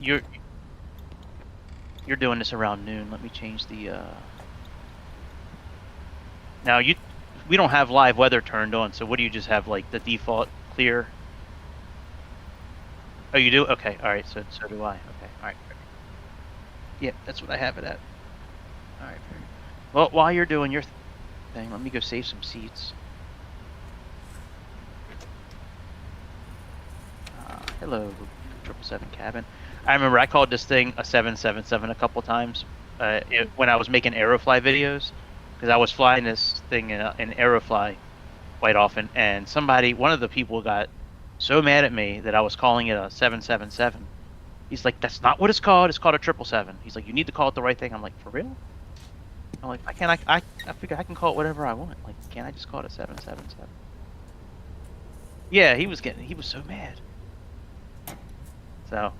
You're doing this around noon. Let me change the. Now we don't have live weather turned on. So what do you just have, like the default clear? Oh, you do? Okay. All right. So do I. Okay. All right. Yep, that's what I have it at. All right. Well, while you're doing your thing, let me go save some seats. Hello, 777 cabin. I remember I called this thing a 777 a couple times when I was making Aerofly videos, because I was flying this thing in Aerofly quite often, and one of the people got so mad at me that I was calling it a 777. He's like, "That's not what it's called. It's called a 777." He's like, "You need to call it the right thing." I'm like, "For real?" I'm like, I figure I can call it whatever I want. Like, can't I just call it a 777? Yeah, he was so mad. So,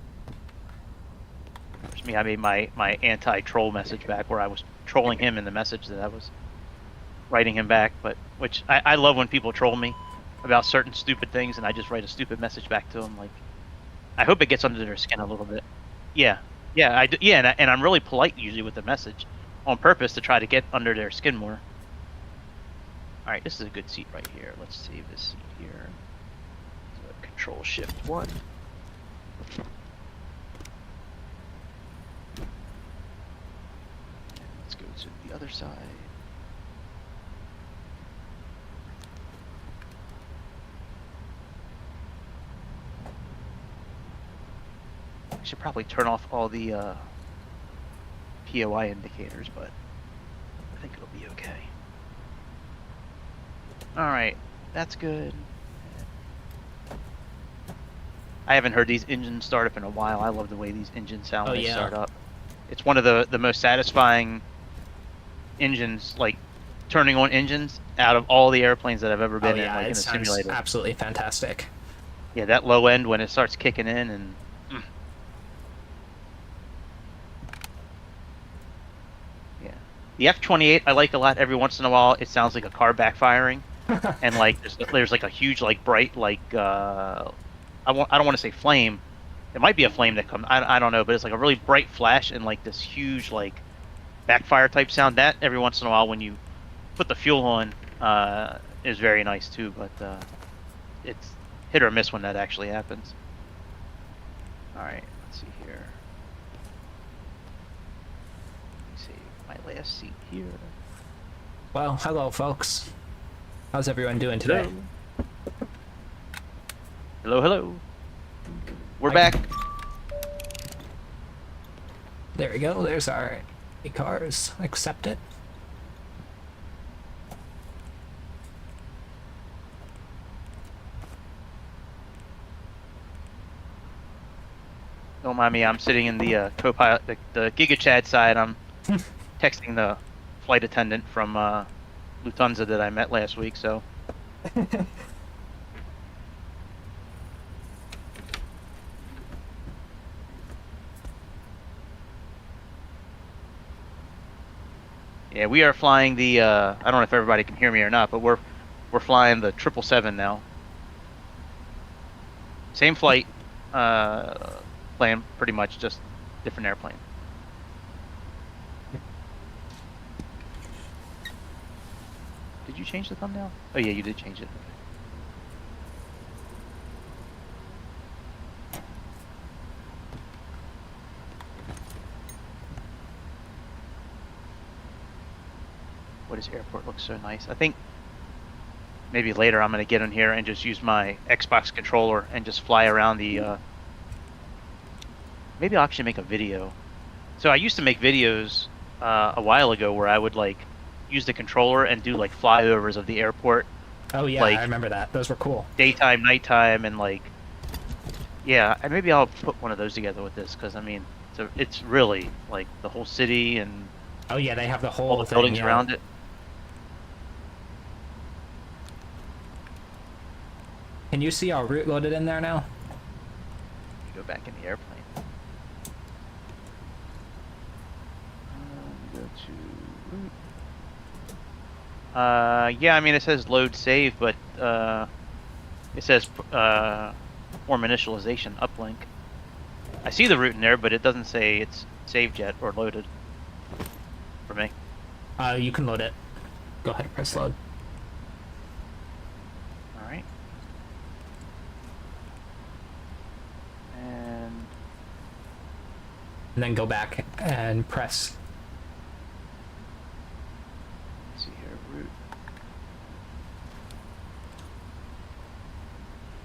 me, I made my anti-troll message back where I was trolling him in the message that I was writing him back, but which I love when people troll me about certain stupid things, and I just write a stupid message back to them. Like, I hope it gets under their skin a little bit. Yeah, I do, yeah, and I'm really polite usually with the message, on purpose to try to get under their skin more. All right, this is a good seat right here. Let's save this seat here. So Control Shift 1. Let's go to the other side. I should probably turn off all the POI indicators, but I think it'll be okay. Alright, that's good. I haven't heard these engines start up in a while. I love the way these engines sound when they start up. It's one of the most satisfying engines, like turning on engines out of all the airplanes that I've ever been in, like in a simulator. Absolutely fantastic. Yeah, that low end when it starts kicking in and yeah. The F-28 I like a lot. Every once in a while it sounds like a car backfiring. And like there's like a huge like bright like I don't want to say flame. It might be a flame that comes. I don't know, but it's like a really bright flash and like this huge like backfire type sound. That every once in a while when you put the fuel on is very nice too. But it's hit or miss when that actually happens. All right, let's see here. Let me see my last seat here. Well, hello folks. How's everyone doing today? Hello. We're back. There we go. There's our cars. Accept it. Don't mind me. I'm sitting in the co-pilot, the GigaChad side. I'm texting the flight attendant from Lufthansa that I met last week. So. Yeah, we are flying the. I don't know if everybody can hear me or not, but we're flying the 777 now. Same flight, plan pretty much, just different airplane. Did you change the thumbnail? Oh yeah, you did change it. What does airport look so nice? I think maybe later I'm going to get in here and just use my Xbox controller and just fly around the maybe I'll actually make a video. So I used to make videos a while ago where I would like use the controller and do like flyovers of the airport. Oh yeah, like, I remember that. Those were cool. Daytime, nighttime, and like yeah, and maybe I'll put one of those together with this because I mean it's really like the whole city and oh yeah, they have the whole all the buildings around it. Can you see our route loaded in there now? You go back in the airplane. Go to route. Yeah, I mean it says load save, but it says form initialization uplink. I see the route in there, but it doesn't say it's saved yet or loaded for me. You can load it. Go ahead and press load. All right. And then go back and press. let's see here, route.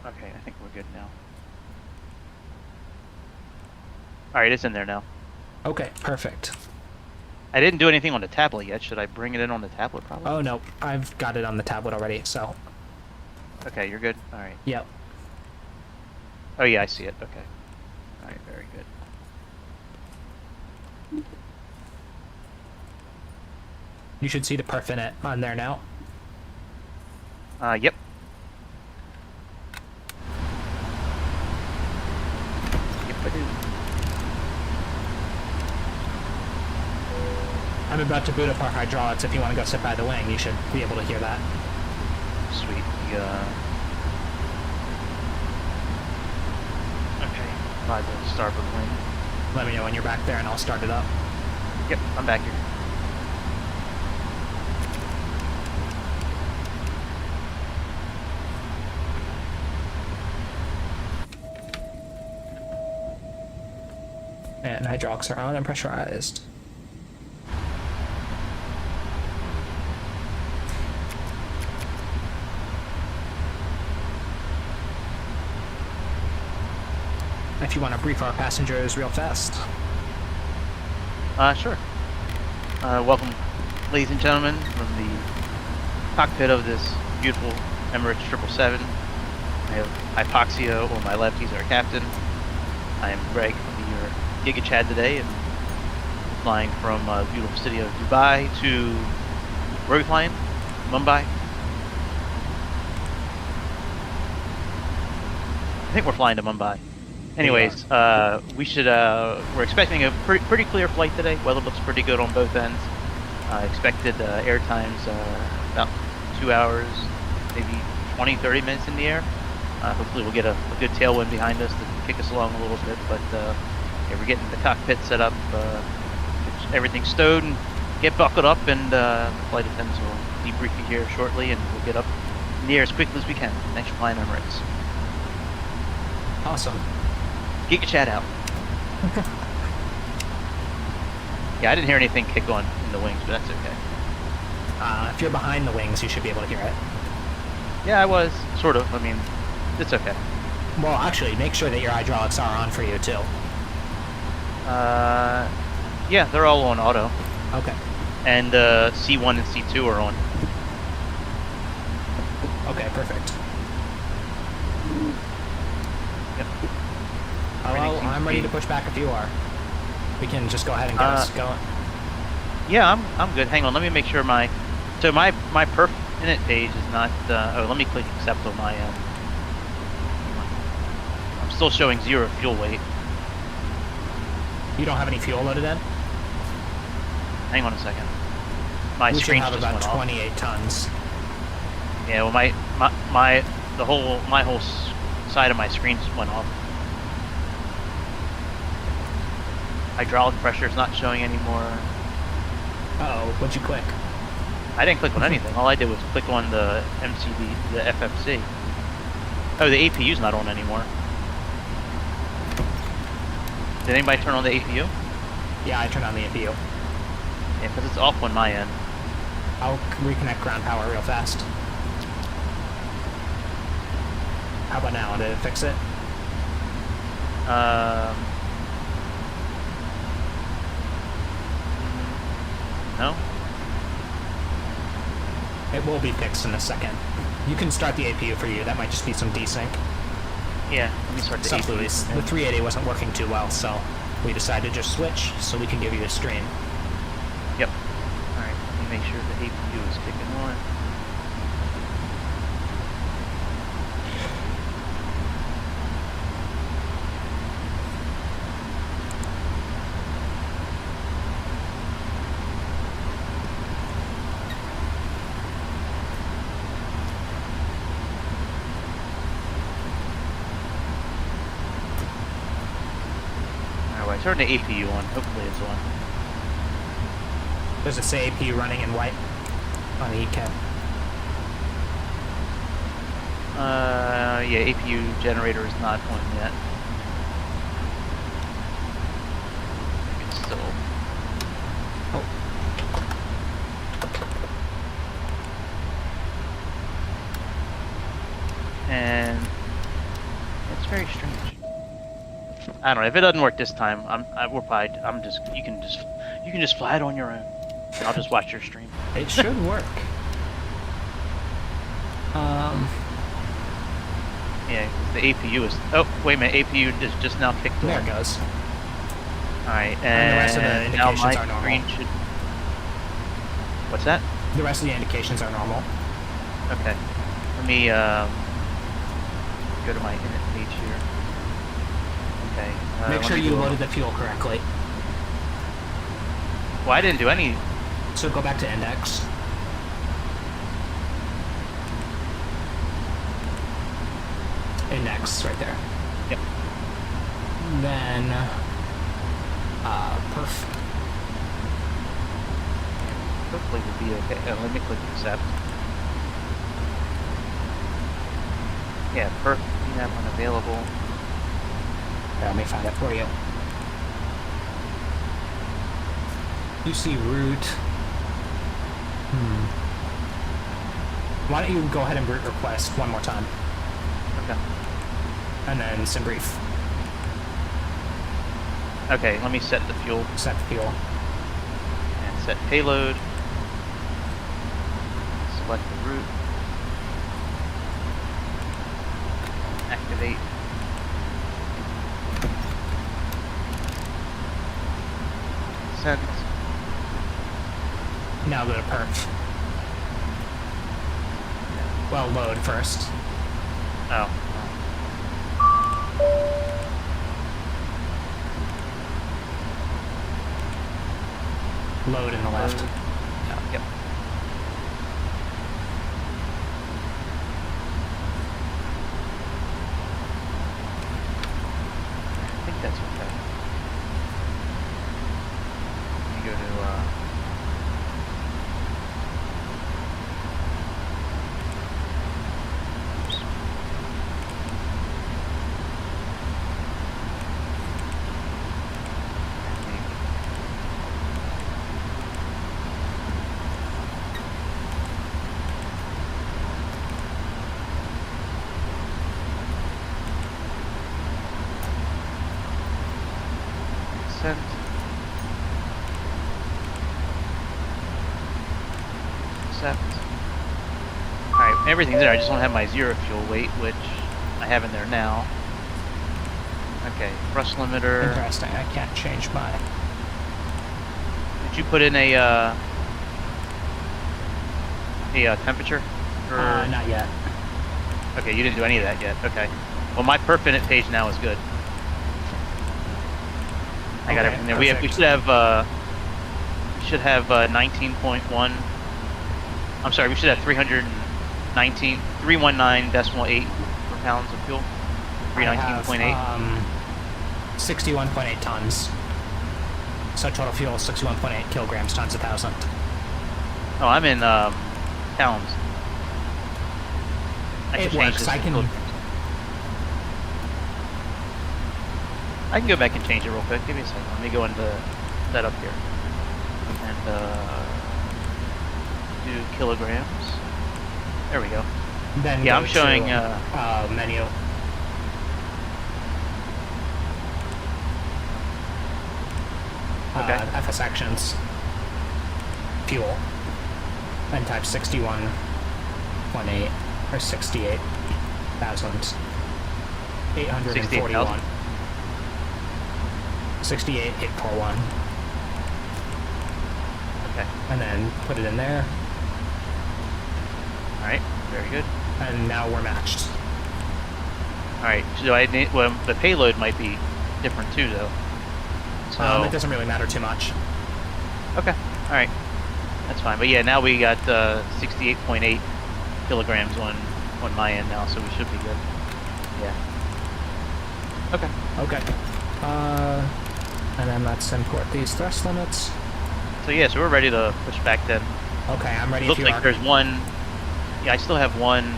Okay, I think we're good now. All right, it's in there now. Okay, perfect. I didn't do anything on the tablet yet. Should I bring it in on the tablet probably? Oh no, I've got it on the tablet already, so. Okay, you're good? All right. Yep. Oh yeah, I see it. Okay. All right, very good. You should see the perf in it on there now. Yep. Yep, I do. I'm about to boot up our hydraulics. If you want to go sit by the wing, you should be able to hear that. Sweet. Okay. By the starboard wing. Let me know when you're back there and I'll start it up. Yep, I'm back here. And hydraulics are on and pressurized. If you want to brief our passengers real fast. Sure. Welcome, ladies and gentlemen, from the cockpit of this beautiful Emirates 777. I have Hypoxia on my left. He's our captain. I am Greg. I'll be your Giga Chad today, and flying from the beautiful city of Dubai to where are we flying? Mumbai. I think we're flying to Mumbai. Anyways, we should. We're expecting a pretty clear flight today. Weather looks pretty good on both ends. Expected air times about 2 hours, maybe 20-30 minutes in the air. Hopefully, we'll get a good tailwind behind us to kick us along a little bit. But yeah, we're getting the cockpit set up, get everything stowed, and get buckled up. And the flight attendants will debrief you here shortly, and we'll get up in the air as quickly as we can. Thanks for flying Emirates. Awesome. Giga Chat out. Yeah, I didn't hear anything kick on in the wings, but that's okay. If you're behind the wings, you should be able to hear it. Yeah, I was. Sort of. I mean, it's okay. Well, actually, make sure that your hydraulics are on for you, too. Yeah, they're all on auto. Okay. And C1 and C2 are on. Okay, perfect. Yep. Hello, I'm ready to push back if you are. We can just go ahead and get us going. Yeah, I'm good. Hang on, let me make sure my perf init page is not. Oh, let me click accept on my end. I'm still showing 0 fuel weight. You don't have any fuel loaded in? Hang on a second. My we should screen have just about went 28 off. tons. Yeah, well, my whole side of my screen just went off. Hydraulic pressure is not showing anymore. Uh-oh, what'd you click? I didn't click on anything. All I did was click on the MCB, the FFC. Oh, the APU's not on anymore. Did anybody turn on the APU? Yeah, I turned on the APU. Yeah, because it's off on my end. I'll reconnect ground power real fast. How about now? Did it fix it? No? It will be fixed in a second. You can start the APU for you. That might just be some desync. Yeah, let me start the So APU. the 380 wasn't working too well, so we decided to just switch so we can give you a stream. Yep. Alright, let me make sure the APU is kicking on. turn the APU on. Hopefully it's on. Does it say APU running in white on the ECAM? Yeah, APU generator is not on yet. It's still. Oh. And it's very strange. I don't know if it doesn't work this time. You can just fly it on your own. And I'll just watch your stream. It should work. Yeah, the APU is. Oh, wait a minute. APU is just now kicked on. There it goes. All right, And the rest of the now indications my are normal. screen should. What's that? The rest of the indications are normal. Okay. Let me go to my init page here. Okay. Make let sure me you go- loaded the fuel correctly. Well, I didn't do any. So go back to index. Index right there. Yep. Then perf. Hopefully we'll be okay. Let me click accept. Yeah, perf VNAV unavailable. Let me find it for you. You see root. Why don't you go ahead and root request one more time? Okay. And then sim brief. Okay, let me set the fuel Set the fuel. and set payload. Select the route. Activate. Send. Now go to perf. Well, load first. Oh. Load in the left. Yep. I think that's okay. Let me go to sent. Accept. Alright, everything's there. I just don't have my zero fuel weight, which I have in there now. Okay, thrust limiter. Interesting. I can't change my. Did you put in a temperature? Or... Not yet. Okay, you didn't do any of that yet. Okay. Well, my perf init page now is good. I got Okay, everything there. perfect. We should have 19.1. I'm sorry, we should have 319.8 per pounds of fuel. 319.8. 61.8 tons. So total fuel is 61.8 kilograms tons a thousand. Oh, I'm in pounds. I It can change works. this I to can. kilograms. I can go back and change it real quick. Give me a second. Let me go into setup here and do kilograms. There we go. Then Yeah, go I'm showing. to, menu. Okay. FS actions. Fuel. And type 61.8 or 68,841. 68,841. Okay. And then put it in there. All right. Very good. And now we're matched. All right. So I need. Well, the payload might be different too, though. So It doesn't really matter too much. okay. All right. That's fine. But yeah, now we got 68.8 kilograms on my end now, so we should be good. Yeah. Okay. Okay. And then let's import these thrust limits. So yeah, so we're ready to push back then. Okay, I'm ready. Looks like there's one. Yeah, I still have one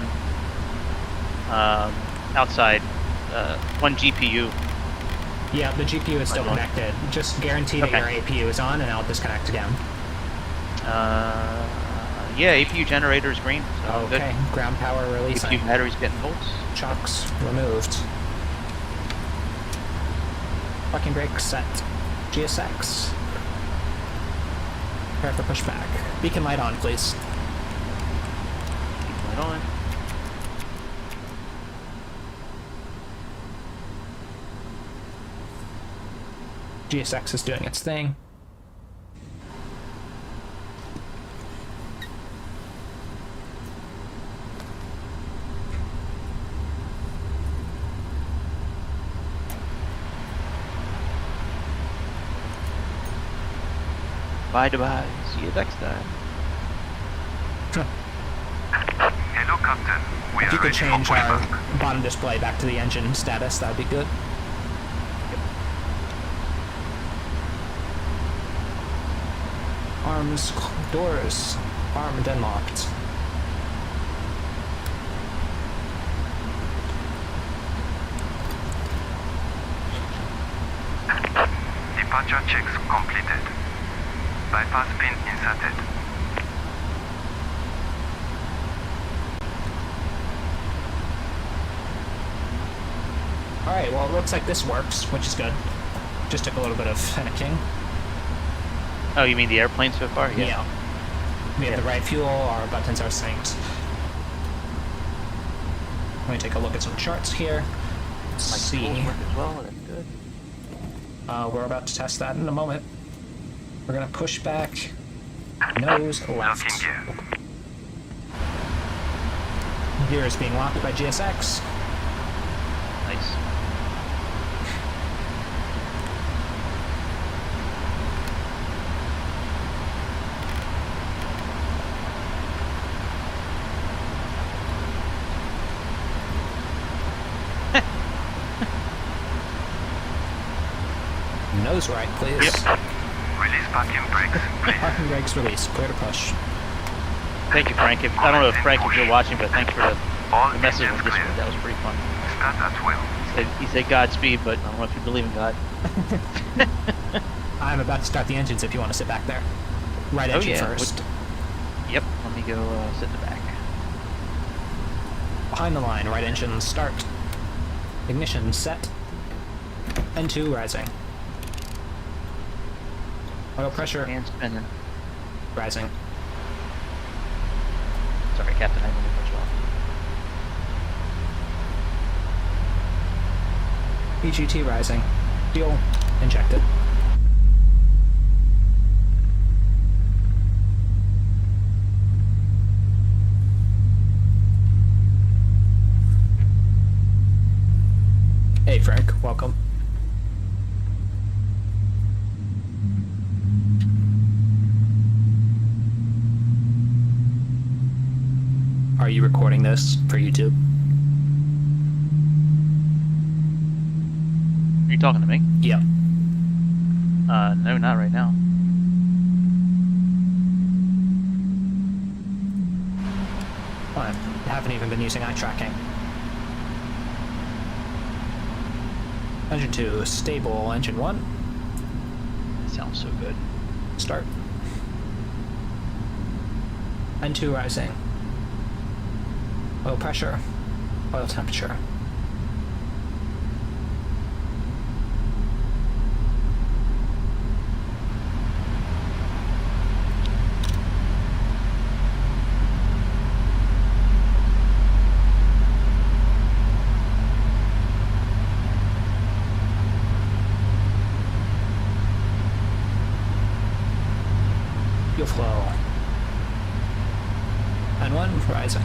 outside, one GPU. Yeah, the GPU is still connected. Just guarantee that your APU is on, and I'll disconnect again. Yeah, APU generator is green. So okay, good. Ground power releasing. APU battery's getting volts. Chocks removed. Parking brake set. GSX. Prepare for pushback. Beacon light on, please. Beacon light on. GSX is doing its thing. Bye-bye. See you next time. Hello, Captain. If you could change our bottom display back to the engine status, that would be good. Arms, doors, armed and locked. Departure checks completed. Bypass pin inserted. Alright, well it looks like this works, which is good. Just took a little bit of finicking. Oh, you mean the airplane so far? Yeah. We have the right fuel, our buttons are synced. Let me take a look at some charts here. Let's see. As well. That's good. We're about to test that in a moment. We're gonna push back, nose left. Locking gear. Gear is being locked by GSX. Nice. Nose right, please. Yep. Release parking brakes. Parking brakes released. Clear to push. Thank you, Frank. I don't know if Frank, if you're watching, but thanks for All the message engines with this clear. one. That was pretty fun. Start at will. He said Godspeed, but I don't know if you believe in God. I'm about to start the engines if you want to sit back there. Right engine first. Yep. Let me go sit in the back. Behind the line, right engine start. Ignition set. N2 rising. Oil pressure And spinning. rising. Sorry, Captain. I didn't mean to cut you off. EGT rising. Fuel injected. Hey Frank, welcome. Are you recording this for YouTube? Are you talking to me? Yeah. No, not right now. I haven't even been using eye tracking. Engine 2, stable. Engine 1, Sounds so good. start. N2 rising. Oil pressure, oil temperature. Fuel flow. N1 rising.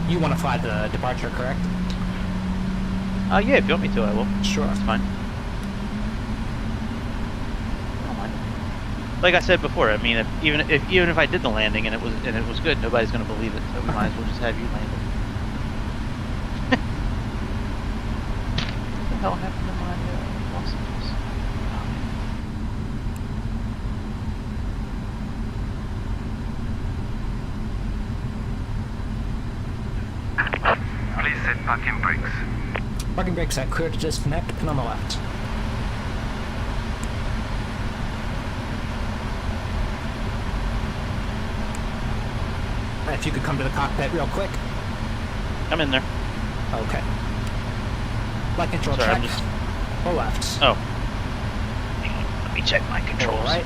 You want to fly the departure, correct? Yeah, if you want me to, I will. Sure. That's fine. I don't mind. like I said before, I mean, even if I did the landing and it was good, nobody's gonna believe it. So we might as well just have you land it. What the hell happened to my losses? Please set parking brakes. Parking brakes set, clear to disconnect, pin on the left. If you could come to the cockpit real quick. I'm in there. Okay. Flight control Sorry, check. I'm just... Full left. Oh. Hang on. Let me check my controls. Full right.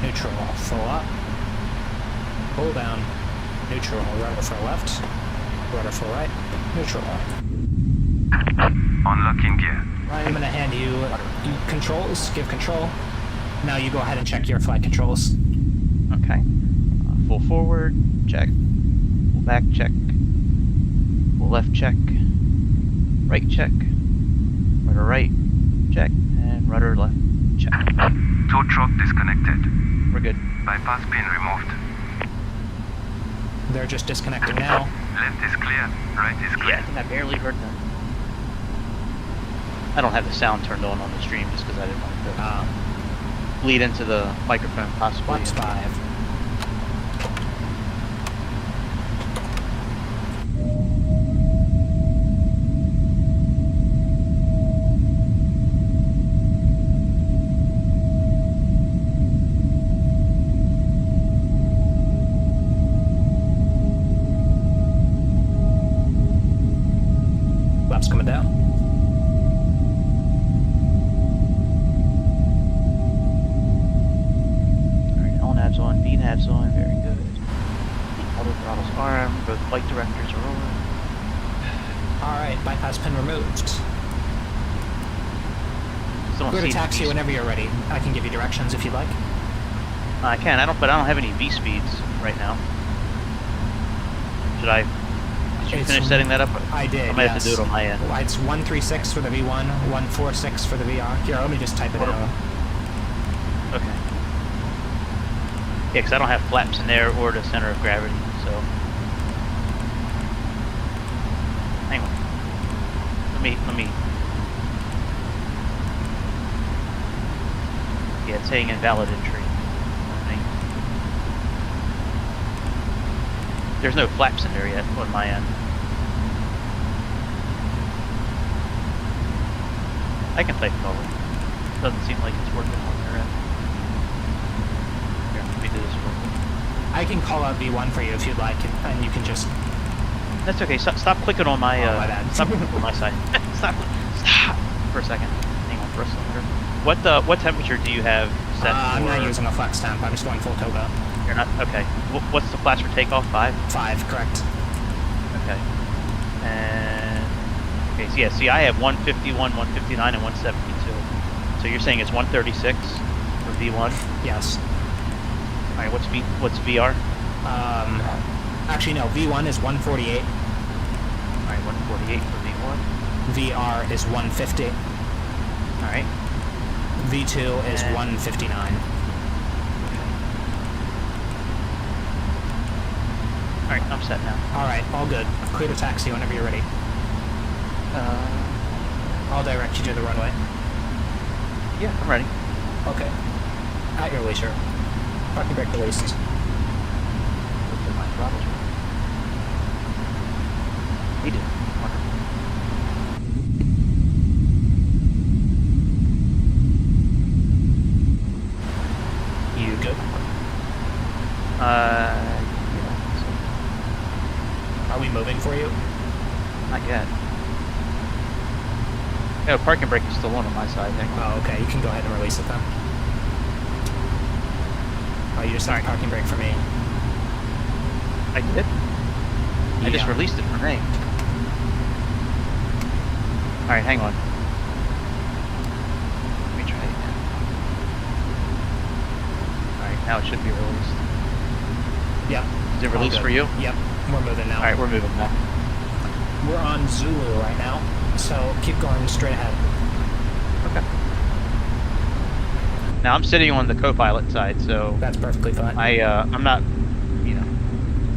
Neutral. Full up. Pull down. Neutral. Rudder for left. Rudder for right. Neutral. Unlocking gear. I'm going to hand you controls. Give control. Now you go ahead and check your flight controls. Okay. Full forward, check. Full back, check. Full left, check. Right, check. Rudder right, check. And rudder left, check. Tow truck disconnected. We're good. Bypass pin removed. They're just disconnecting now. Left is clear. Right is Yeah, I clear. think I barely heard them. I don't have the sound turned on the stream just because I didn't want to bleed into the microphone possibly. Flex 5. Flaps coming down. Alright, L nav's on, V nav's on, very good. Auto throttle's armed, both flight directors are on. Alright, bypass pin removed. Still don't Clear to see taxi any whenever you're ready. I can give you directions if you'd like. I can, but I don't have any V speeds right now. Should I? Did you finish setting that up? I did. I might have to do it on my end. It's 136 for the V1, 146 for the VR. Here, let me just type it in. Okay. Yeah, because I don't have flaps in there or the center of gravity, so. Hang on. Let me. Yeah, it's saying invalid entry. There's no flaps in there yet on my end. I can type it over. Doesn't seem like it's working on their end. Here, let me do this real quick. I can call out V1 for you if you'd like, and you can just... That's okay. Stop clicking on my. my bad. Stop clicking on my side. Stop for a second. Hang on for a second. What temperature do you have set? I'm not using a flex temp. I'm just going full toga. You're not okay. What's the flash for takeoff? 5. 5, correct. Okay. And okay. So yeah. See, I have 151, 159, and 172. So you're saying it's 136 for V1? Yes. All right. What's VR? Actually, no. V1 is 148. All right. 148 for V1. VR is 150. All right. V2 is 159. Alright, I'm set now. Alright, all good. Clear to taxi whenever you're ready. I'll direct you to the runway. Yeah, I'm ready. Okay. At your leisure. Parking brake released. Look at my throttles. He did. Wonderful. You good? Are we moving for you? Not yet. Yeah, parking brake is still on my side. Hang on. Oh, okay. You can go ahead and release it then. Oh, you just have parking brake for me. I did? I just released it for me. Alright, hang on. Let me try it again. Alright, now it should be released. Yep. Is it released for you? Yep. We're moving now. Alright, we're moving now. We're on Zulu right now, so keep going straight ahead. Okay. Now I'm sitting on the co-pilot side, so That's perfectly fine. I'm not, you know,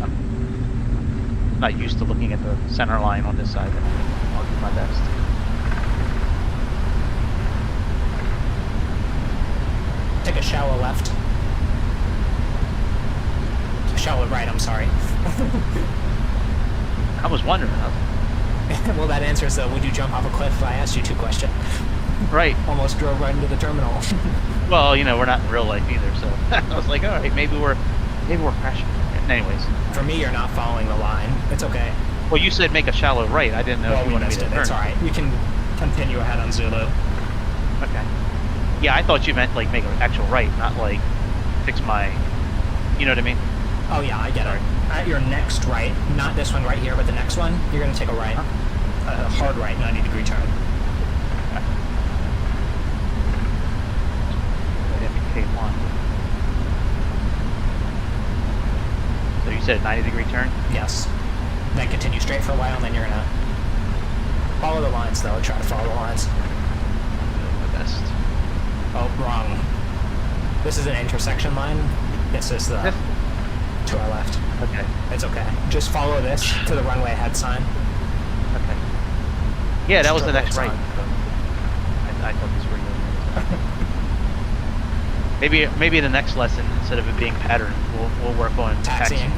I'm not used to looking at the center line on this side. I'll do my best. Take a shallow left. Shallow right, I'm sorry. I was wondering. Well, that answers the would you jump off a cliff if I asked you to question. Right. Almost drove right into the terminal. Well, you know, we're not in real life either, so I was like, all right, maybe we're crashing. Anyways. For me, you're not following the line. It's okay. Well, you said make a shallow right. I didn't know if you wanted me to turn. It's alright. You can continue ahead on Zulu. Okay. Yeah, I thought you meant like make an actual right, not like fix my. You know what I mean? Oh yeah, I get it. At your next right, not this one right here, but the next one, you're going to take a right. A hard right, 90-degree turn. K1. So you said 90-degree turn? Yes. Then continue straight for a while, and then you're going to follow the lines, though. Try to follow the lines. My best. Oh, wrong. This is an intersection line. This is the... to our left. Okay. It's okay. Just follow this to the runway ahead sign. Okay. Yeah, that was the next right. On. I thought this were you. Maybe in the next lesson, instead of it being pattern, we'll work on Taxiing.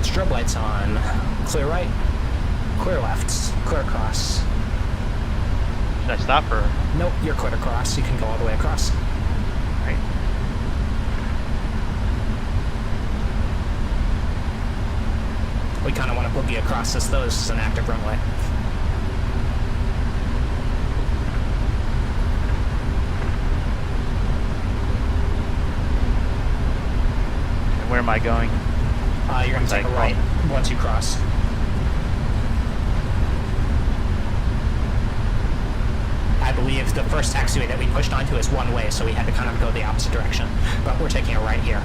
Strobe lights on. Clear right. Clear left. Clear across. Should I stop or? Nope, you're clear across. You can go all the way across. Right. We kind of want to boogie across this, though. This is an active runway. And where am I going? You're going to take a right once you cross. I believe the first taxiway that we pushed onto is one way, so we had to kind of go the opposite direction. But we're taking a right here.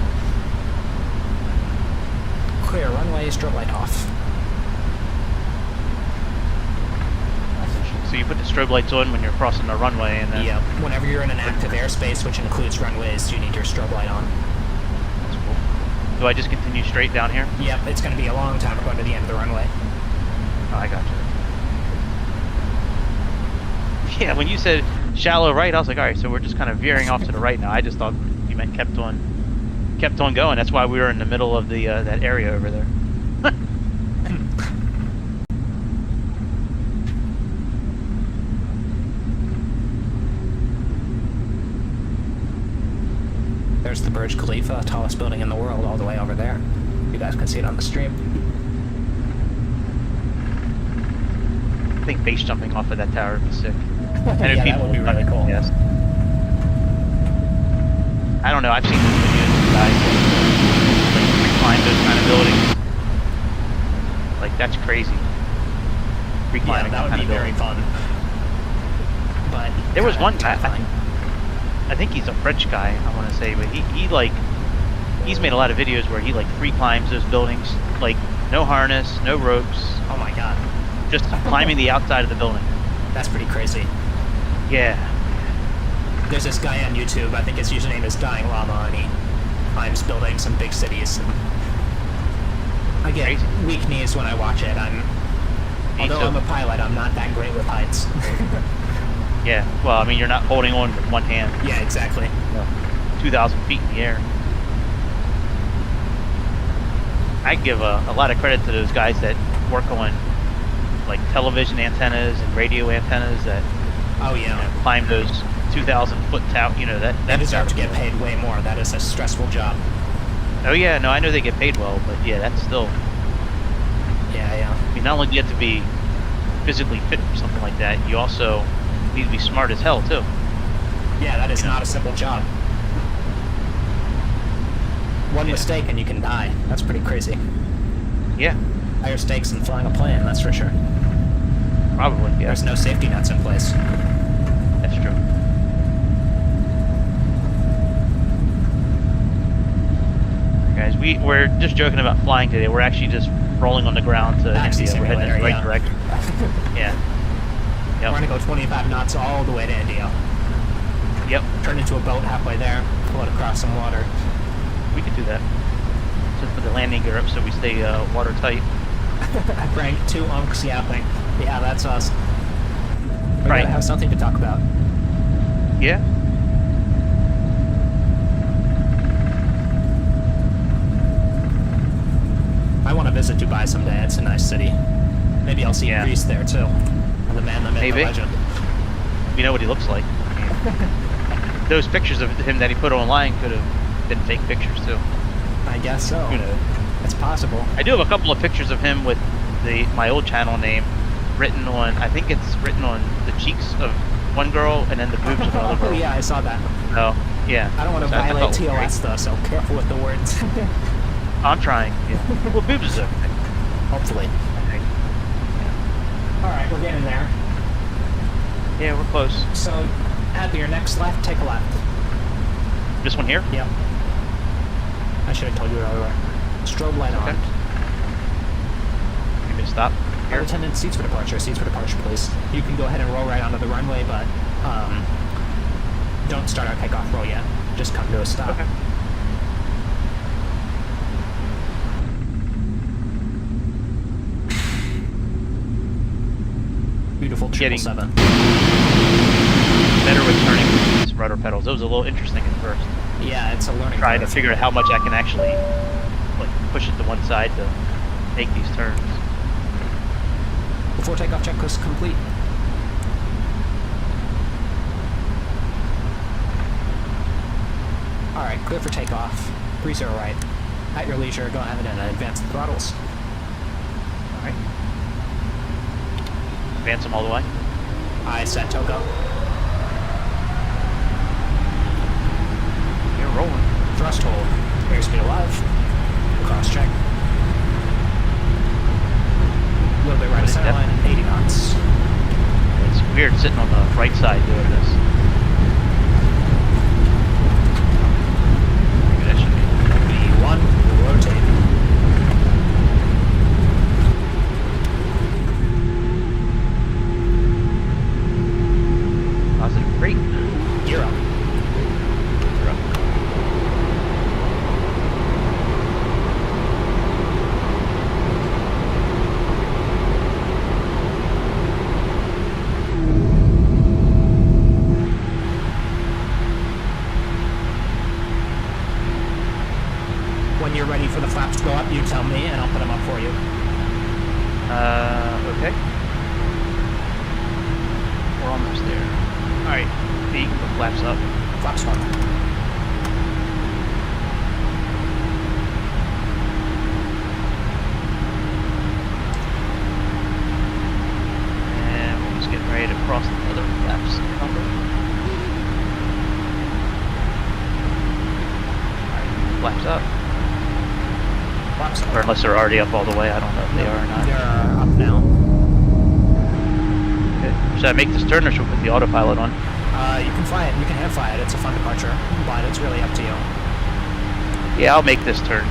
Clear runway, strobe light off. So you put the strobe lights on when you're crossing the runway, and then. Yep. Whenever you're in an active airspace, which includes runways, you need your strobe light on. That's cool. Do I just continue straight down here? Yep, it's going to be a long time going to the end of the runway. Oh, I got you. Yeah, when you said shallow right, I was like, all right, so we're just kind of veering off to the right now. I just thought you meant kept on going. That's why we were in the middle of the that area over there. There's the Burj Khalifa, tallest building in the world, all the way over there. You guys can see it on the stream. I think base jumping off of that tower would be sick. And yeah, that would be really cool. Yes. I don't know. I've seen those videos of guys like climb those kind of buildings. Like that's crazy. Yeah, that would be very fun. But there was one guy. I think he's a French guy. I want to say, but he's made a lot of videos where he like free climbs those buildings, like no harness, no ropes. Oh my god. Just climbing the outside of the building. That's pretty crazy. Yeah. There's this guy on YouTube, I think his username is Dying Llama, and he climbs buildings in big cities. And I get weak knees when I watch it. Although I'm a pilot, I'm not that great with heights. Yeah, well, I mean, you're not holding on with one hand. Yeah, exactly. 2,000 feet in the air. I give a lot of credit to those guys that work on like television antennas and radio antennas that climb those 2,000 foot tower. You know that they deserve to get paid way more. That is a stressful job. Oh yeah, no, I know they get paid well, but yeah, that's still. Yeah. I mean, not only do you have to be physically fit for something like that, you also need to be smart as hell too. Yeah, that is not a simple job. One mistake and you can die. That's pretty crazy. Yeah. Higher stakes than flying a plane, that's for sure. Probably, yeah. There's no safety nets in place. That's true. Guys, we're just joking about flying today. We're actually just rolling on the ground to India. We're heading in the right direction. Yeah. Yep. We're gonna go 25 knots all the way to India. Yep. Turn into a boat halfway there, pull it across some water. We could do that. Just put the landing gear up so we stay watertight. Frank, 2 unks yapping. Yeah, that's us. We Right. gotta have something to talk about. Yeah. I want to visit Dubai someday. It's a nice city. Maybe I'll see Yeah. Greece there too. The man, the myth, the Maybe. legend. We know what he looks like. I mean, those pictures of him that he put online could have been fake pictures too. I guess so. Who knows? It's possible. I do have a couple of pictures of him with my old channel name written on. I think it's written on the cheeks of one girl and then the boobs of another Oh girl. yeah, I saw that. Oh, yeah. I don't want to So I violate thought it was TOS though, so careful with the words. great. I'm trying. Yeah. Well, boobs is okay. Hopefully. I think. Alright, we're getting there. Yeah, we're close. So, at your next left, take a left. This one here? Yep. I should have told you earlier. Strobe light on. Okay. You me to stop? Air attendant, seats for departure, please. You can go ahead and roll right onto the runway, but don't start our takeoff roll yet. Just come to a stop. Okay. Beautiful Getting- 777. Better with turning these rudder pedals. It was a little interesting at first. Yeah, it's a learning Trying to curve. figure out how much I can actually like push it to one side to make these turns. Before takeoff checklist complete. Alright, clear for takeoff. 30 right. At your leisure, go ahead and advance the throttles. Alright. Advance them all the way. I set Togo. You're rolling. Thrust hold. Airspeed alive. Cross check. A little bit right of center line, 80 knots. It's weird sitting on the right side doing this. Maybe that should be. B1, rotate. Positive brake. Gear up. You're up. When you're ready for the flaps to go up, you tell me and I'll put them up for you. Okay. We're almost there. Alright, B, the flaps up. Flaps up. And we're just getting ready to cross the other flaps. Alright, flaps up. Flaps up. Or unless they're already up all the way, I don't know if they are or not. They're up now. Okay. Should I make this turn or should we put the autopilot on? You can fly it. You can hand fly it. It's a fun departure, but it's really up to you. Yeah, I'll make this turn.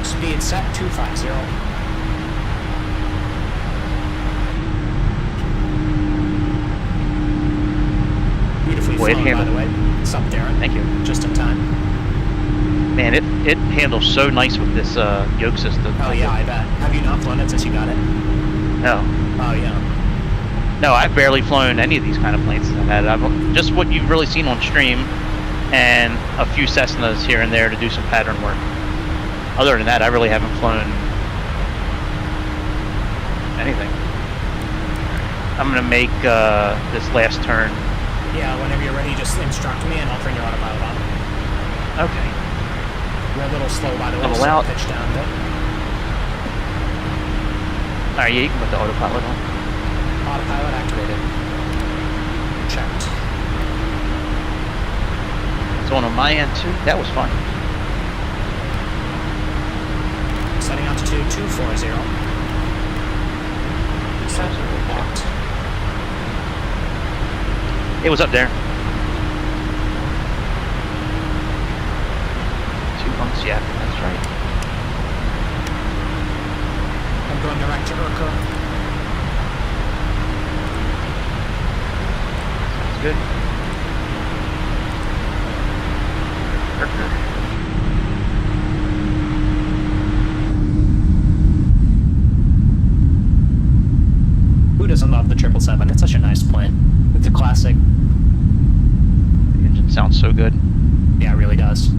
Speed set 250. Beautifully Boy, it flown, by handled- the way. It's up there. Thank you. Just in time. Man, it handles so nice with this yoke system. Oh yeah, I bet. Have you not flown it since you got it? No. Oh yeah. No, I've barely flown any of these kind of planes I've had. I've just what you've really seen on stream, and a few Cessnas here and there to do some pattern work. Other than that, I really haven't flown anything. I'm gonna make this last turn. Yeah, whenever you're ready, just instruct me and I'll turn your autopilot on. Okay. We're a little slow, by the way, Level so out. pitch down a bit. Alright, yeah, you can put the autopilot on. Autopilot activated. Checked. It's on my end too. That was fun. Setting altitude 240. Set locked. It was up there. 2 months, yeah, that's right. I'm going direct to Urka. Sounds good. Who doesn't love the 777? It's such a nice plane. It's a classic. The engine sounds so good. Yeah, it really does.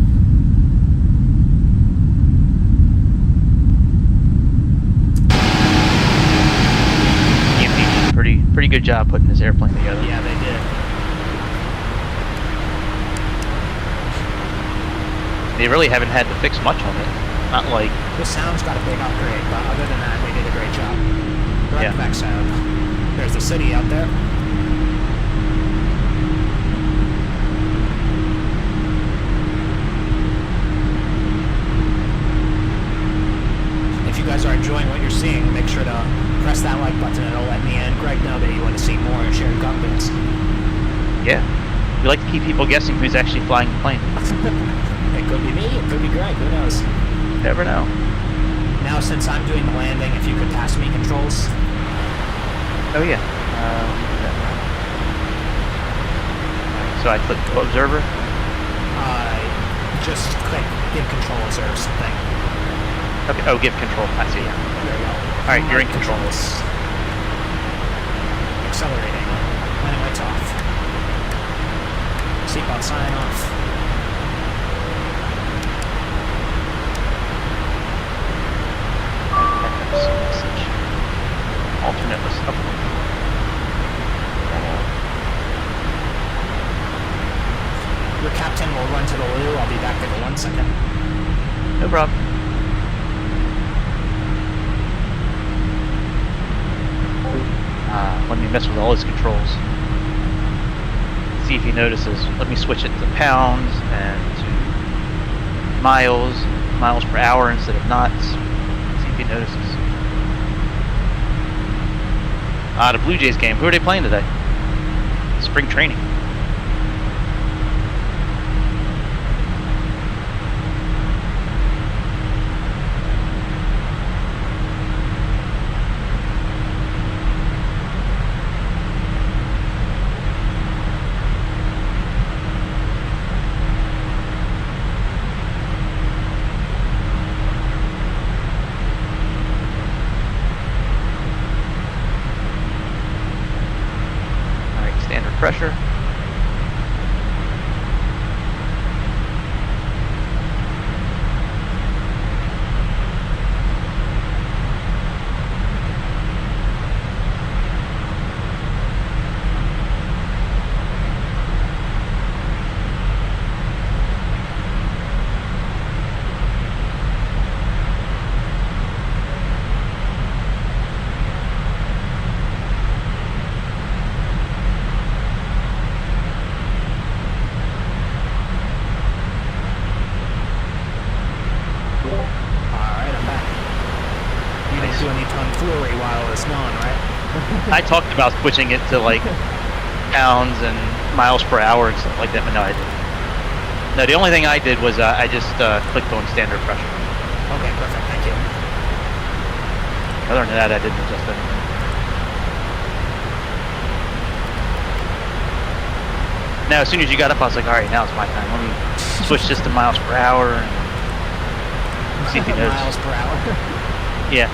EMD did pretty good job putting this airplane together. Yeah, they did. They really haven't had to fix much on it. Not like... The sound's got a big upgrade, but other than that, they did a great job. Direct back sound. There's the city out there. If you guys are enjoying what you're seeing, make sure to press that like button and it'll let me and Greg know that you want to see more and share cockpits. Yeah. We like to keep people guessing who's actually flying the plane. It could be me, it could be Greg, who knows? Never know. Now, since I'm doing the landing, if you could pass me controls. Oh yeah. So I click observer. Just click give controls or something. Okay. Oh, give control. I see. Yeah. There you go. All right, you're in control. Accelerating. Landing lights off. Seatbelt sign off. Message. Alternate list upload. Your captain will run to the loo. I'll be back in 1 second. No problem. Let me mess with all his controls. See if he notices. Let me switch it to pounds and to miles per hour instead of knots. See if he notices. The Blue Jays game. Who are they playing today? Spring training. Pressure. I talked about switching it to like pounds and miles per hour and stuff like that, but no, I didn't. No, the only thing I did was I just clicked on standard pressure. Okay, perfect. Thank you. Other than that, I didn't adjust anything. Now, as soon as you got up, I was like, all right, now it's my time. Let me switch this to miles per hour and see if he knows. Miles per hour. Yeah.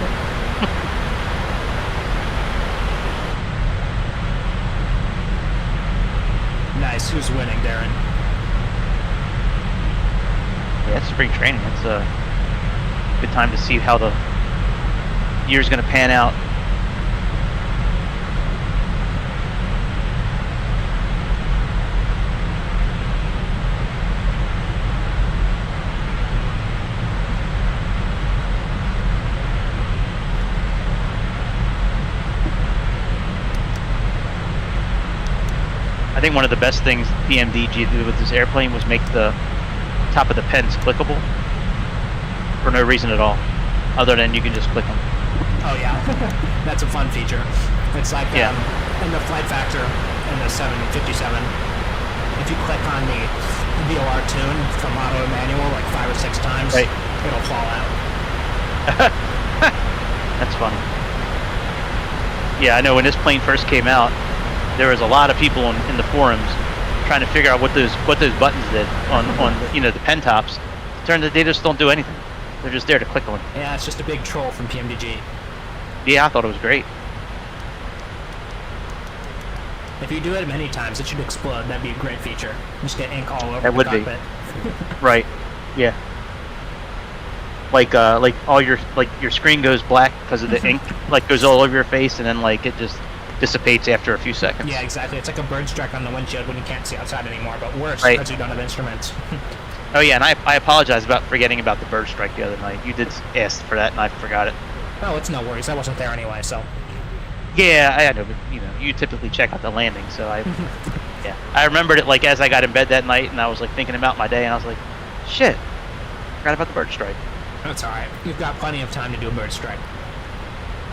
Nice. Who's winning, Darren? Yeah, it's spring training. It's a good time to see how the year's going to pan out. I think one of the best things PMDG did with this airplane was make the top of the pens clickable for no reason at all, other than you can just click them. Oh yeah, that's a fun feature. It's like in the Flight Factor in the 757, if you click on the VOR tune from auto manual like 5 or 6 times, right, it'll fall out. That's funny. Yeah, I know when this plane first came out, there was a lot of people in the forums trying to figure out what those buttons did on the pen tops. Turns out they just don't do anything. They're just there to click on. Yeah, it's just a big troll from PMDG. Yeah, I thought it was great. If you do it many times, it should explode. That'd be a great feature. Just get ink all over That the would cockpit. be. Right. Yeah. Like all your screen goes black because of the ink, like goes all over your face, and then like it just dissipates after a few seconds. Yeah, exactly. It's like a bird strike on the windshield when you can't see outside anymore, but worse Right. because you don't have instruments. Oh yeah, and I apologize about forgetting about the bird strike the other night. You did ask for that, and I forgot it. Oh, it's no worries. I wasn't there anyway, so. Yeah, I know, but you typically check out the landing, so yeah, I remembered it like as I got in bed that night, and I was like thinking about my day, and I was like, shit, forgot about the bird strike. That's all right. You've got plenty of time to do a bird strike.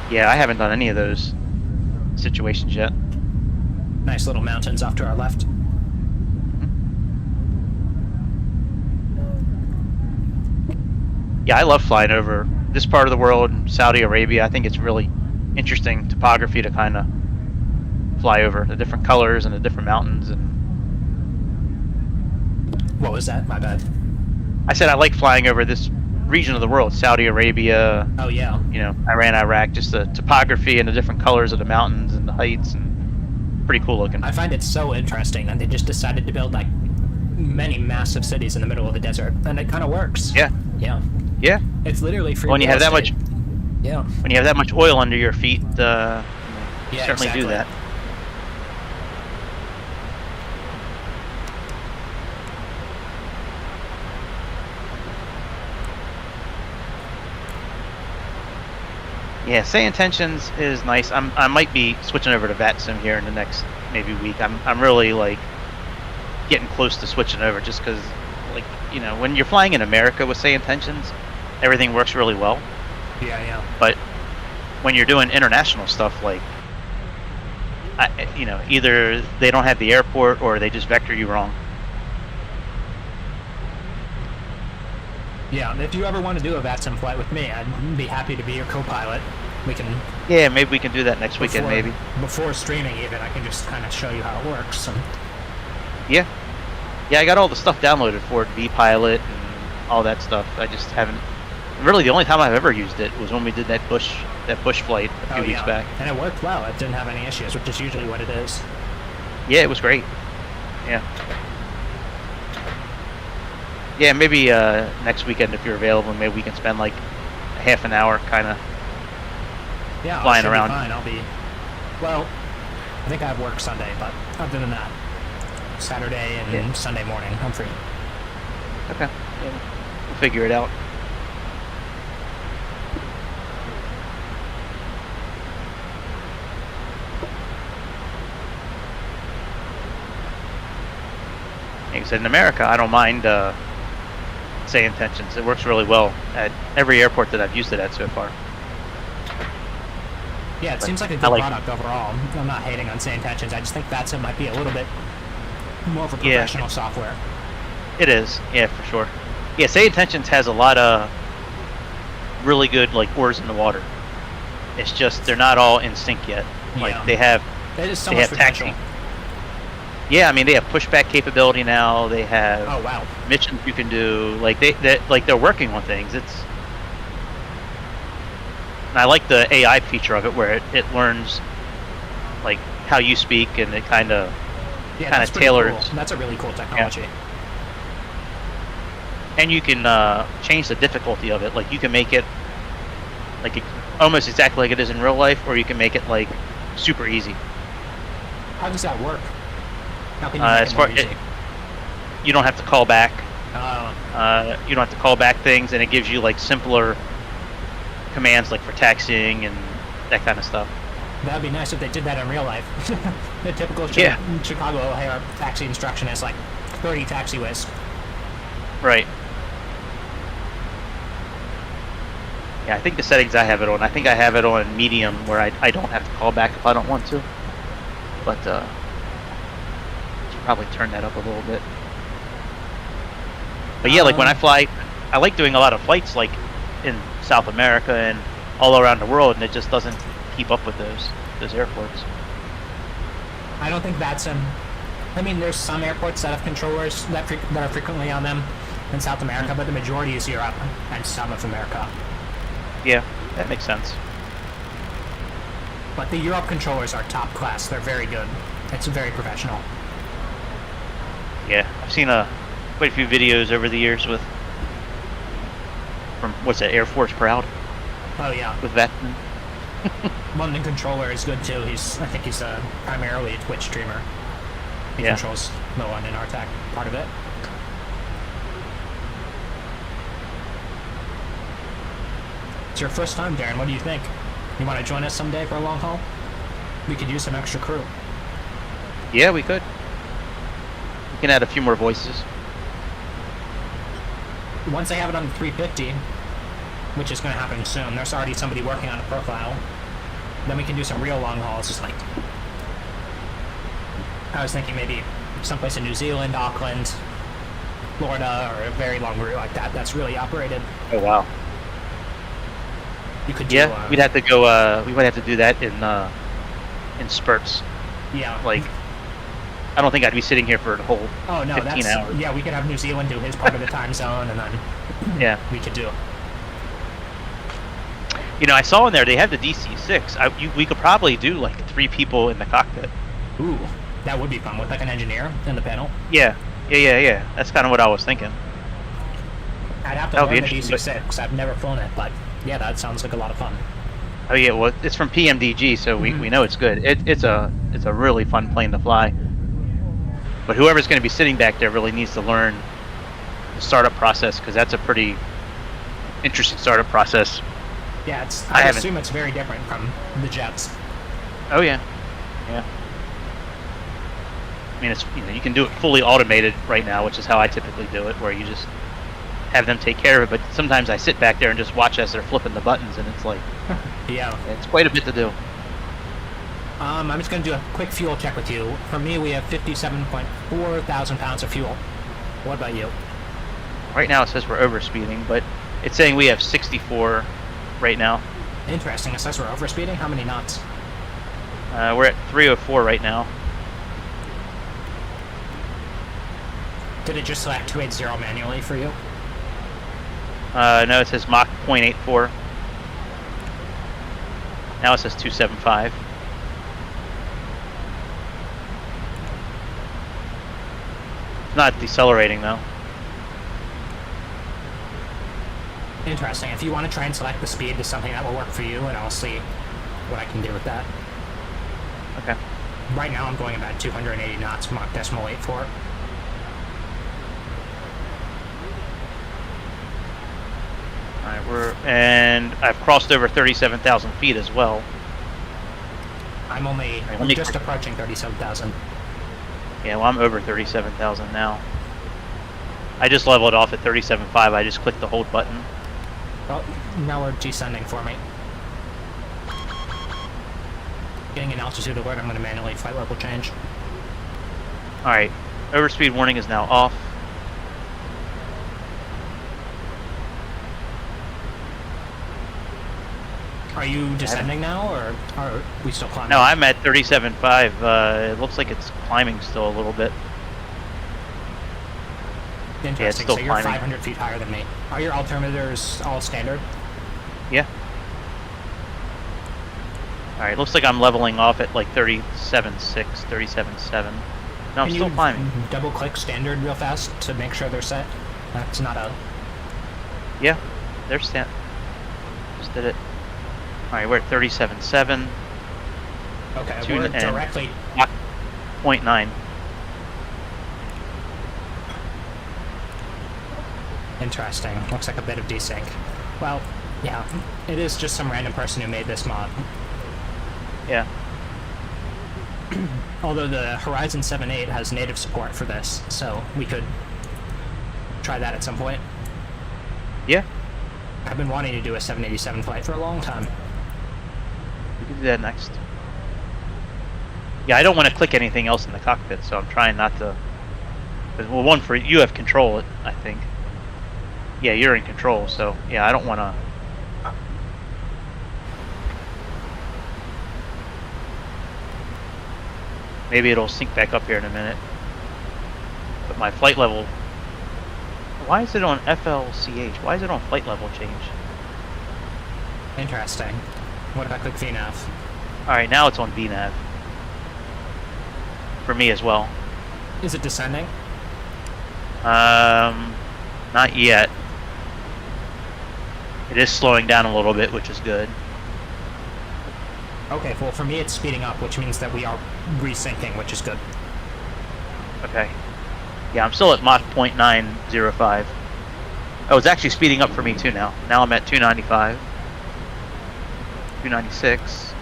Yeah, I haven't done any of those situations yet. Nice little mountains off to our left. Yeah, I love flying over this part of the world, Saudi Arabia. I think it's really interesting topography to kind of fly over the different colors and the different mountains. And What was that? My bad. I said I like flying over this region of the world, Saudi Arabia, Oh, yeah. Iran, Iraq, just the topography and the different colors of the mountains and the heights, and pretty cool looking. I find it so interesting that they just decided to build, like, many massive cities in the middle of the desert, and it kind of works. Yeah. Yeah. Yeah. It's literally free When you real have that estate. Yeah. When you have that much oil under your feet, you Yeah, certainly exactly. do that. Yeah, Say Intentions is nice. I might be switching over to VATSIM here in the next maybe week. I'm really like getting close to switching over, just because when you're flying in America with Say Intentions, everything works really well. Yeah. But when you're doing international stuff, like either they don't have the airport or they just vector you wrong. Yeah, if you ever want to do a VATSIM flight with me, I'd be happy to be your co-pilot. We can... Yeah, maybe we can do that next weekend, maybe. Before streaming, even, I can just kind of show you how it works. And... Yeah, I got all the stuff downloaded for it, vPilot and all that stuff. I just haven't... Really, the only time I've ever used it was when we did that bush flight a few weeks back. And it worked well. It didn't have any issues, which is usually what it is. Yeah, it was great. Yeah. Yeah, maybe next weekend if you're available, maybe we can spend like a half an hour kind of flying around. Fine. I'll be. Well, I think I have work Sunday, but other than that, Saturday and Sunday morning, I'm free. Okay. Yeah, we'll figure it out. Like I said, in America, I don't mind Say Intentions. It works really well at every airport that I've used it at so far. Yeah, it seems like a good product overall. I'm not hating on Say Intentions. I just think VATSIM might be a little bit more of a professional software. It is, yeah, for sure. Yeah, Say Intentions has a lot of really good like oars in the water. It's just they're not all in sync yet. Like they have taxi. Yeah, I mean they have pushback capability now. They have missions you can do. Like they're working on things. And I like the AI feature of it where it learns like how you speak and it kind of tailors. Cool. That's a really cool technology. Yeah. And you can change the difficulty of it. Like you can make it like almost exactly like it is in real life, or you can make it like super easy. How does that work? How can you make it more easy? You don't have to call back. You don't have to call back things, and it gives you like simpler commands like for taxiing and that kind of stuff. That'd be nice if they did that in real life. The typical Chicago O'Hare taxi instruction is like 30 taxiways. Right. Yeah, I think the settings I have it on. I think I have it on medium where I don't have to call back if I don't want to. But should probably turn that up a little bit. But yeah, like when I fly, I like doing a lot of flights like in South America and all around the world, and it just doesn't keep up with those airports. I don't think that's I mean, there's some airports that have controllers that are frequently on them in South America, but the majority is Europe and some of America. Yeah, that makes sense. But the Europe controllers are top class. They're very good. It's very professional. Yeah, I've seen quite a few videos over the years from what's that, Air Force Proud? Oh yeah. With that. London controller is good too. I think he's primarily a Twitch streamer. He controls the London RTAC part of it. It's your first time, Darren. What do you think? You want to join us someday for a long haul? We could use some extra crew. Yeah, we could. We can add a few more voices. Once I have it on the 350, which is going to happen soon, there's already somebody working on a profile. Then we can do some real long hauls, just like... I was thinking maybe someplace in New Zealand, Auckland, Florida, or a very long route like that that's really operated. Oh, wow. You could do... Yeah, we'd have to go, we might have to do that in spurts. Yeah. Like, I don't think I'd be sitting here for the whole 15 hours. Yeah, we could have New Zealand do his part of the time zone, and then we could do... You know, I saw in there they have the DC-6. We could probably do like 3 people in the cockpit. Ooh, that would be fun with like an engineer in the panel. Yeah. That's kind of what I was thinking. I'd have to learn the DC-6. I've never flown it, but yeah, that sounds like a lot of fun. Oh yeah, well, it's from PMDG, so we know it's good. It's a really fun plane to fly. But whoever's going to be sitting back there really needs to learn the startup process, because that's a pretty interesting startup process. Yeah, I assume it's very different from the jets. Oh yeah. I mean, it's, you know, you can do it fully automated right now, which is how I typically do it, where you just have them take care of it. But sometimes I sit back there and just watch as they're flipping the buttons, and it's like, it's quite a bit to do. I'm just going to do a quick fuel check with you. For me, we have 57.4 thousand pounds of fuel. What about you? Right now it says we're overspeeding, but it's saying we have 64 right now. Interesting. It says we're overspeeding. How many knots? We're at 304 right now. Did it just select 280 manually for you? No, it says Mach 0.84. Now it says 275. It's not decelerating though. Interesting. If you want to try and select the speed to something that will work for you, and I'll see what I can do with that. Okay. Right now I'm going about 280 knots, Mach 0.84. Alright, and I've crossed over 37,000 feet as well. I'm only just approaching 37,000. Yeah, well, I'm over 37,000 now. I just leveled off at 37.5. I just clicked the hold button. Well, now we're descending for me. Getting an altitude alert, I'm going to manually flight level change. Alright, overspeed warning is now off. Are you descending now, or are we still climbing? No, I'm at 37.5. It looks like it's climbing still a little bit. Interesting. Yeah, it's still so climbing. You're 500 feet higher than me. Are your altimeters all standard? Yeah. Alright, looks like I'm leveling off at like 37.6, 37.7. No, I'm still climbing. Double click standard real fast to make sure they're set? That's not a... Yeah, they're set. Just did it. Alright, we're at 37.7. Okay, we're directly... 0.9. Interesting. Looks like a bit of desync. Well, yeah, it is just some random person who made this mod. Yeah. Although the Horizon 7.8 has native support for this, so we could try that at some point. Yeah. I've been wanting to do a 787 flight for a long time. We can do that next. Yeah, I don't want to click anything else in the cockpit, so I'm trying not to... Well, one, for you have control, I think. Yeah, you're in control, so yeah, I don't want to... Maybe it'll sync back up here in a minute. But my flight level... Why is it on FLCH? Why is it on flight level change? Interesting. What if I click VNav? Alright, now it's on VNav. For me as well. Is it descending? Not yet. It is slowing down a little bit, which is good. Okay, well for me it's speeding up, which means that we are resyncing, which is good. Okay. Yeah, I'm still at Mach 0.905. Oh, it's actually speeding up for me too now. Now I'm at 295. 296.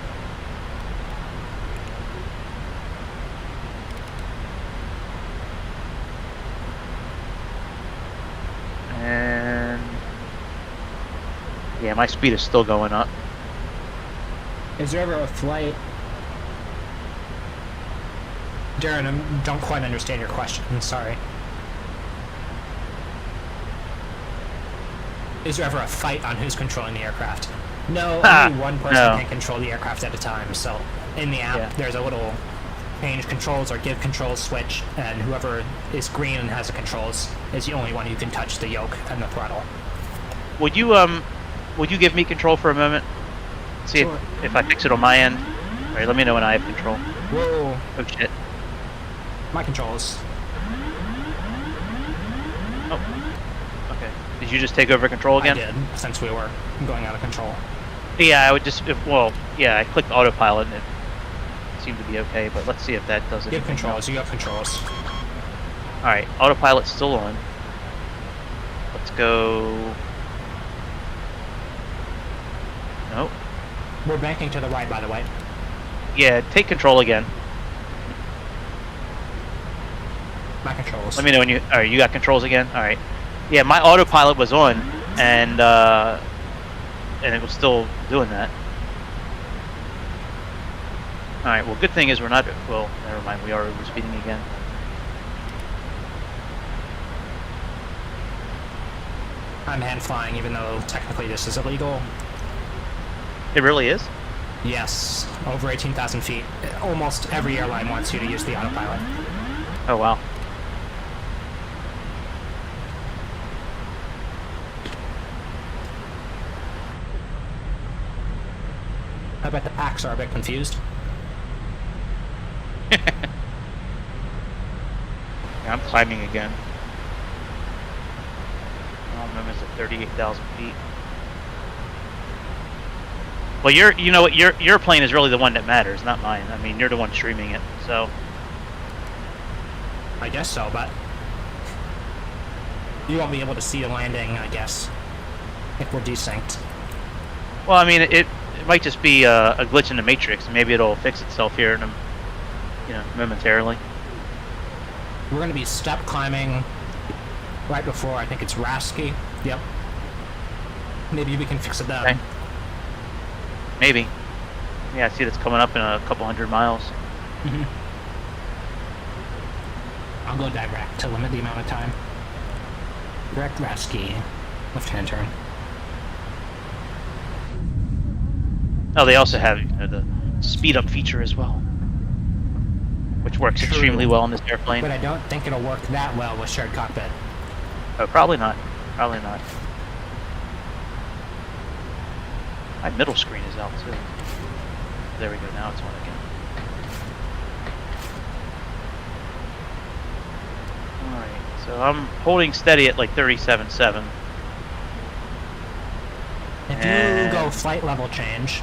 And... yeah, my speed is still going up. Is there ever a flight... Darren, I don't quite understand your question. I'm sorry. Is there ever a fight on who's controlling the aircraft? No, only one person can control the aircraft at a time. So in the app, there's a little change controls or give controls switch, and whoever is green and has the controls is the only one who can touch the yoke and the throttle. Would you give me control for a moment? See Sure. if I fix it on my end. All right, let me know when I have control. Whoa. Oh shit. My controls. Oh. Okay. Did you just take over control again? I did, since we were going out of control. Yeah, I would just, I clicked autopilot and it seemed to be okay, but let's see if that does it. Give controls, you have controls. Alright, autopilot's still on. Let's go... Nope. We're banking to the right, by the way. Yeah, take control again. My controls. Let me know when you... Alright, you got controls again? Alright. Yeah, my autopilot was on, and it was still doing that. Alright, well, good thing is we're not... Well, never mind, we are overspeeding again. I'm hand flying, even though technically this is illegal. It really is? Yes, over 18,000 feet. Almost every airline wants you to use the autopilot. Oh, wow. I bet the packs are a bit confused. Yeah, I'm climbing again. I'm almost at 38,000 feet. Well, your plane is really the one that matters, not mine. I mean, you're the one streaming it, so. I guess so, but you won't be able to see the landing, I guess, if we're desynced. Well, I mean, it might just be a glitch in the matrix, and maybe it'll fix itself here in momentarily. We're going to be step climbing right before, I think it's Rasky. Yep. Maybe we can fix it then. Okay. Maybe. Yeah, I see that's coming up in a couple 100 miles. Mm-hmm. I'll go direct to limit the amount of time. Direct Rasky. Left-hand turn. Oh, they also have the speed up feature as well, which works extremely well on this airplane. But I don't think it'll work that well with shared cockpit. Oh, probably not. Probably not. My middle screen is out too. There we go. Now it's on again. All right. So I'm holding steady at like 37.7. If you go flight level change,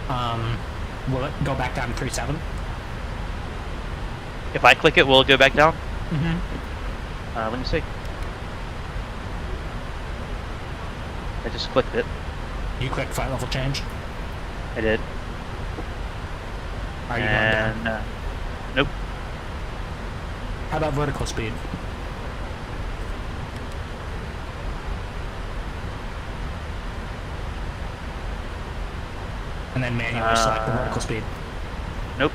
will it go back down to 37? If I click it, will it go back down? Mm-hmm. Let me see. I just clicked it. You clicked flight level change? I did. Are you going down? Nope. How about vertical speed? And then manually select the vertical speed. Nope.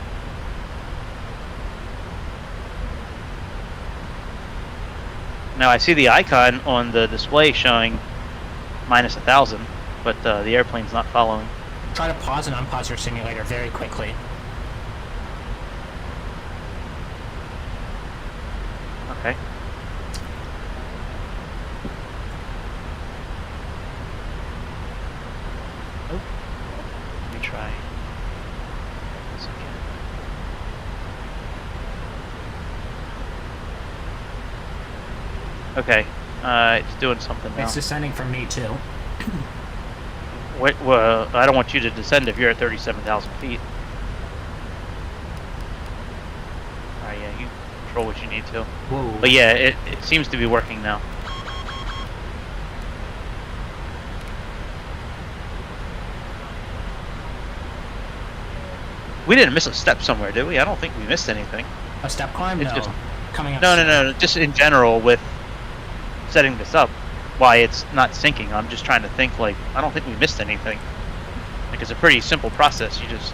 Now I see the icon on the display showing minus 1,000, but the airplane's not following. Try to pause and unpause your simulator very quickly. Okay. Oh. Let me try this again. Okay. It's doing something now. It's descending from me too. Wait, well, I don't want you to descend if you're at 37,000 feet. Alright, yeah, you control what you need to. Whoa. But yeah, it seems to be working now. We didn't miss a step somewhere, did we? I don't think we missed anything. A step climb? It's No. just- Coming up. No. Just in general with setting this up, why it's not syncing. I'm just trying to think, like, I don't think we missed anything. Like, it's a pretty simple process. You just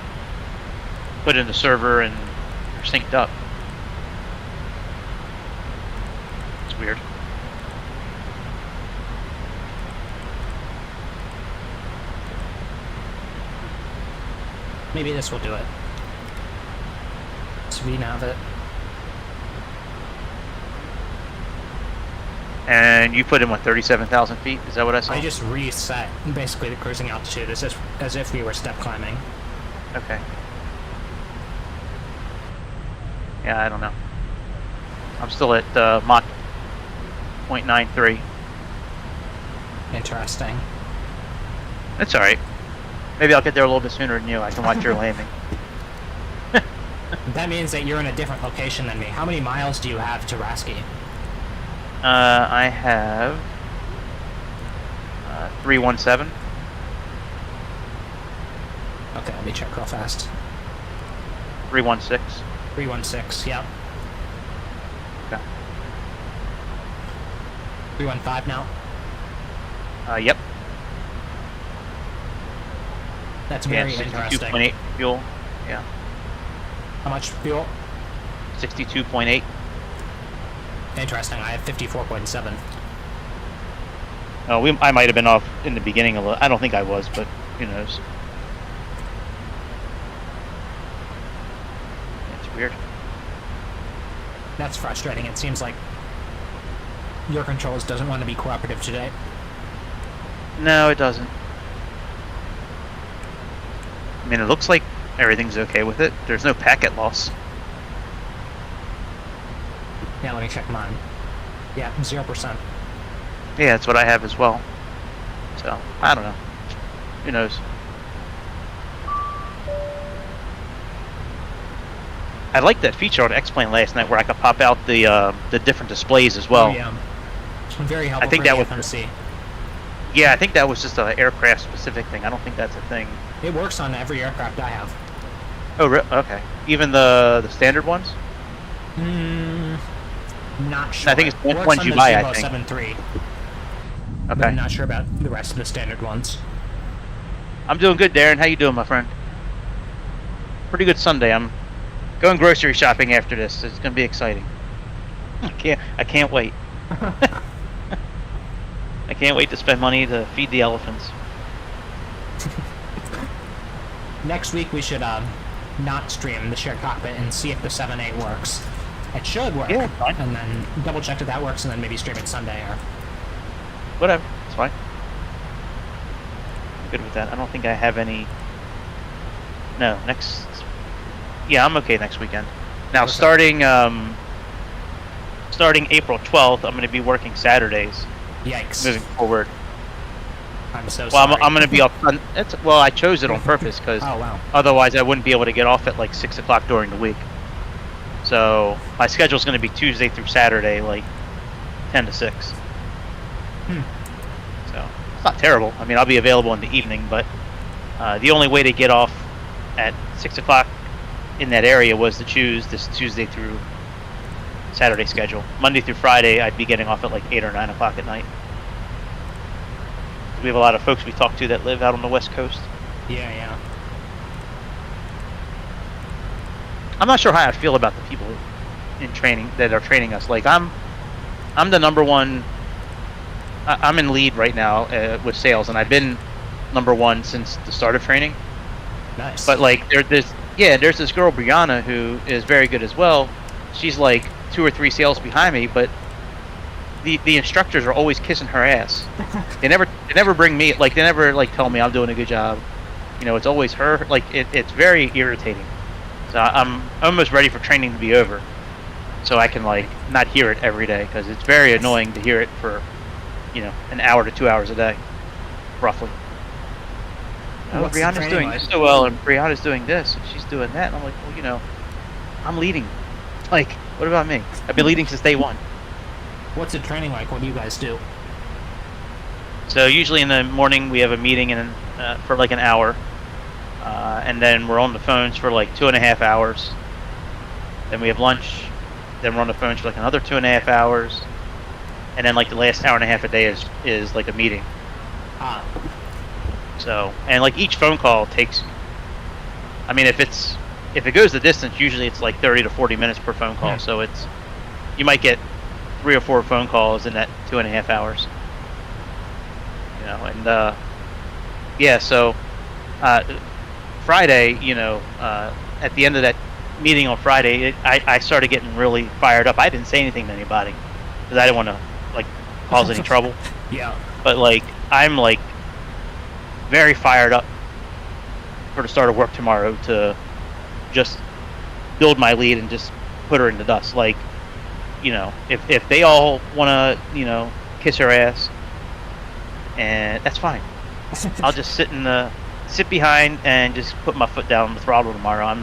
put in the server and you're synced up. It's weird. Maybe this will do it. So we nav it. And you put in, what, 37,000 feet? Is that what I saw? I just reset basically the cruising altitude as if we were step climbing. Okay. Yeah, I don't know. I'm still at Mach 0.93. Interesting. That's alright. Maybe I'll get there a little bit sooner than you. I can watch your landing. That means that you're in a different location than me. How many miles do you have to Rasky? I have 317. Okay, let me check real fast. 316. 316, yep. Okay. 315 now. Yep. That's very Yeah, interesting. 62.8 fuel. Yeah. How much fuel? 62.8. Interesting. I have 54.7. Oh, I might have been off in the beginning a little. I don't think I was, but who knows? It's weird. That's frustrating. It seems like your controls doesn't want to be cooperative today. No, it doesn't. I mean, it looks like everything's okay with it. There's no packet loss. Yeah, let me check mine. Yeah, 0%. Yeah, that's what I have as well. So, I don't know. Who knows? I liked that feature on X-Plane last night where I could pop out the different displays as well. Oh, yeah. Very helpful I think for that the was FMC. Yeah, I think that was just an aircraft specific thing. I don't think that's a thing. It works on every aircraft I have. Oh, okay. Even the standard ones? Not sure. I think it's It one works on you the buy, I think. 073, but Okay. I'm not sure about the rest of the standard ones. I'm doing good, Darren. How you doing, my friend? Pretty good Sunday. I'm going grocery shopping after this. It's gonna be exciting. I can't wait. I can't wait to spend money to feed the elephants. Next week we should not stream the shared cockpit and see if the 7.8 works. It should work. Yeah, fine. And then double check that that works, and then maybe stream it Sunday or. Whatever. It's fine. I'm good with that. I don't think I have any. No, next. Yeah, I'm okay next weekend. Now, Okay. starting April 12th, I'm going to be working Saturdays Yikes. moving forward. I'm so Well, sorry. I'm going to be up. Well, I chose it on purpose because Oh, wow. otherwise I wouldn't be able to get off at like 6 o'clock during the week. So my schedule's going to be Tuesday through Saturday, like 10 to 6. So it's not terrible. I mean, I'll be available in the evening, but the only way to get off at 6 o'clock in that area was to choose this Tuesday through Saturday schedule. Monday through Friday, I'd be getting off at like 8 or 9 o'clock at night. We have a lot of folks we talk to that live out on the West Coast. Yeah. I'm not sure how I feel about the people in training that are training us. Like I'm the number one. I'm in lead right now with sales, and I've been number one since the start of training. Nice. But like there's this girl Brianna who is very good as well. She's like 2 or 3 sails behind me, but the instructors are always kissing her ass. They never bring me, like, they never like tell me I'm doing a good job. You know, it's always her. Like, it's very irritating. So I'm almost ready for training to be over, so I can like not hear it every day, because it's very annoying to hear it for, you know, an hour to 2 hours a day, roughly. Oh, Brianna's doing this so well, and Brianna's doing this, and she's doing that. And I'm like, well, you know, I'm leading. Like, what about me? I've been leading since day one. What's the training like? What do you guys do? So usually in the morning we have a meeting for like an hour, and then we're on the phones for like 2.5 hours. Then we have lunch. Then we're on the phones for like another 2.5 hours, and then like the last hour and a half a day is like a meeting. Ah. So, and like each phone call takes, I mean, if it goes the distance, usually it's like 30 to 40 minutes per phone call. Yeah. So you might get 3 or 4 phone calls in that 2.5 hours. You know, and yeah, so Friday, you know, at the end of that meeting on Friday, I started getting really fired up. I didn't say anything to anybody because I didn't want to like cause any trouble. Yeah. But like, I'm like very fired up for the start of work tomorrow to just build my lead and just put her in the dust. Like, you know, if they all want to, you know, kiss her ass, and that's fine. I'll just sit behind and just put my foot down on the throttle tomorrow.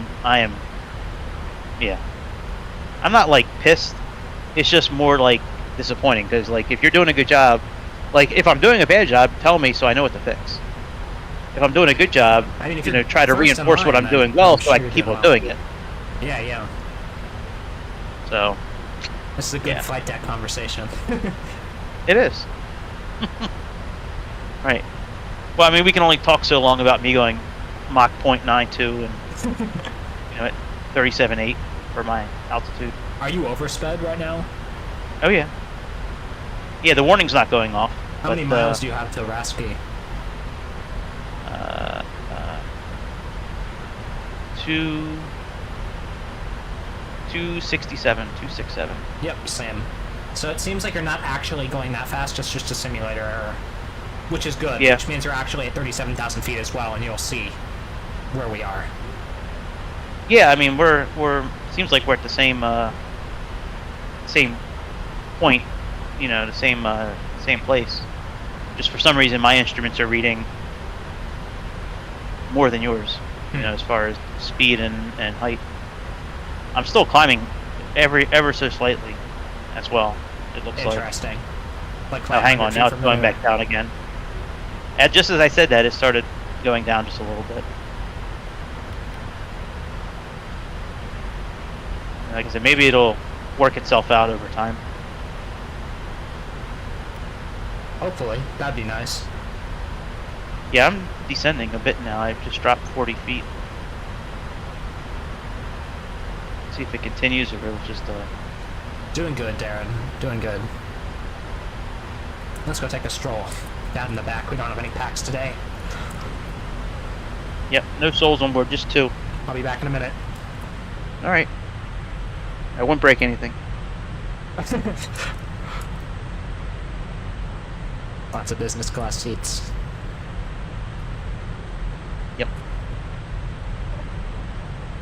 Yeah. I'm not like pissed. It's just more like disappointing, because like if you're doing a good job, like if I'm doing a bad job, tell me so I know what to fix. If I'm doing a good job, I mean, you know, try to reinforce what I'm doing well, so I can keep on doing it. Yeah, yeah. So this is a good flight deck conversation. it is. Right. Well, I mean, we can only talk so long about me going Mach 0.92 and you know, at 37.8 for my altitude. Are you oversped right now? Oh yeah. Yeah, the warning's not going off. How many miles do you have to Raski? 267. Yep, same. So it seems like you're not actually going that fast, it's just a simulator error. Which is good, which means you're actually at 37,000 feet as well, and you'll see where we are. Yeah, I mean, we're seems like we're at the same point, you know, the same place. Just for some reason, my instruments are reading more than yours, you know, as far as speed and height. I'm still climbing ever so slightly as well, it looks like. Interesting. Like oh, hang on, now it's going back down again. And just as I said that, it started going down just a little bit. Like I said, maybe it'll work itself out over time. Hopefully, that'd be nice. Yeah, I'm descending a bit now. I've just dropped 40 feet. See if it continues or it'll just Doing good, Darren. Doing good. Let's go take a stroll. Down in the back, we don't have any packs today. Yep, no souls on board, just 2. I'll be back in a minute. Alright. I won't break anything. Lots of business class seats. Yep.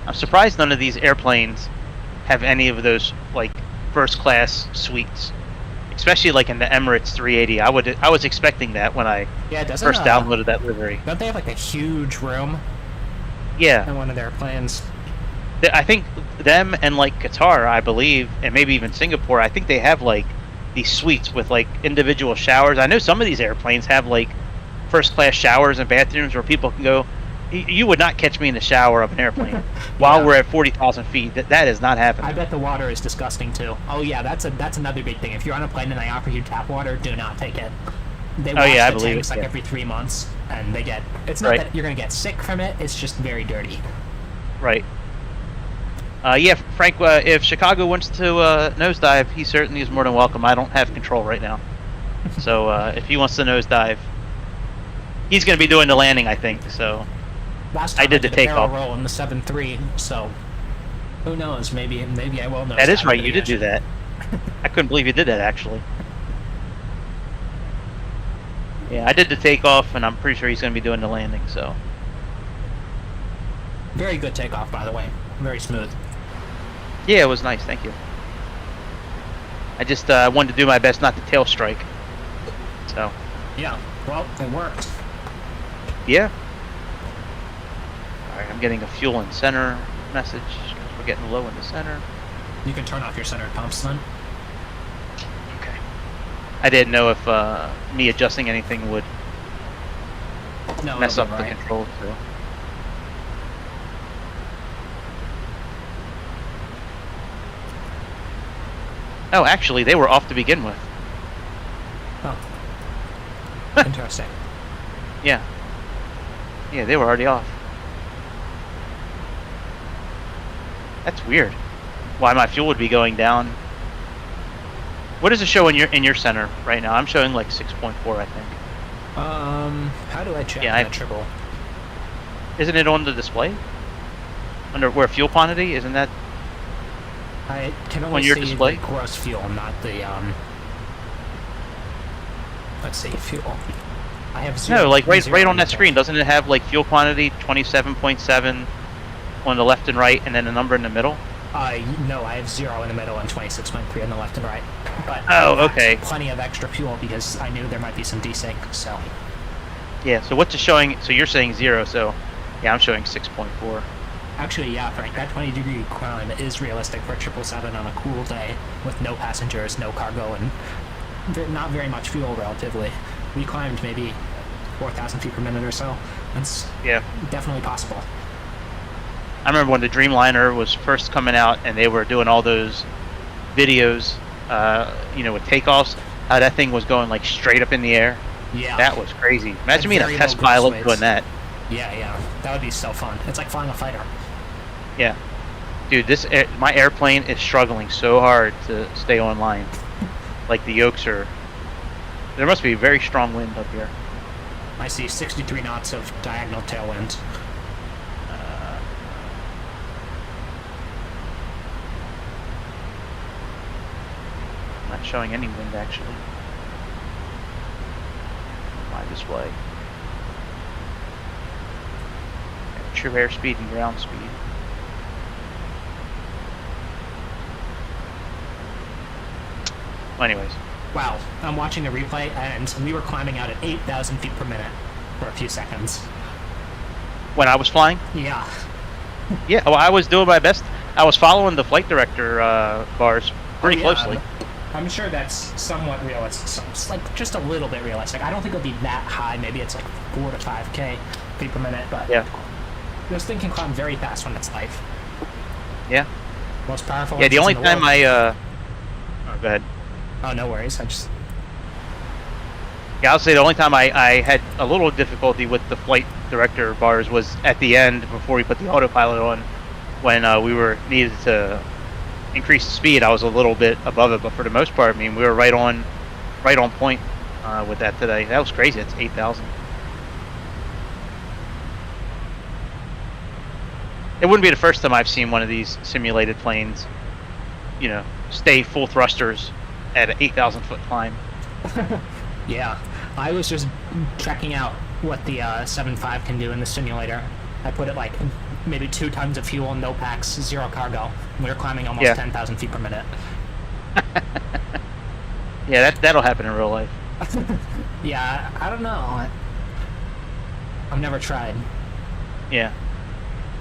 I'm surprised none of these airplanes have any of those like first class suites. Especially like in the Emirates 380. I was expecting that when I first downloaded that livery. Don't they have like a huge room? Yeah. In one of their planes. I think them and like Qatar, I believe, and maybe even Singapore, I think they have like these suites with like individual showers. I know some of these airplanes have like first class showers and bathrooms where people can go. You would not catch me in the shower of an airplane while we're at 40,000 feet. That is not happening. I bet the water is disgusting too. Oh yeah, that's another big thing. If you're on a plane and they offer you tap water, do not take it. They wash the tanks like every 3 months, and it's not that you're gonna get sick from it. It's just very dirty. Right. Yeah, Frank. If Chicago wants to nosedive, he certainly is more than welcome. I don't have control right now, so if he wants to nosedive, he's going to be doing the landing, I think. So last time I did the takeoff. Roll in the 7.3, so Who knows? Maybe I will know. That is right. You did do that. I couldn't believe you did that, actually. Yeah, I did the takeoff, and I'm pretty sure he's going to be doing the landing, so... Very good takeoff, by the way. Very smooth. Yeah, it was nice, thank you. I just wanted to do my best not to tail strike. So... Yeah, well, it worked. Yeah. Alright, I'm getting a fuel in center message. We're getting low in the center. You can turn off your centered pumps then. Okay. I didn't know if me adjusting anything would mess up the controls. So. Oh, actually, they were off to begin with. Oh. Interesting. Yeah. Yeah, they were already off. That's weird. Why my fuel would be going down. What does it show in your center right now? I'm showing like 6.4, I think. How do I check yeah, that triple? Isn't it on the display? Under where fuel quantity? Isn't that I can only on your see display? the gross fuel, not the let's see, fuel. I have zero. No, like right on that zero. screen, doesn't it have like fuel quantity 27.7 on the left and right, and then a number in the middle? No, I have 0 in the middle and 26.3 on the left and right. But oh, okay. Plenty of extra fuel because I knew there might be some desync. So. Yeah. So what's it showing? So you're saying 0. So yeah, I'm showing 6.4. Actually, yeah, Frank, that 20-degree climb is realistic for a 777 on a cool day with no passengers, no cargo, and not very much fuel relatively. We climbed maybe 4,000 feet per minute or so. That's definitely possible. I remember when the Dreamliner was first coming out and they were doing all those videos, with takeoffs, how that thing was going like straight up in the air. Yeah. That was crazy. Imagine being a test pilot doing that. Yeah. That would be so fun. It's like flying a fighter. Yeah. Dude, my airplane is struggling so hard to stay online. Like the yokes are... There must be a very strong wind up here. I see 63 knots of diagonal tailwind. Not showing any wind actually. My display. True airspeed and ground speed. Well, anyways. Wow, I'm watching the replay and we were climbing out at 8,000 feet per minute for a few seconds. When I was flying? Yeah. Yeah, well, I was doing my best. I was following the flight director bars pretty closely. I'm sure that's somewhat realistic. It's like just a little bit realistic. I don't think it'll be that high. Maybe it's like 4 to 5K feet per minute, but yeah. This thing can climb very fast when it's live. Yeah. Most powerful. Yeah, the only time oh, go ahead. Oh, no worries. Yeah, I'll say the only time I had a little difficulty with the flight director bars was at the end before we put the autopilot on, when we were needed to increase the speed. I was a little bit above it, but for the most part, I mean, we were right on point with that today. That was crazy. It's 8,000. It wouldn't be the first time I've seen one of these simulated planes, stay full thrusters at an 8,000 foot climb. Yeah, I was just checking out what the 7.5 can do in the simulator. I put it like maybe 2 tons of fuel, no packs, 0 cargo. We were climbing almost 10,000 feet per minute. Yeah, that'll happen in real life. Yeah, I don't know. I've never tried. Yeah.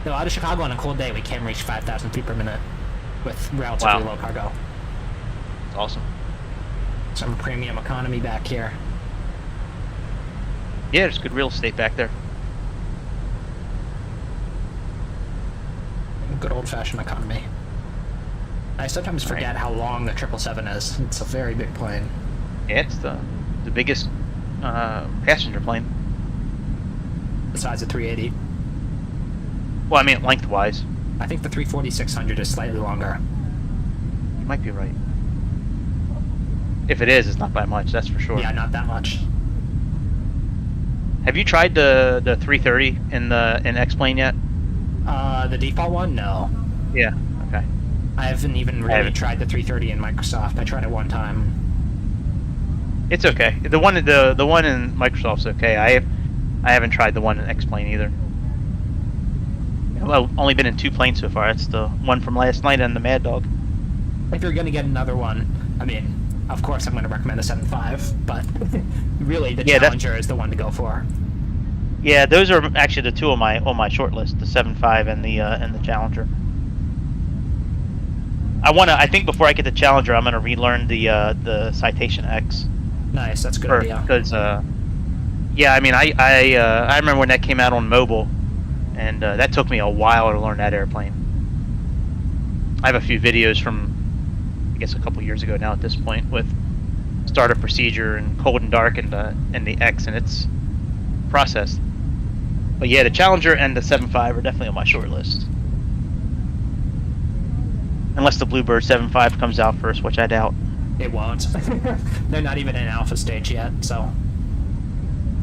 No, out of Chicago on a cold day, we can reach 5,000 feet per minute with relatively low cargo. That's awesome. Some premium economy back here. Yeah, there's good real estate back there. Good old-fashioned economy. I sometimes forget how long the 777 is. It's a very big plane. Yeah, it's the biggest passenger plane. Besides the 380. Well, I mean, lengthwise. I think the 340-600 is slightly longer. You might be right. If it is, it's not by much, that's for sure. Yeah, not that much. Have you tried the 330 in X-Plane yet? The default one? No. Yeah, okay. I haven't even really tried the 330 in Microsoft. I tried it one time. It's okay. The one in Microsoft's okay. I haven't tried the one in X-Plane either. I've only been in 2 planes so far. That's the one from last night and the Mad Dog. If you're going to get another one, I mean, of course I'm going to recommend the 7.5, but really the Challenger is the one to go for. Yeah, those are actually the two on my short list, the 7.5 and the Challenger. I think before I get the Challenger, I'm gonna relearn the Citation X. Nice, that's a good idea. Because yeah, I mean I remember when that came out on mobile, and that took me a while to learn that airplane. I have a few videos from I guess a couple years ago now at this point with startup procedure and cold and dark and the X, and it's processed. But yeah, the Challenger and the 7.5 are definitely on my short list. Unless the Bluebird 7.5 comes out first, which I doubt. It won't. They're not even in alpha stage yet, so.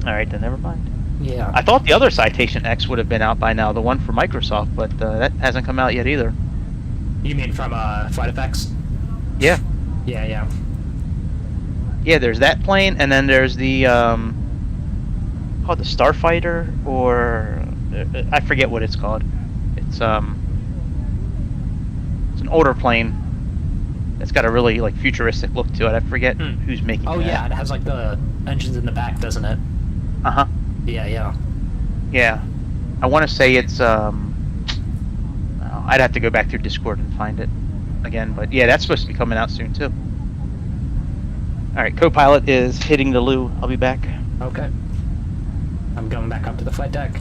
Alright, then never mind. Yeah. I thought the other Citation X would have been out by now, the one for Microsoft, but that hasn't come out yet either. You mean from Flight Effects? Yeah. Yeah. Yeah, there's that plane, and then there's the called the Starfighter, or I forget what it's called. It's an older plane that's got a really like futuristic look to it. I forget who's making it. Oh yeah, it has like the engines in the back, doesn't it? Uh-huh. Yeah. Yeah. I want to say it's I'd have to go back through Discord and find it again, but yeah, that's supposed to be coming out soon too. Alright, co-pilot is hitting the loo. I'll be back. Okay. I'm going back up to the flight deck.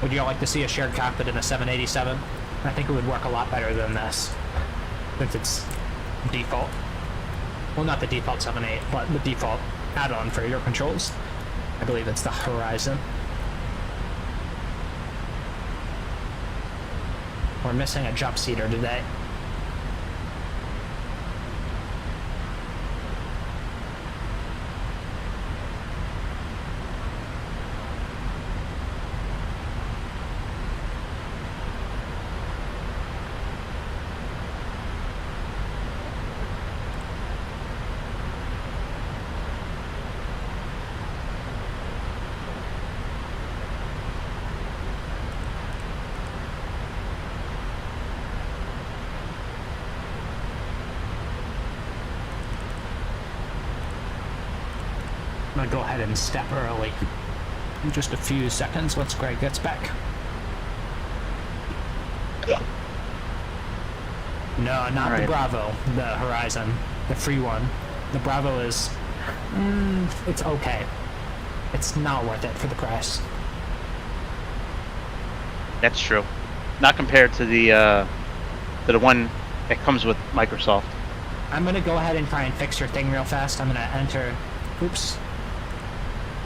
Would you all like to see a shared cockpit in a 787? I think it would work a lot better than this, since it's default. Well, not the default 7.8, but the default add-on for your controls. I believe it's the Horizon. We're missing a jump seater today. I'm gonna go ahead and step early. In just a few seconds once Greg gets back. No, not the Bravo, the Horizon, the free one. The Bravo is, it's okay. It's not worth it for the price. That's true. Not compared to the one that comes with Microsoft. I'm gonna go ahead and try and fix your thing real fast. I'm gonna enter, oops.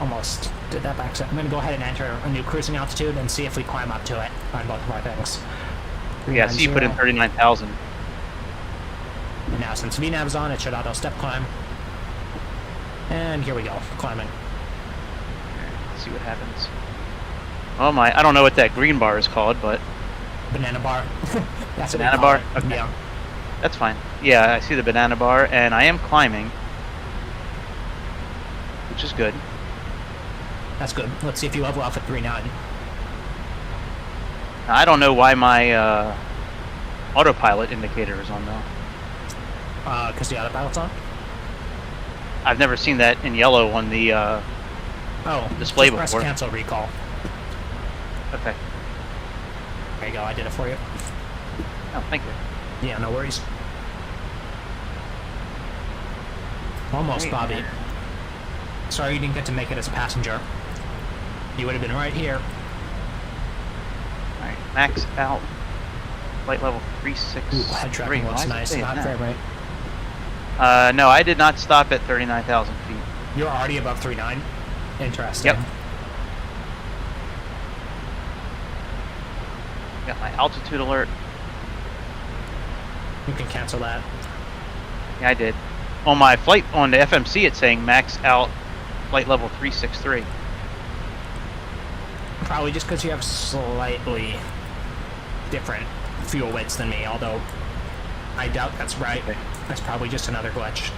Almost did that by accident. I'm going to go ahead and enter a new cruising altitude and see if we climb up to it on both of our things. Yeah, so you put in 39,000. And now since VNAV's on, it should auto step climb. And here we go, climbing. Let's see what happens. Oh my, I don't know what that green bar is called, but... Banana bar. That's banana bar? Okay. Yeah. That's fine. Yeah, I see the banana bar, and I am climbing. Which is good. That's good. Let's see if you level off at 3.9. I don't know why my autopilot indicator is on though. Because the autopilot's on? I've never seen that in yellow on the display before. Press cancel recall. Okay. There you go, I did it for you. Oh, thank you. Yeah, no worries. Almost, Bobby. Sorry you didn't get to make it as a passenger. You would have been right here. Alright, max out. Flight level 363. Ooh, head tracking looks nice, not fair, right? No, I did not stop at 39,000 feet. You're already above 3.9? Interesting. Yep. Got my altitude alert. You can cancel that. Yeah, I did. On my flight on the FMC, it's saying max out flight level 363. Probably just because you have slightly different fuel weights than me, although I doubt that's right. Okay. That's probably just another glitch.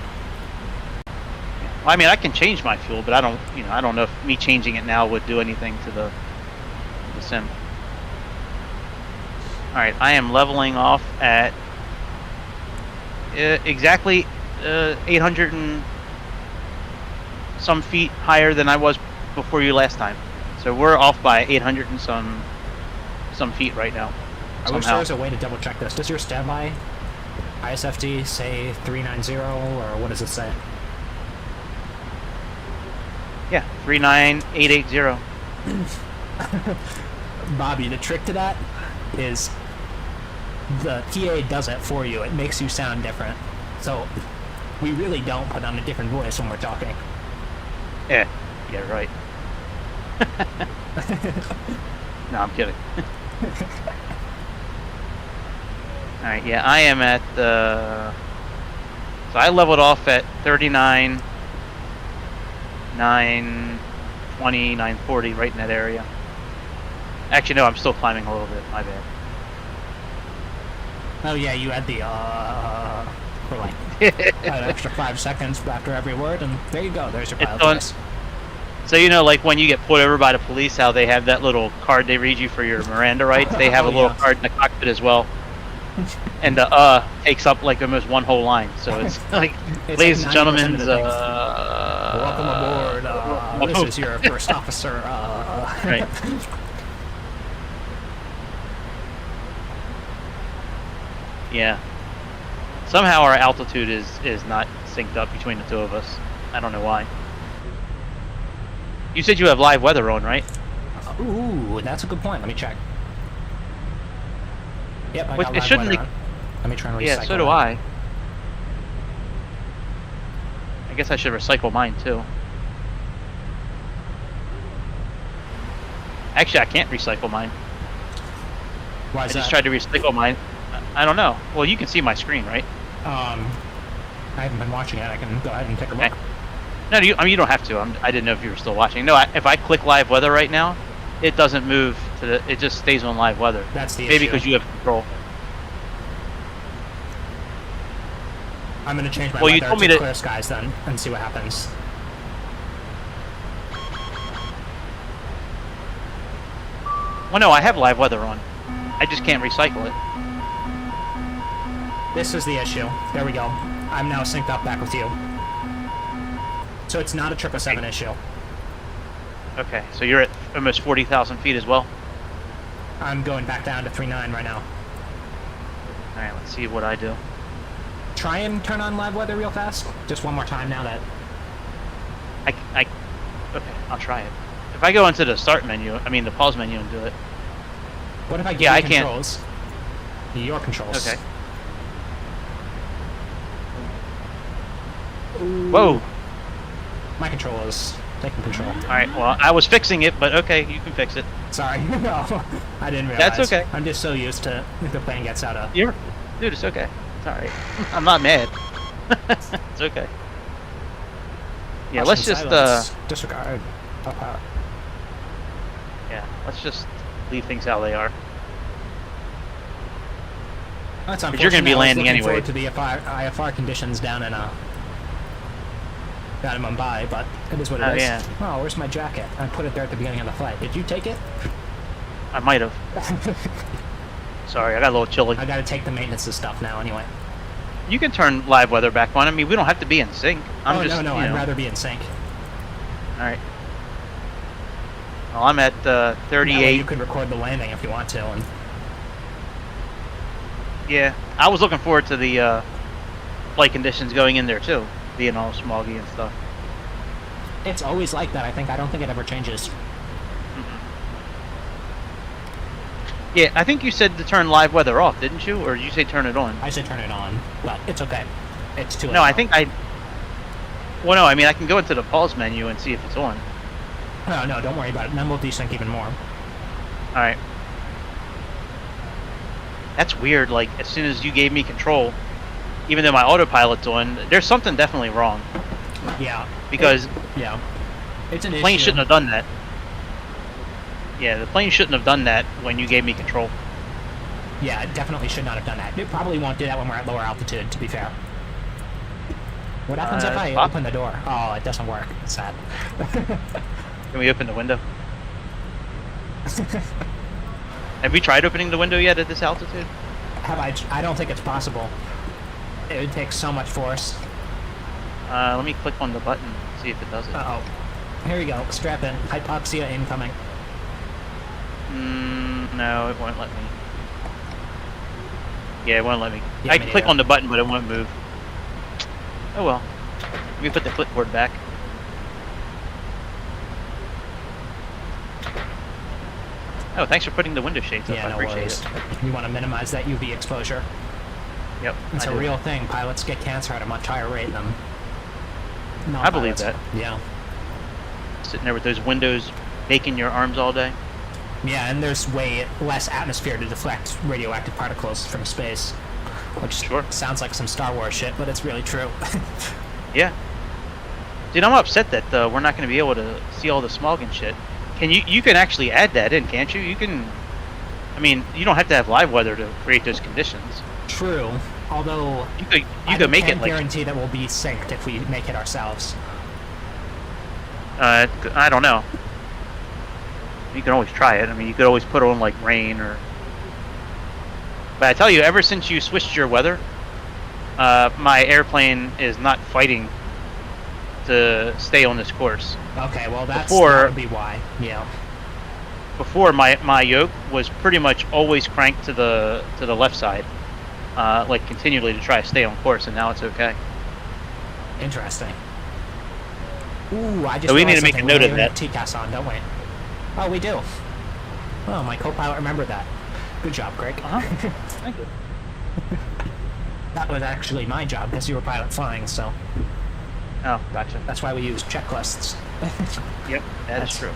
Well, I mean, I can change my fuel, but I don't, I don't know if me changing it now would do anything to the sim. All right, I am leveling off at exactly 800 and some feet higher than I was before you last time. So we're off by 800 and some feet right now. I wish there was a way to double check this. Does your standby ISFD say 390 or what does it say? Yeah, 39880. Bobby, the trick to that is the TA does it for you. It makes you sound different. So we really don't put on a different voice when we're talking. Yeah, right. No, I'm kidding. Alright, yeah, I am at the... So I leveled off at 39, 920, 940, right in that area. Actually, no, I'm still climbing a little bit, my bad. Oh yeah, you had the for like an extra 5 seconds after every word, and there you go, there's your pilot voice. So like when you get pulled over by the police, how they have that little card they read you for your Miranda rights, they have a little card in the cockpit as well. And the takes up like almost one whole line, so it's like, it's ladies like and gentlemen, welcome aboard, this is your first officer, Right. Yeah. Somehow our altitude is not synced up between the two of us. I don't know why. You said you have live weather on, right? Ooh, that's a good point. Let me check. Yep, I got It shouldn't live weather on. Let me try and recycle. Yeah, so do I. I guess I should recycle mine too. Actually, I can't recycle mine. Why is I just that? tried to recycle mine. I don't know. Well, you can see my screen, right? I haven't been watching it. I can go ahead and take a look. Okay. No, you don't have to. I didn't know if you were still watching. No, if I click live weather right now, it doesn't move to the. It just stays on live weather. That's the issue. Maybe because you have control. I'm going to change my Well, you weather told me to to clear skies then and see what happens. Well, no, I have live weather on. I just can't recycle it. This is the issue. There we go. I'm now synced up back with you. So it's not a 777 issue. Okay, so you're at almost 40,000 feet as well. I'm going back down to 39 right now. All right, let's see what I do. Try and turn on live weather real fast. Just one more time now that... Okay, I'll try it. If I go into the start menu, the pause menu and do it. What if I give Yeah, you I can't. controls? Your controls. Okay. Ooh. Whoa. My control is taking control. All right, well, I was fixing it, but okay, you can fix it. Sorry. No, I didn't realize. That's okay. I'm just so used to if the plane gets out of... Dude, it's okay. It's all right. I'm not mad. It's okay. Yeah, let's just disregard. Yeah, let's just leave things how they are. That's But you're going to be landing anyway. To the IFR conditions down in Mumbai, but it is what it is. Yeah. Oh, where's my jacket? I put it there at the beginning of the flight. Did you take it? I might have. Sorry, I got a little chilly. I got to take the maintenance of stuff now anyway. You can turn live weather back on. We don't have to be in sync. No, I'd rather be in sync. All right. Well, I'm at 38. You could record the landing if you want to. And... Yeah, I was looking forward to the flight conditions going in there too, being all smoggy and stuff. It's always like that. I don't think it ever changes. Yeah, I think you said to turn live weather off, didn't you? Or did you say turn it on? I said turn it on, but it's okay. It's too late. No, I think I... Well, no, I can go into the pause menu and see if it's on. No, don't worry about it. Then we'll desync even more. Alright. That's weird, like, as soon as you gave me control, even though my autopilot's on, there's something definitely wrong. Yeah. Because yeah. It's an the plane issue. shouldn't have done that. Yeah, the plane shouldn't have done that when you gave me control. Yeah, it definitely should not have done that. It probably won't do that when we're at lower altitude, to be fair. What happens if I open the door? Oh, it doesn't work. It's sad. Can we open the window? Have we tried opening the window yet at this altitude? I don't think it's possible. It would take so much force. Let me click on the button, see if it does it. Uh-oh. Here we go. Strap in. Hypoxia incoming. No, it won't let me. Yeah, it won't let me. Yeah, I can click on the button, but it won't move. Oh well. Let me put the clipboard back. Oh, thanks for putting the window shades up. Yeah, I no appreciate worries. it. You want to minimize that UV exposure. Yep. It's a real thing. Pilots get cancer at a much higher rate than I believe that. Yeah. Sitting there with those windows baking your arms all day. Yeah, and there's way less atmosphere to deflect radioactive particles from space. Which sounds like some Star Wars shit, but it's really true. Yeah. Dude, I'm upset that we're not going to be able to see all the smog and shit. You can actually add that in, can't you? You can... I mean, you don't have to have live weather to create those conditions. True. Although... You could make it like... I can't guarantee that we'll be synced if we make it ourselves. I don't know. You can always try it. I mean, you could always put on like rain or... But I tell you, ever since you switched your weather, my airplane is not fighting to stay on this course. Okay, well that would be why. Yeah. Before my yoke was pretty much always cranked to the left side, like continually to try to stay on course, and now it's okay. Interesting. Ooh, I just. So we need to make a note of that. TCAS on, don't we? Oh, we do. Oh, my co-pilot remembered that. Good job, Greg. Thank you. That was actually my job because you were pilot flying, so. Oh, gotcha. That's why we use checklists. Yep, that's true.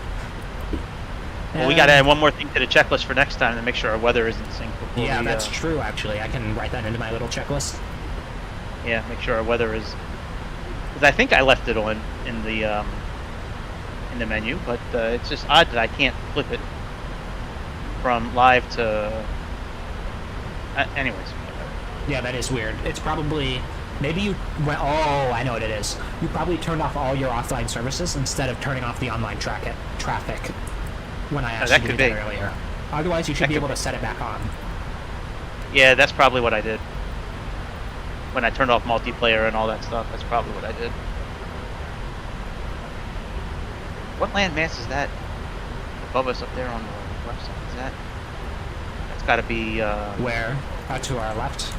Well, we got to add one more thing to the checklist for next time to make sure our weather is in sync. Yeah, that's true, actually. I can write that into my little checklist. Yeah, make sure our weather is... Because I think I left it on in the menu, but it's just odd that I can't flip it from live to... anyways. Yeah, that is weird. It's probably... Maybe you went... Oh, I know what it is. You probably turned off all your offline services instead of turning off the online traffic when I asked you to do that earlier. Otherwise, you should be able to set it back on. Yeah, that's probably what I did. When I turned off multiplayer and all that stuff, that's probably what I did. What landmass is that above us up there on the left side? Is that... That's got to be... Where? To our left?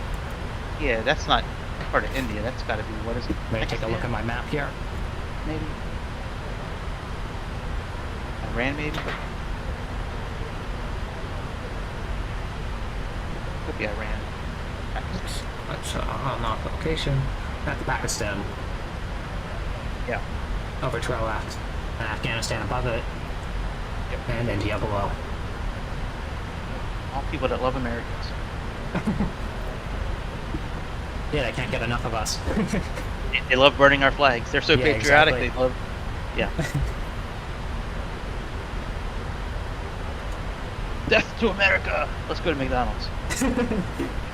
Yeah, that's not part of India. That's got to be... What is it? Let me take a look at my map here. Maybe. Iran, maybe? Could be Iran. That's on our location. That's Pakistan. Yeah. Over to our left. And Afghanistan above it. Yep. And India below. All people that love Americans. Yeah, they can't get enough of us. They love burning our flags. They're so patriotic. Exactly. They love... Yeah. Death to America! Let's go to McDonald's.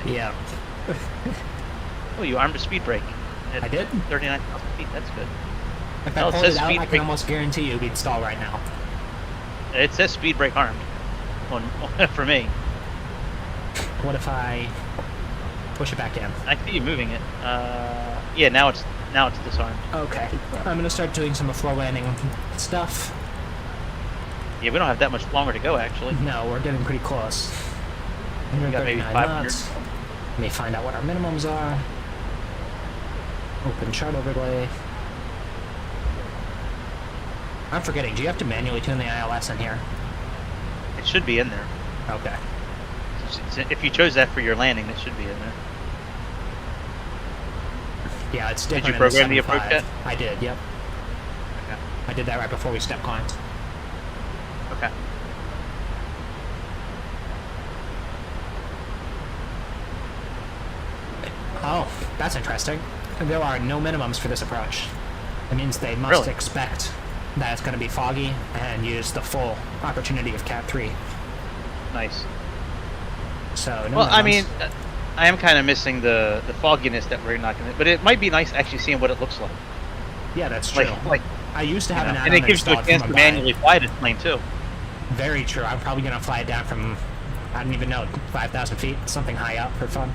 Yeah. Oh, you armed a speed brake. I did? 39,000 feet, that's good. If I pulled it out, I can almost guarantee you we'd stall right now. It says speed brake armed for me. What if I push it back in? I see you moving it. Yeah, now it's disarmed. Okay. I'm gonna start doing some floor landing stuff. Yeah, we don't have that much longer to go, actually. No, we're getting pretty close. We got maybe 500. Let me find out what our minimums are. Open chart overlay. I'm forgetting, do you have to manually tune the ILS in here? It should be in there. Okay. If you chose that for your landing, it should be in there. Yeah, it's different. Did you program the approach yet? I did, yep. Okay. I did that right before we step climbed. Okay. Oh, That's interesting. There are no minimums for this approach. It means they must Really? expect that it's going to be foggy and use the full opportunity of Cat 3. Nice. So, no Well, I minimums. mean, I am kind of missing the fogginess that we're not gonna. But it might be nice actually seeing what it looks like. Yeah, that's true. Like I used to have an and add-on it gives you a installed chance from to Mumbai. manually fly this plane too. Very true. I'm probably going to fly it down from, I don't even know, 5,000 feet, something high up for fun.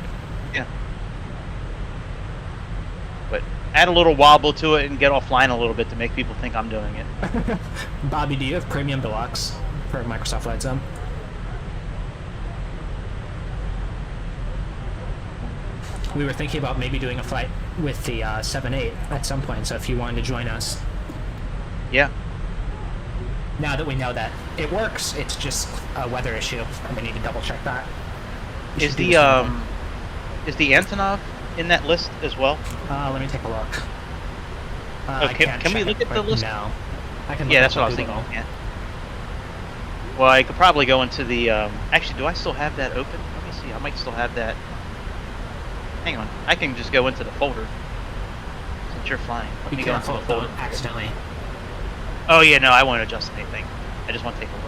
Yeah. But add a little wobble to it and get off flying a little bit to make people think I'm doing it. Bobby, do you have Premium Deluxe for Microsoft Flight Sim? We were thinking about maybe doing a flight with the 7.8 at some point, so if you wanted to join us. Yeah. Now that we know that it works, it's just a weather issue, and we need to double check that. We Is should do the this one is the Antonov in that list as well? Let me take a look. I Okay, can't can we check look it at the right list? now. I can look Yeah, up that's what I on was thinking. Google. Yeah. Well, I could probably go into the. Actually, do I still have that open? Let me see. I might still have that. Hang on. I can just go into the folder. Since you're flying. Let Be me go into careful, the folder. don't accidentally. Oh yeah, no, I won't adjust anything. I just want to take a look.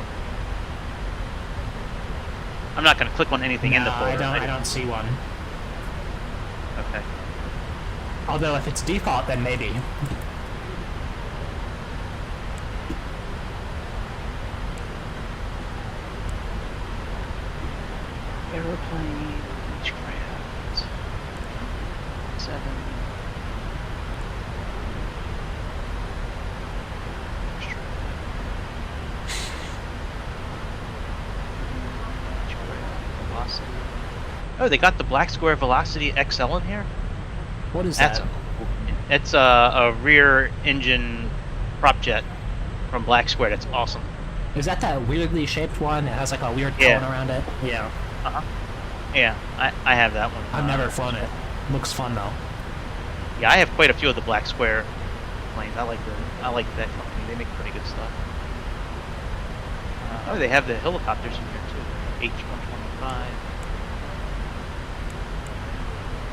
I'm not going to click on anything in the No, folder. I don't see one. Okay. Although if it's default, then maybe. Aeroplane, Beechcraft, 7. Velocity. Oh, they got the Black Square Velocity XL in here? What is That's that? It's a rear engine prop jet from Black Square. That's awesome. Is that weirdly shaped one? It has like a weird Yeah. cone around it. Yeah. Uh-huh. Yeah, I have that one. I've never flown it. Looks fun though. Yeah, I have quite a few of the Black Square planes. I like that company. They make pretty good stuff. Oh, they have the helicopters in here too. H-125.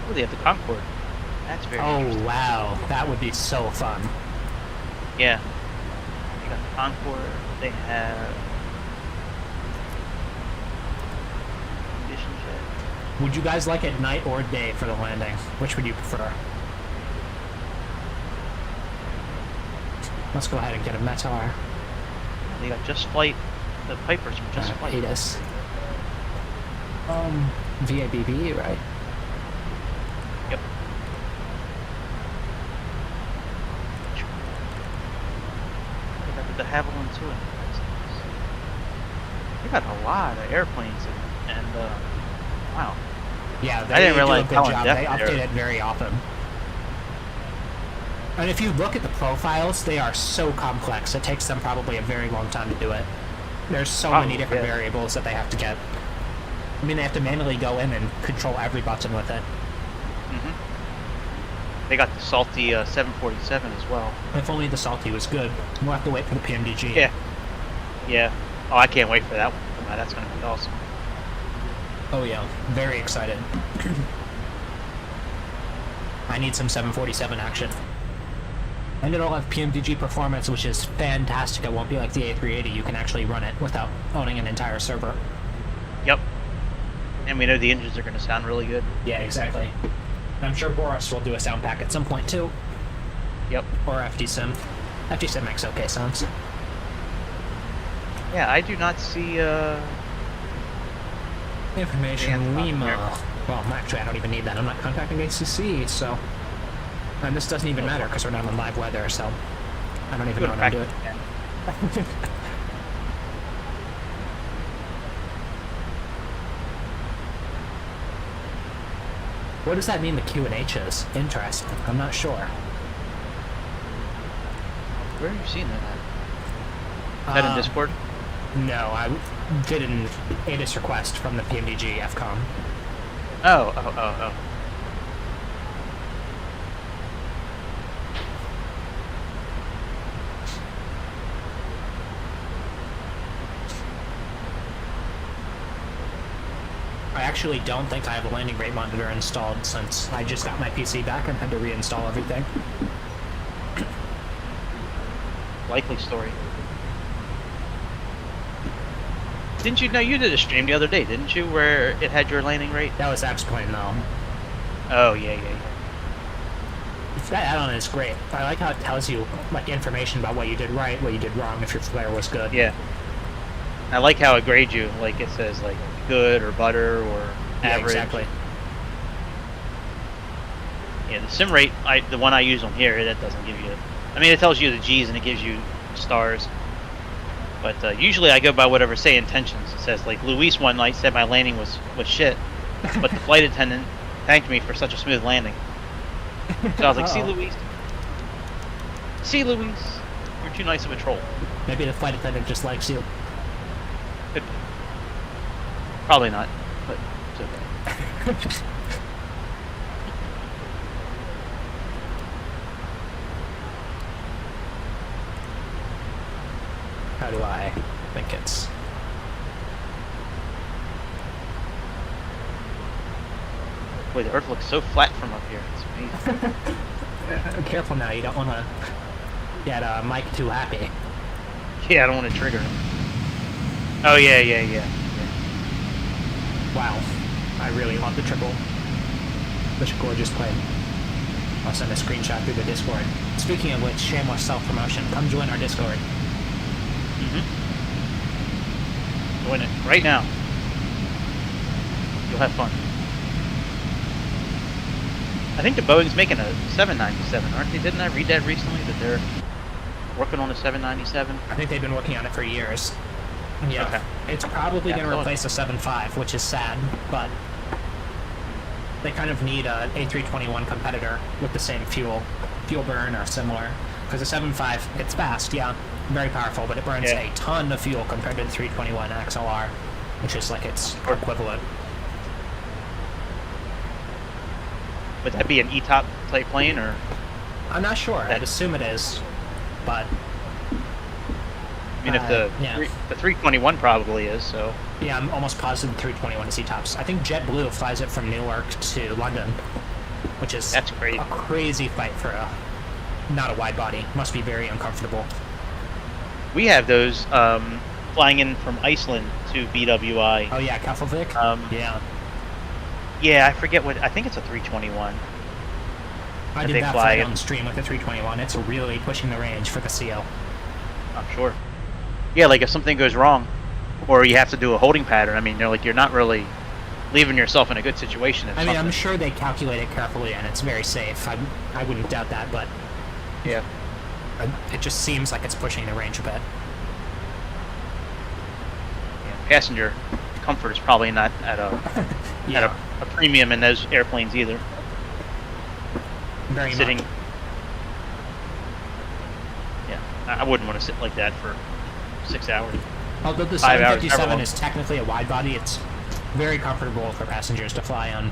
Oh, they have the Concorde. That's very Oh interesting. wow, that would be so fun. Yeah. They got the Concorde. They have Vision Jet. Would you guys like it night or day for the landing? Which would you prefer? Let's go ahead and get a Metar. They got Just Flight. The Pipers from Just Flight. ATIS. VABB, right? Yep. They got the de Havilland too. They got a lot of airplanes and wow. Yeah, they I didn't do realize a good how in job. depth They they're- update it very often. And if you look at the profiles, they are so complex. It takes them probably a very long time to do it. There's so Probably, many different yeah. variables that they have to get. I mean, they have to manually go in and control every button with it. They got the salty 747 as well. If only the Salty was good. We'll have to wait for the PMDG. Yeah. Yeah. Oh, I can't wait for that one. Wow, that's going to be awesome. Oh yeah, very excited. I need some 747 action. And it'll have PMDG performance, which is fantastic. It won't be like the A380. You can actually run it without owning an entire server. Yep. And we know the engines are going to sound really good. Yeah, exactly. I'm sure Boris will do a sound pack at some point too. Yep. Or FDSim. FDSim makes okay sounds. Yeah, I do not see Information Yeah, Lima. Well, actually, I don't even need that. I'm not contacting ACC, so... And this doesn't even matter because we're not on live weather, so... I don't even know how to do it. What does that mean, the Q and H is? Interesting. I'm not sure. Where have you seen that at? Is that in Discord? No, I did an ATIS request from the PMDG FCOM. Oh. I actually don't think I have a landing rate monitor installed since I just got my PC back and had to reinstall everything. Likely story. Didn't you know you did a stream the other day, didn't you, where it had your landing rate? That was X-Plane though. Oh, yeah. That add-on is great. I like how it tells you like information about what you did right, what you did wrong, if your flare was good. Yeah. I like how it grades you. Like it says like good or butter or average. Exactly. Yeah, the sim rate, the one I use on here, that doesn't give you. I mean, it tells you the G's and it gives you stars. But usually I go by whatever say intentions. It says like Luis one night said my landing was shit, but the flight attendant thanked me for such a smooth landing. So I was like, see Luis, you're too nice of a troll. Maybe the flight attendant just likes you. Could be. Probably not, but it's okay. How do I think it's... Boy, the Earth looks so flat from up here. It's amazing. Careful now, you don't want to get Mike too happy. Yeah, I don't want to trigger him. Oh, yeah. Wow, I really love the triple. Such a gorgeous plane. I'll send a screenshot through the Discord. Speaking of which, shameless self-promotion, come join our Discord. Join it right now. You'll have fun. I think the Boeing's making a 797, aren't they? Didn't I read that recently that they're working on a 797? I think they've been working on it for years. Yeah, okay. It's probably going to replace a 7.5, which is sad, but they kind of need a A321 competitor with the same fuel burn or similar. Because the 7.5, it's fast, yeah, very powerful, but it burns a ton of fuel compared to the 321 XLR, which is like its equivalent. Would that be an ETOP type plane, or? I'm not sure. I'd assume it is, but I mean, if the 321 probably is, so. Yeah, I'm almost positive the 321 is ETOPS. I think JetBlue flies it from Newark to London, which is that's crazy. A crazy fight for not a wide body. Must be very uncomfortable. We have those flying in from Iceland to BWI. Oh yeah, Keflavik? Yeah. Yeah, I forget what, I think it's a 321. I did that flight on stream with the 321. It's really pushing the range for the CO. I'm sure. Yeah, like if something goes wrong, or you have to do a holding pattern, I mean, you're not really leaving yourself in a good situation. I mean, I'm sure they calculate it carefully and it's very safe. I wouldn't doubt that, but yeah, it just seems like it's pushing the range a bit. Yeah, passenger comfort is probably not at a at a premium in those airplanes either. Very sitting. much. Yeah, I wouldn't want to sit like that for 6 hours. Although the 757 is technically a wide body, it's very comfortable for passengers to fly on.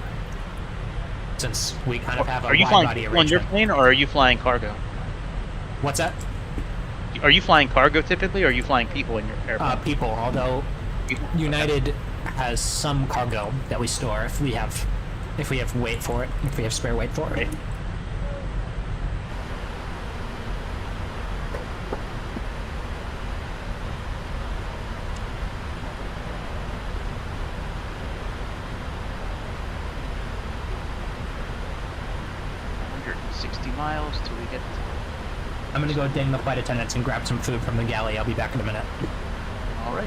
Since we kind of have a wide body arrangement. Are you flying on your plane, or are you flying cargo? What's that? Are you flying cargo typically, or are you flying people in your airplane? People, although United has some cargo that we store if we have weight for it, if we have spare weight for it. Right. Miles till we get to... I'm gonna go ding the flight attendants and grab some food from the galley. I'll be back in a minute. Alright.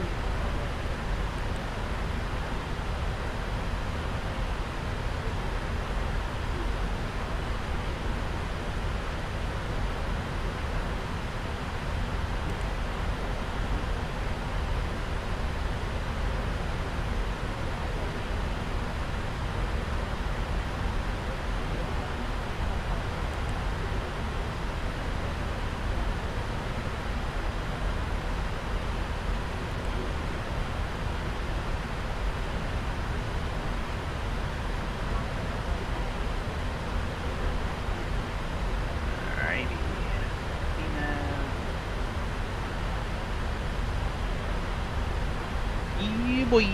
Boy.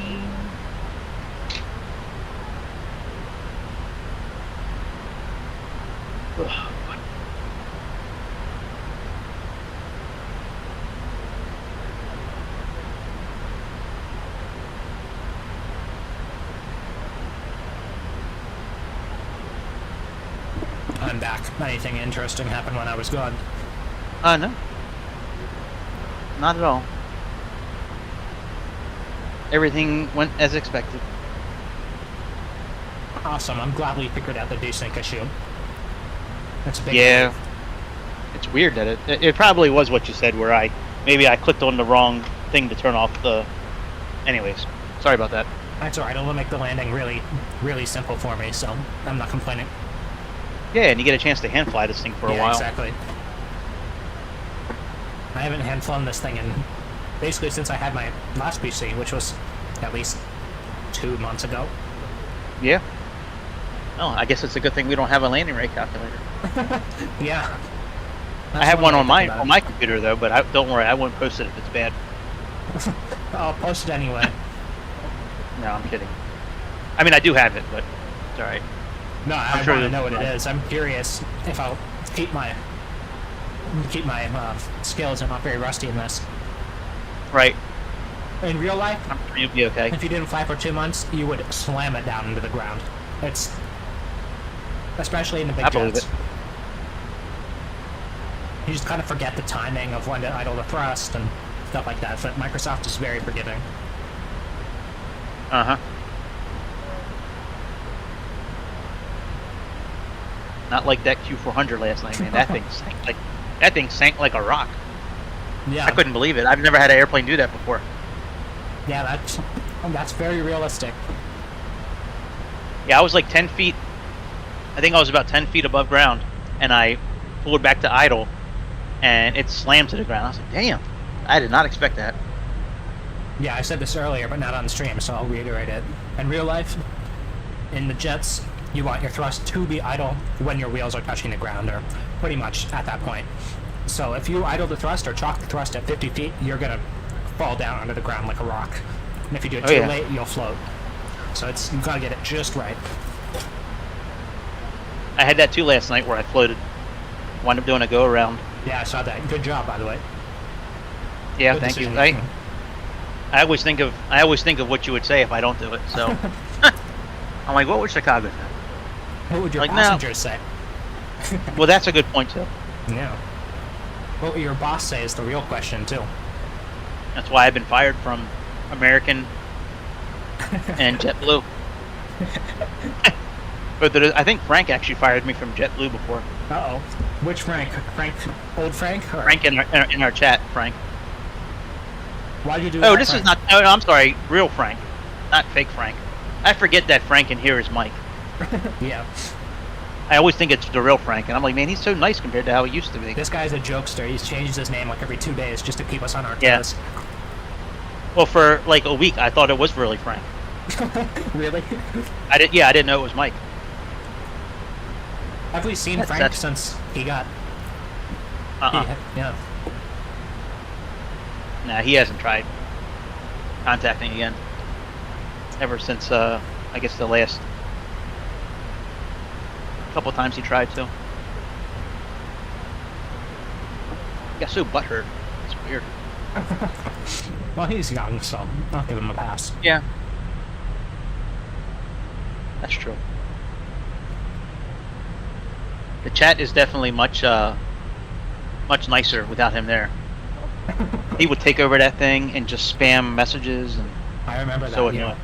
I'm back. Anything interesting happened when I was gone? No. Not at all. Everything went as expected. Awesome. I'm glad we figured out the desync issue. That's a big Yeah. relief. It's weird that it probably was what you said, where maybe I clicked on the wrong thing to turn off the... Anyways, sorry about that. That's alright. It'll make the landing really, really simple for me, so I'm not complaining. Yeah, and you get a chance to hand fly this thing for a Yeah, while. exactly. I haven't hand flown this thing in basically since I had my last PC, which was at least 2 months ago. Yeah. Oh, I guess it's a good thing we don't have a landing rate calculator. Yeah. I have one on my computer though, but don't worry, I won't post it if it's bad. I'll post it anyway. No, I'm kidding. I mean, I do have it, but it's all right. No, I sure want to that- know what it is. I'm curious if I'll keep my skills. I'm not very rusty in this. Right. In real life, I'm sure you'll be okay. if you didn't fly for 2 months, you would slam it down into the ground. It's especially in the big I believe jets. it. You just kind of forget the timing of when to idle the thrust and stuff like that. But Microsoft is very forgiving. Uh-huh. Not like that Q400 last night, man. That thing sank like a rock. Yeah, I couldn't believe it. I've never had an airplane do that before. yeah, that's very realistic. Yeah, I was like 10 feet. I think I was about 10 feet above ground, and I pulled back to idle, and it slammed to the ground. I was like, damn, I did not expect that. Yeah, I said this earlier, but not on the stream, so I'll reiterate it. In real life, in the jets, you want your thrust to be idle when your wheels are touching the ground, or pretty much at that point. So if you idle the thrust or chalk the thrust at 50 feet, you're going to fall down onto the ground like a rock. And if you do it too yeah. late, you'll float. So you've got to get it just right. I had that too last night where I floated. Wound up doing a go around. Yeah, I saw that. Good job, by the way. Yeah, Good thank you. decision. I always think of what you would say if I don't do it. So I'm like, what would Chicago say? What would your Like, no. passengers say? Well, that's a good point too. Yeah. What would your boss say is the real question, too. That's why I've been fired from American and JetBlue. But I think Frank actually fired me from JetBlue before. Uh-oh. Which Frank? Old Frank? Or Frank in our chat, Frank. why'd you do Oh, that, this Frank? is not. Oh, I'm sorry, real Frank, not fake Frank. I forget that Frank in here is Mike. Yeah. I always think it's the real Frank, and I'm like, man, he's so nice compared to how he used to be. This guy's a jokester. He's changed his name like every 2 days just to keep us on our Yeah. toes. Well, for like a week, I thought it was really Frank. Really? I didn't know it was Mike. Have we seen That's- Frank that's- since he got... Yeah. Nah, he hasn't tried contacting again. Ever since, I guess the last couple times he tried to. He got so butthurt. It's weird. Well, he's young, so I'll give him a pass. Yeah. That's true. The chat is definitely much nicer without him there. He would take over that thing and just spam messages, and I remember that, so yeah. annoying.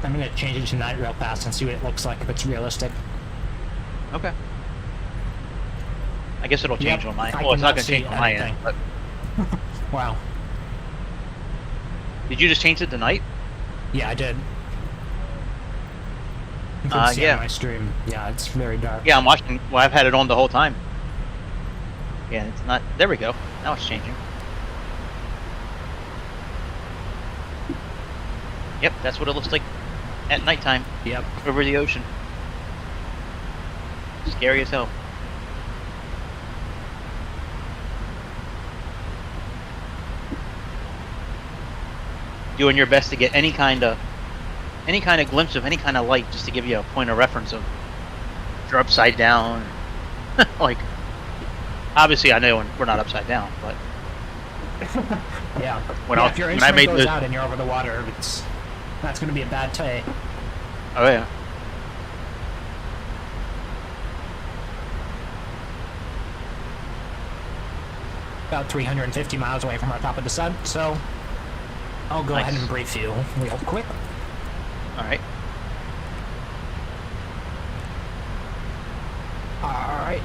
I'm going to change it to night real fast and see what it looks like if it's realistic. Okay. I guess it'll change Yep, on my. I Well, it's not cannot going to change see on my end. anything. But Wow. did you just change it to night? Yeah, I did. You can see yeah. on my stream. Yeah, it's very dark. Yeah, I'm watching. Well, I've had it on the whole time. Yeah, it's not. There we go. Now it's changing. Yep, that's what it looks like at nighttime Yep. over the ocean. Scary as hell. doing your best to get any kind of glimpse of any kind of light, just to give you a point of reference of if you're upside down. Like, obviously, I know we're not upside down, but yeah. When if your instrument goes out and you're over the water, that's going to be a bad day. Oh yeah. About 350 miles away from our top of descent, so I'll go ahead and brief you real quick. Alright. Alright.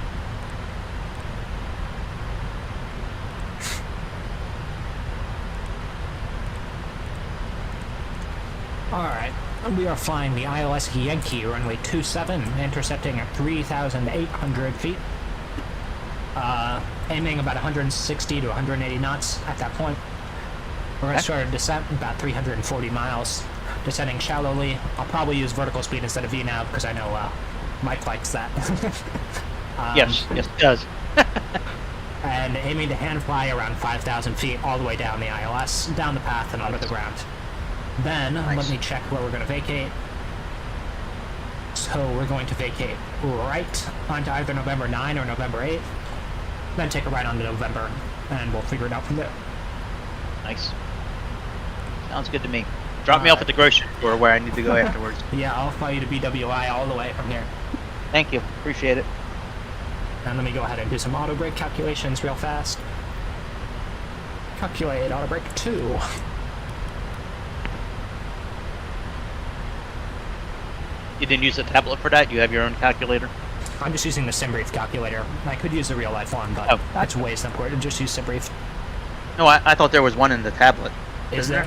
Alright. We are flying the ILS Yankee runway 27, intercepting at 3,800 feet. Aiming about 160 to 180 knots at that point. We're going to start a descent about 340 miles, descending shallowly. I'll probably use vertical speed instead of VNAV because I know Mike likes that. Yes, it does. And aiming to hand fly around 5,000 feet all the way down the ILS, down the path and onto the ground. Then, let me check where we're going to vacate. So we're going to vacate right onto either November 9 or November 8. Then take a ride onto November, and we'll figure it out from there. Nice. Sounds good to me. Drop me off at the grocery store where I need to go afterwards. Yeah, I'll fly you to BWI all the way from here. Thank you. Appreciate it. And let me go ahead and do some auto brake calculations real fast. Calculate auto brake 2. You didn't use a tablet for that? You have your own calculator? I'm just using the SimBrief calculator. I could use a real life one, but that's way simpler to just use SimBrief. No, I thought there was one in the tablet. Is there?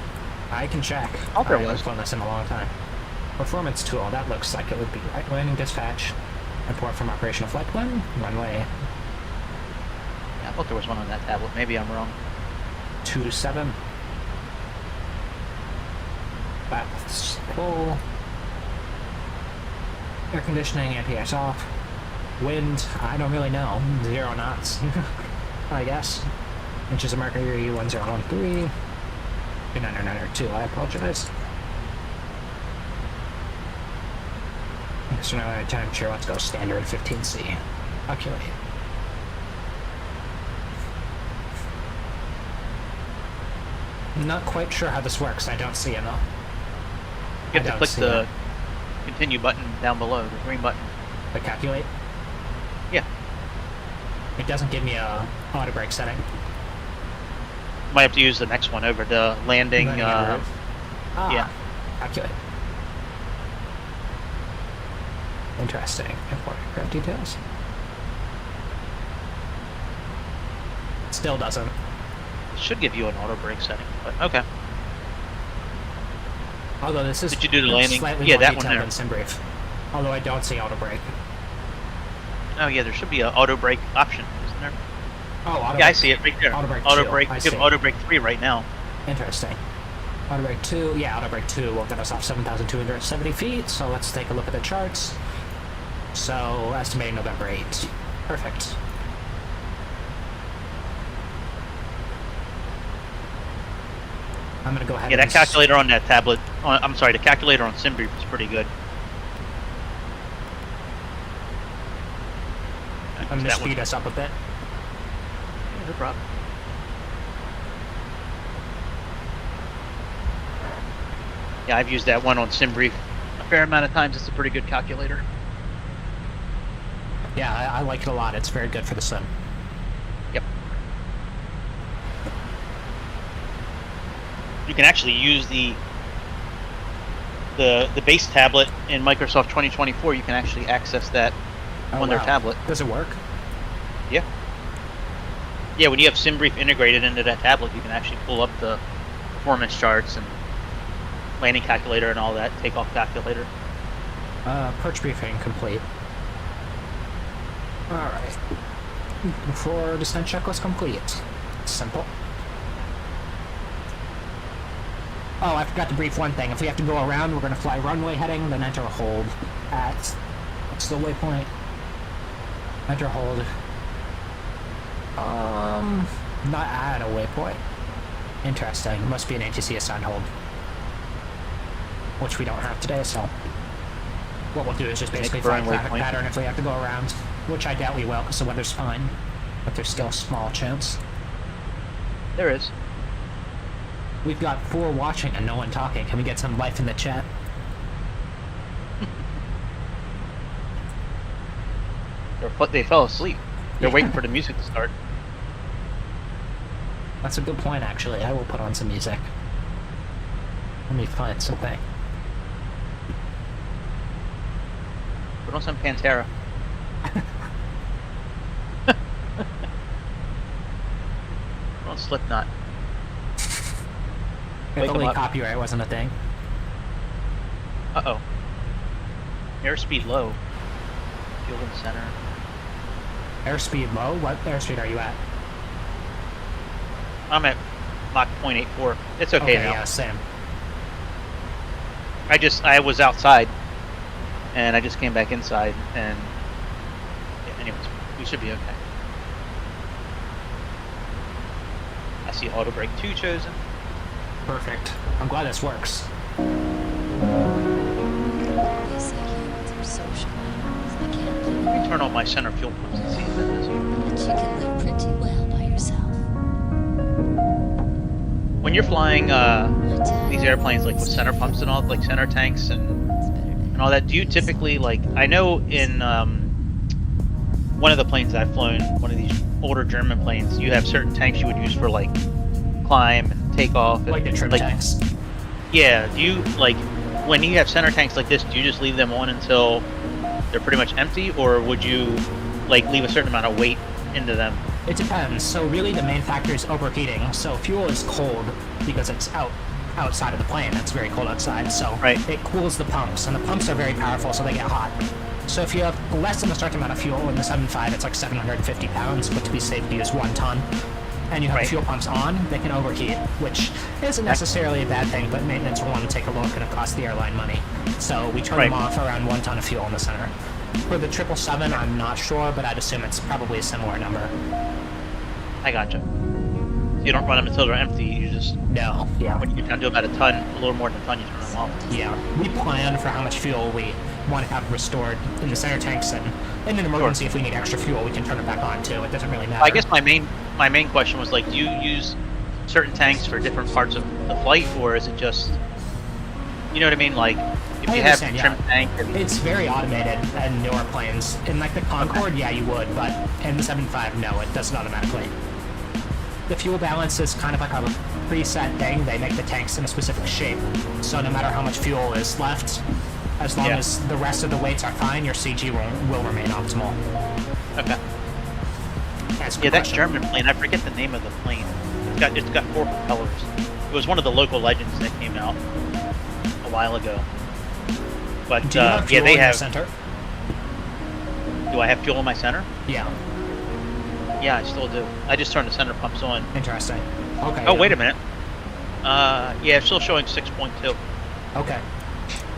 I can check. Oh, there I was. haven't flown this in a long time. Performance tool, that looks like it would be right landing dispatch. Import from operational flight plan, runway. Yeah, I thought there was one on that tablet. Maybe I'm wrong. 27. That's full. Air conditioning, anti-ice off. Wind, I don't really know. 0 knots, I guess. Inches of mercury, 1013. 2992, I apologize. So now temperature, let's go standard 15C. Calculate. Not quite sure how this works, I don't see it though. You have to click the continue button down below, the green button. The calculate? Yeah. It doesn't give me a auto brake setting. Might have to use the next one over the landing. Yeah. Calculate. Interesting. Import aircraft details. Still doesn't. It should give you an auto brake setting, but okay. Although this is Did you do the landing? slightly Yeah, more that one detailed there. than SimBrief. Although I don't see auto brake. Oh yeah, there should be an auto brake option, isn't there? Oh, auto Yeah, brake. I see it right there. Auto brake Auto 2, brake. I You have see. auto brake 3 right now. Interesting. Auto brake 2, yeah, auto brake 2 will get us off 7,270 feet, so let's take a look at the charts. So, estimating November 8. Perfect. I'm gonna go ahead Yeah, and that calculator on that tablet. I'm sorry, the calculator on SimBrief is pretty good. I'm gonna speed us up a bit. Yeah, no problem. Yeah, I've used that one on SimBrief a fair amount of times. It's a pretty good calculator. Yeah, I like it a lot. It's very good for the sim. Yep. You can actually use the base tablet in Microsoft 2024. You can actually access that on their tablet. Does it work? Yeah. Yeah, when you have SimBrief integrated into that tablet, you can actually pull up the performance charts and landing calculator and all that, takeoff calculator. Perch briefing complete. Alright. Before descent checklist complete. Simple. Oh, I forgot to brief one thing. If we have to go around, we're going to fly runway heading, then enter hold at... What's the waypoint? Enter hold. Not at a waypoint. Interesting. Must be an ATC assigned hold. which we don't have today, so what we'll do is just basically burn find traffic waypoint. pattern if we have to go around, which I doubt we will because the weather's fine, but there's still a small chance. There is. We've got 4 watching and no one talking. Can we get some life in the chat? They fell asleep. They're waiting for the music to start. That's a good point, actually. I will put on some music. Let me find something. Put on some Pantera. Put on Slipknot. If Wake 'em only up. copyright wasn't a thing. Uh-oh. Airspeed low. Fuel in center. Airspeed low? What airspeed are you at? I'm at Mach 0.84. It's okay now. Yeah, same. I was outside, and I just came back inside, and yeah, anyways, we should be okay. I see auto brake 2 chosen. Perfect. I'm glad this works. Yes, I can. Through social animals. I can't do Let me turn on my center fuel pumps and see if it is. but you can live pretty well by yourself. When you're flying I tell these you, airplanes, like with center pumps and all, like center tanks and it's better than all that, do you typically, like, I know in one of the planes I've flown, one of these older German planes, you have certain tanks you would use for, like, climb and takeoff. And, Like the trim tanks. Yeah, do you, like, when you have center tanks like this, do you just leave them on until they're pretty much empty, or would you, like, leave a certain amount of weight into them? It depends. So really the main factor is overheating. So fuel is cold because it's outside of the plane. It's very cold outside. So Right. it cools the pumps, and the pumps are very powerful, so they get hot. So if you have less than a certain amount of fuel in the 7.5, it's like 750 pounds, but to be safe, we use 1 ton. And you have Right. fuel pumps on, they can overheat, which isn't necessarily a bad thing, but maintenance will want to take a look and it costs the airline money. So we turn them Right. off around 1 ton of fuel in the center. For the 777, I'm not sure, but I'd assume it's probably a similar number. I gotcha. So you don't run them until they're empty, you just, No. Yeah. when you get down to about a ton, a little more than a ton, you turn them off. Yeah. We plan for how much fuel we want to have restored in the center tanks, and in an emergency, if we need extra fuel, we can turn it back on too. It doesn't really matter. I guess my main question was, like, do you use certain tanks for different parts of the flight, or is it just, you know what I mean? Like, if I you have understand, trim yeah. tank and It's very automated in newer planes. In like the Concorde, yeah, you would, but in the 7.5, no, it does it automatically. The fuel balance is kind of like a preset thing. They make the tanks in a specific shape, so no matter how much fuel is left, as long Yeah. as the rest of the weights are fine, your CG will remain optimal. okay. That's a Yeah, good that question. German plane, I forget the name of the plane. It's got 4 propellers. It was one of the local legends that came out a while ago. But Do you have yeah, fuel they in the have. center? Do I have fuel in my center? Yeah. Yeah, I still do. I just turned the center pumps on. Interesting. Okay. Oh, yeah. wait a minute. Yeah, it's still showing 6.2. Okay.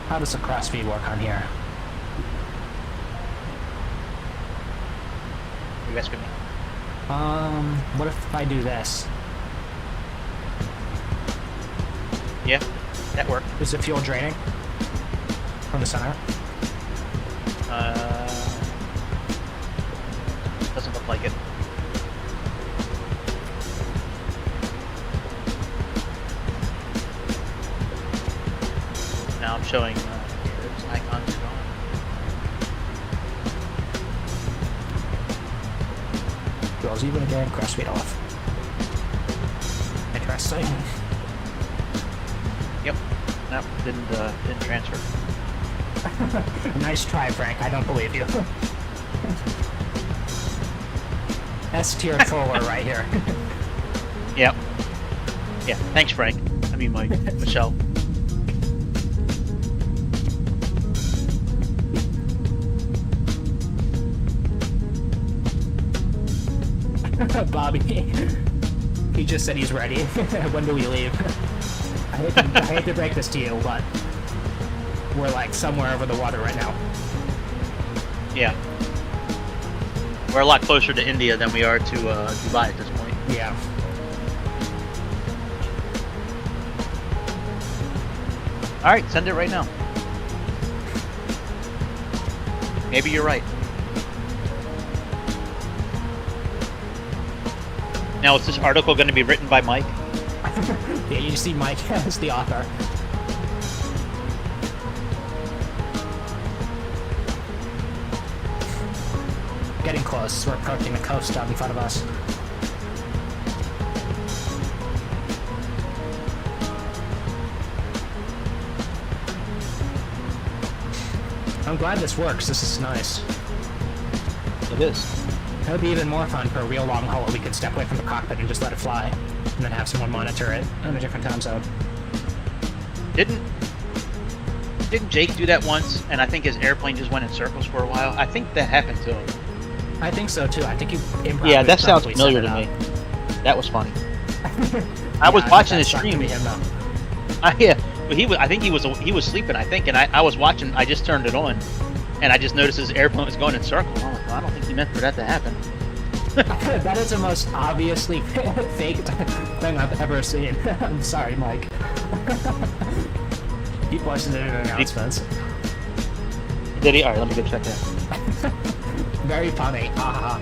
How does the cross speed work on here? You asking me? What if I do this? Yeah, that worked. Is the fuel draining from the center? Doesn't look like it. Now I'm showing those icons are gone. Fuel's even again, cross speed off. Interesting. Yep. Nope, didn't transfer. Nice try, Frank. I don't believe you. S tier troller right here. Yep. Yeah. Thanks, Frank. I mean, Mike. Michelle. Bobby. He just said he's ready. When do we leave? I hate to break this to you, but we're like somewhere over the water right now. Yeah. We're a lot closer to India than we are to Dubai at this point. Yeah. All right, send it right now. Maybe you're right. Now, is this article going to be written by Mike? Yeah, you see Mike as the author. Getting close. We're approaching the coast out in front of us. I'm glad this works. This is nice. It is. It would be even more fun for a real long haul where we could step away from the cockpit and just let it fly, and then have someone monitor it in a different time zone. Didn't Jake do that once? And I think his airplane just went in circles for a while. I think that happened to him. I think so too. I think you improvised. Yeah, that sounds familiar to me. That was funny. I was watching the stream. Yeah, but I think he was sleeping. I think, and I was watching. I just turned it on, and I just noticed his airplane was going in circles. I'm like, well, I don't think he meant for that to happen. That is the most obviously faked thing I've ever seen. I'm sorry, Mike. He posted it in announcements. Did he? All right, let me go check that. Very funny. Haha.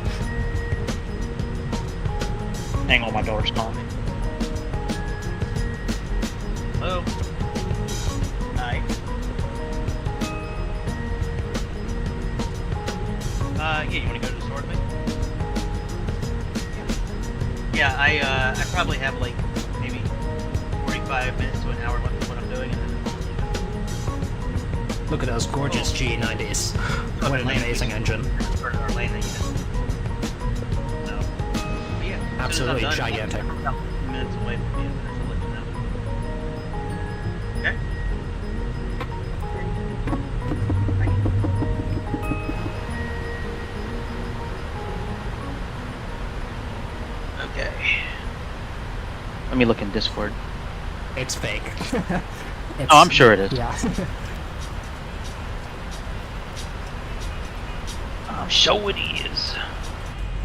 Hang on, my daughter's calling me. Hello. Hi. Yeah, you want to go to the store with me? Yeah, I probably have like maybe 45 minutes to an hour left of what I'm doing. Look at those gorgeous G90s. What an amazing engine. Or landing. So, yeah. Absolutely gigantic. Minutes away from the end, I'll let you know. Okay. Okay. Let me look in Discord. It's fake. Oh, I'm sure it is. Yeah. I'm sure it is.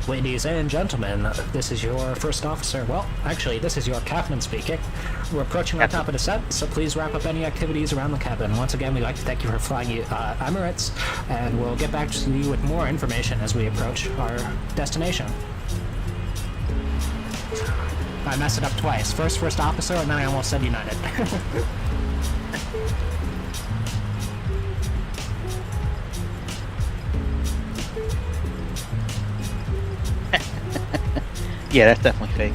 Ladies and gentlemen, this is your first officer. Well, actually, this is your captain speaking. We're approaching the top of the set, so please wrap up any activities around the cabin. Once again, we'd like to thank you for flying Emirates, and we'll get back to you with more information as we approach our destination. I messed it up twice. First officer, and then I almost said United. Yeah, that's definitely fake.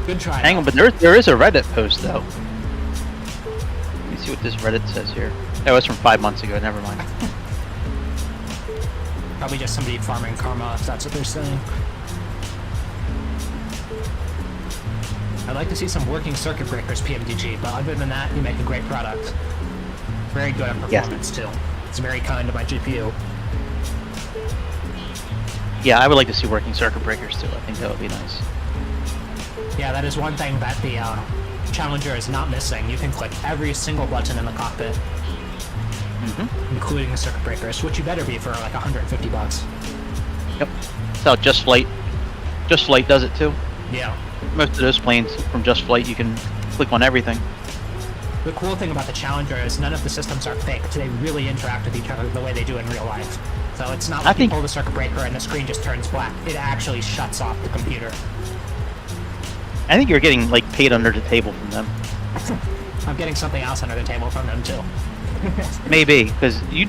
Good try. Hang on, but there is a Reddit post though. Let me see what this Reddit says here. That was from 5 months ago. Never mind. Probably just somebody farming karma, if that's what they're saying. I'd like to see some working circuit breakers, PMDG, but other than that, you make a great product. Very good at performance too. It's very kind to my GPU. Yeah, I would like to see working circuit breakers too. I think that would be nice. Yeah, that is one thing that the Challenger is not missing. You can click every single button in the cockpit, including the circuit breakers, which you better be for like $150. Yep. That's how Just Flight does it too. Yeah. Most of those planes from Just Flight, you can click on everything. The cool thing about the Challenger is none of the systems are fake. They really interact with each other the way they do in real life. So it's not like you pull the circuit breaker and the screen just turns black. It actually shuts off the computer. I think you're getting like paid under the table from them. I'm getting something else under the table from them too. Maybe, because you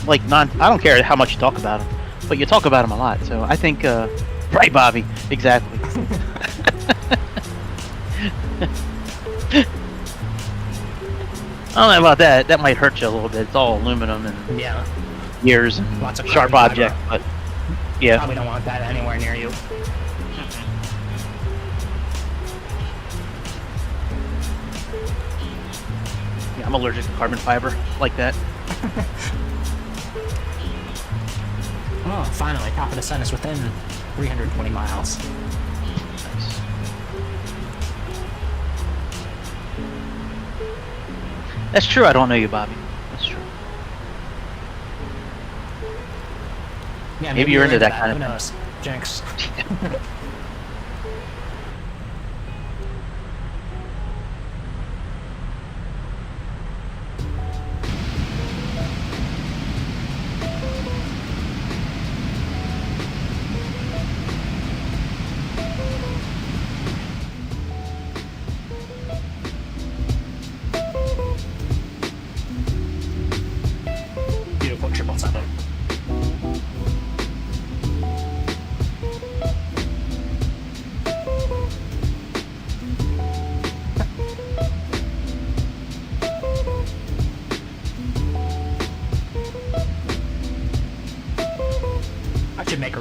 like I don't care how much you talk about them, but you talk about them a lot. So I think, right, Bobby, exactly. I don't know about that. That might hurt you a little bit. It's all aluminum and gears and lots of sharp object, but yeah. Probably don't want that anywhere near you. Yeah, I'm allergic to carbon fiber like that. Oh, finally, top of the sun is within 320 miles. Nice. That's true. I don't know you, Bobby. That's true. Yeah, maybe you're into that kind of thing. thing. Who knows? Jinx.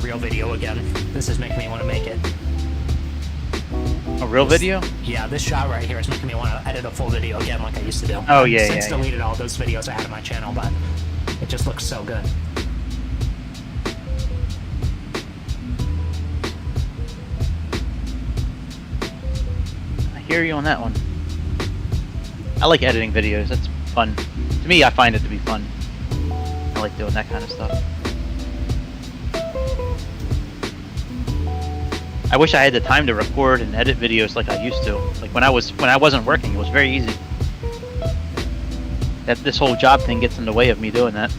real video again. This is making me want to make it. A real video? Yeah, this shot right here is making me want to edit a full video again like I used to do. Oh, yeah, I've since yeah. deleted all those videos I had on my channel, but it just looks so good. I hear you on that one. I like editing videos. That's fun. To me, I find it to be fun. I like doing that kind of stuff. I wish I had the time to record and edit videos like I used to. Like when I wasn't working, it was very easy. This whole job thing gets in the way of me doing that.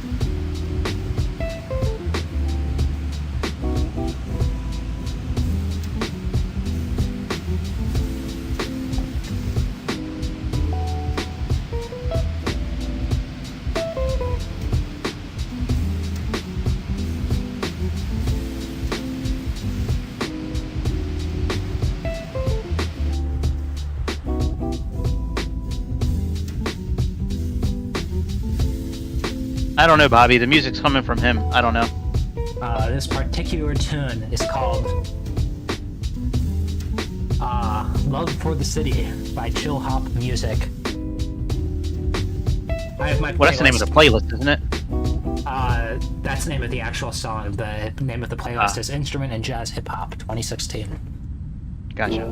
I don't know, Bobby. The music's coming from him. I don't know. This particular tune is called Love for the City by Chill Hop Music. I have my playlist. Well, that's the name of the playlist, isn't it? That's the name of the actual song. The name of the playlist is Instrument and Jazz Hip Hop 2016. Gotcha.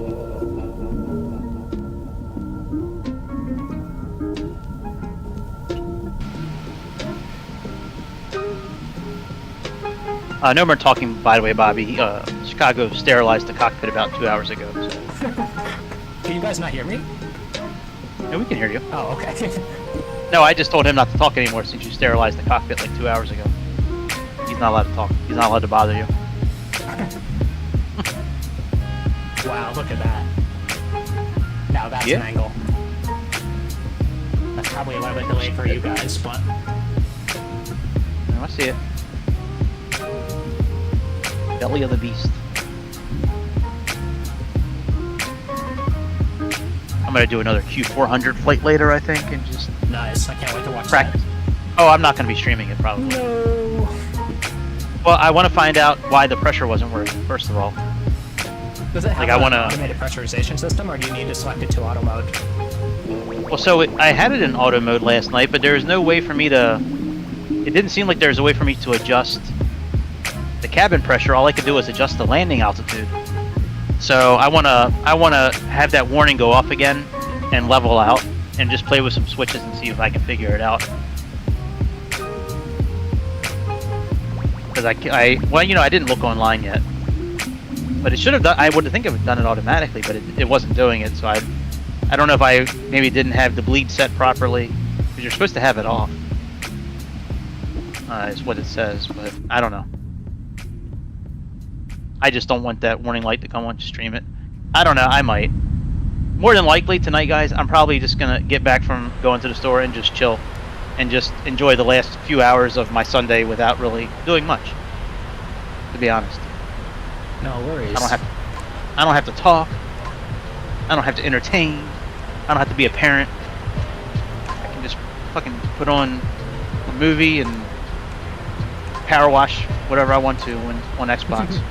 No more talking, by the way, Bobby. Chicago sterilized the cockpit about 2 hours ago. So. Can you guys not hear me? No, we can hear you. Oh, okay. No, I just told him not to talk anymore since you sterilized the cockpit like 2 hours ago. He's not allowed to talk. He's not allowed to bother you. Wow, look at that. Now that's an angle. That's probably a little bit delayed for you guys, but... No, I see it. Belly of the beast. I'm gonna do another Q400 flight later, I think, and just nice. I can't wait to watch practice. Oh, I'm not gonna be streaming it probably. No. Well, I want to find out why the pressure wasn't working. First of all, does it have an automated pressurization system, or do you need to select it to auto mode? Well, so I had it in auto mode last night, but there was no way for me to. It didn't seem like there was a way for me to adjust the cabin pressure. All I could do was adjust the landing altitude. So I wanna have that warning go off again and level out and just play with some switches and see if I can figure it out. Because well, you know, I didn't look online yet, but it should have done. I would think it would have done it automatically, but it wasn't doing it. So I don't know if I maybe didn't have the bleed set properly, because you're supposed to have it off. Is what it says, but I don't know. I just don't want that warning light to come on to stream it. I don't know, I might. More than likely tonight, guys, I'm probably just gonna get back from going to the store and just chill and just enjoy the last few hours of my Sunday without really doing much, to be honest. No worries. I don't have to talk. I don't have to entertain. I don't have to be a parent. I can just fucking put on a movie and power wash whatever I want to on Xbox.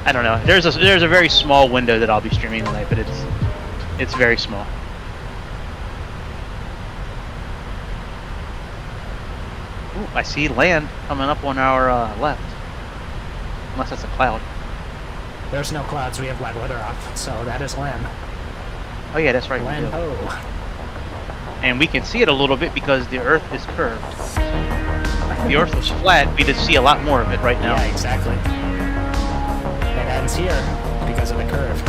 I don't know. There's a very small window that I'll be streaming tonight, but it's very small. Ooh, I see land coming up on our left. Unless that's a cloud. There's no clouds. We have bad weather off, so that is land. Oh yeah, that's right. Land ho. And we can see it a little bit because the Earth is curved. If the Earth was flat, we'd see a lot more of it right now. Yeah, exactly. It ends here because of the curve.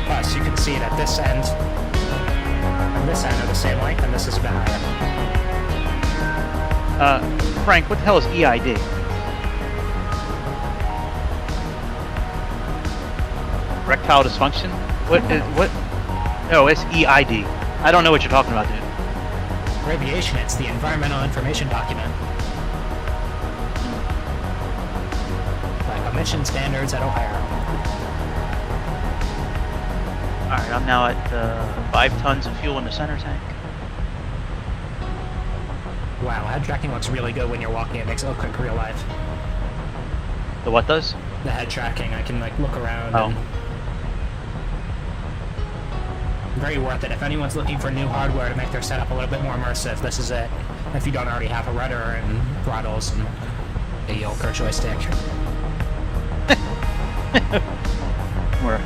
Plus, you can see it at this end and this end are the same length, and this is a bit higher. Frank, what the hell is EID? Erectile dysfunction? What? No, it's EID. I don't know what you're talking about, dude. Abbreviation, it's the Environmental Information Document. Like emission standards at Ohio. Alright, I'm now at 5 tons of fuel in the center tank. Wow, head tracking looks really good when you're walking. It makes it look like real life. The what does? The head tracking, I can like look around. Oh. And... very worth it. If anyone's looking for new hardware to make their setup a little bit more immersive, this is it. If you don't already have a rudder and throttles and a yoke or joystick. Or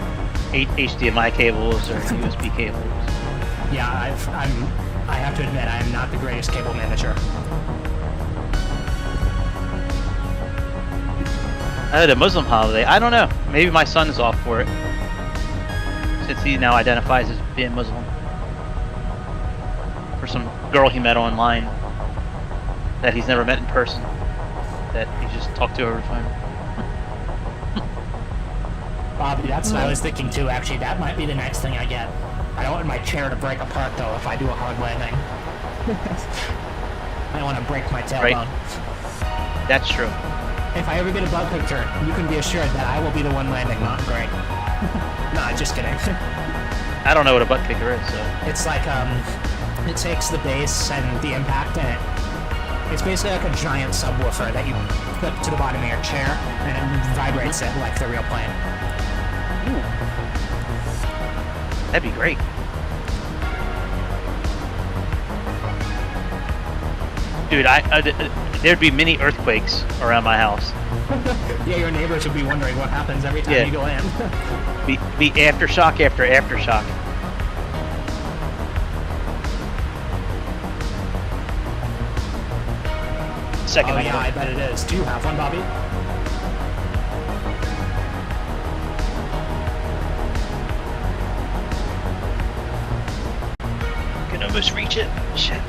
8 HDMI cables or USB cables. Yeah, I have to admit, I am not the greatest cable manager. The Muslim holiday. I don't know. Maybe my son is off for it, since he now identifies as being Muslim. For some girl he met online that he's never met in person, that he just talked to over the phone. Bobby, that's what I was thinking too, actually. That might be the next thing I get. I don't want my chair to break apart, though, if I do a hard landing. I don't want to break my tailbone. Right. That's true. If I ever get a bug picture, you can be assured that I will be the one landing, not Greg. Nah, just kidding. I don't know what a butt kicker is, so... It's like, it takes the base and the impact, and it's basically like a giant subwoofer that you clip to the bottom of your chair, and it vibrates it like the real plane. Ooh. That'd be great. Dude, there'd be mini earthquakes around my house. Yeah, your neighbors would be wondering what happens every time you go in. be aftershock after aftershock. Second. Oh yeah, I bet it is. Do you have one, Bobby? Can almost reach it. Shit.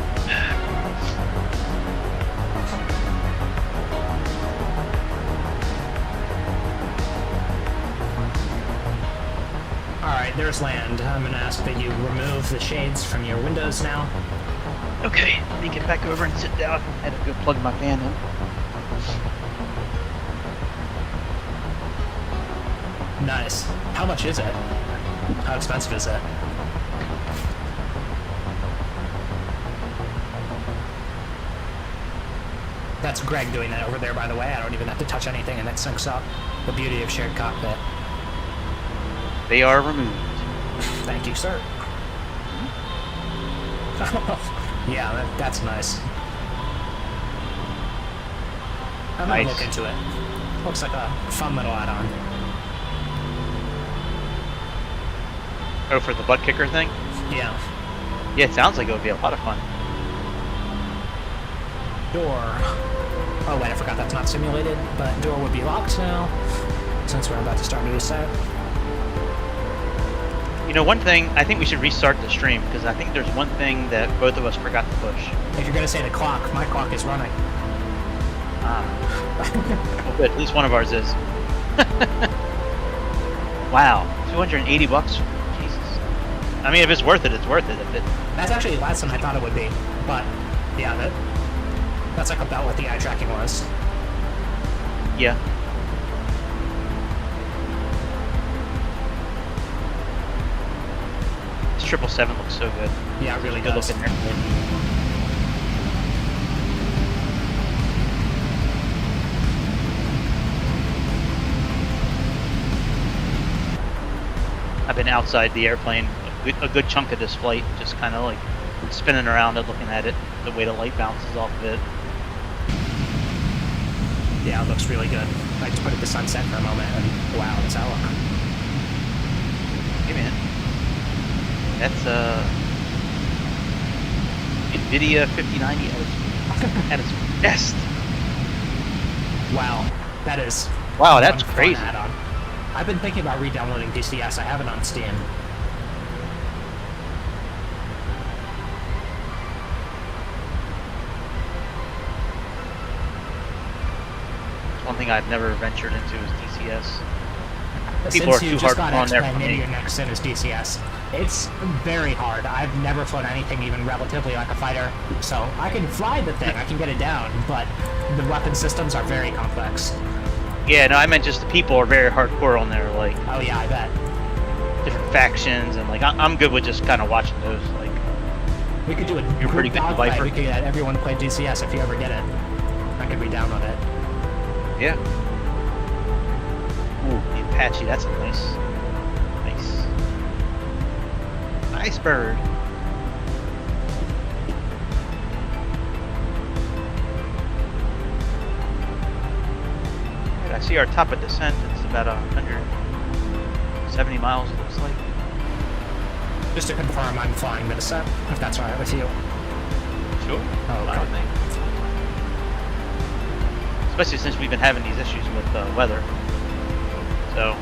Alright, there's land. I'm gonna ask that you remove the shades from your windows now. Okay, let me get back over and sit down. I had to go plug my fan in. Nice. How much is it? How expensive is it? That's Greg doing that over there, by the way. I don't even have to touch anything and it syncs up. The beauty of shared cockpit. They are removed. Thank you, sir. Yeah, that's nice. I'm gonna look into it. Looks like a fun little add-on. Oh, for the butt kicker thing? Yeah. Yeah, it sounds like it would be a lot of fun. Door. Oh wait, I forgot that's not simulated, but door would be locked now, since we're about to start a new set. You know, one thing, I think we should restart the stream, because I think there's one thing that both of us forgot to push. If you're gonna say the clock, my clock is running. Well, good, at least one of ours is. Wow, 280 bucks? Jesus. I mean, if it's worth it, it's worth it. That's actually less than I thought it would be, but yeah, that's like about what the eye tracking was. Yeah. This 777 looks so good. Yeah, it really good does. looking airplane. I've been outside the airplane a good chunk of this flight, just kind of like spinning around and looking at it, the way the light bounces off of it. Yeah, it looks really good. I just put it to sunset for a moment, and wow, that's how it looks. Hey man, that's NVIDIA 5090 at its best. Wow, that is. Wow, that's crazy. Add-on. I've been thinking about re-downloading TCS. I have it on Steam. One thing I've never ventured into is DCS. People Since are you too just hard got on there X-Men, for maybe me. your next sin is DCS. It's very hard. I've never flown anything even relatively like a fighter, so I can fly the thing, I can get it down, but the weapon systems are very complex. Yeah, no, I meant just the people are very hardcore on there, like Oh yeah, I bet. different factions, and like I'm good with just kind of watching those. Like, We could do a You're pretty group good dogfight. Viper. We could get everyone to play DCS if you ever get it. I could be down with it. Yeah. Ooh, the Apache, that's a nice. Nice bird. Right, I see our top of descent. It's about 170 miles, it looks like. Just to confirm, I'm flying the descent, if that's alright with you. Sure. Oh, I okay. think. Especially since we've been having these issues with weather. So.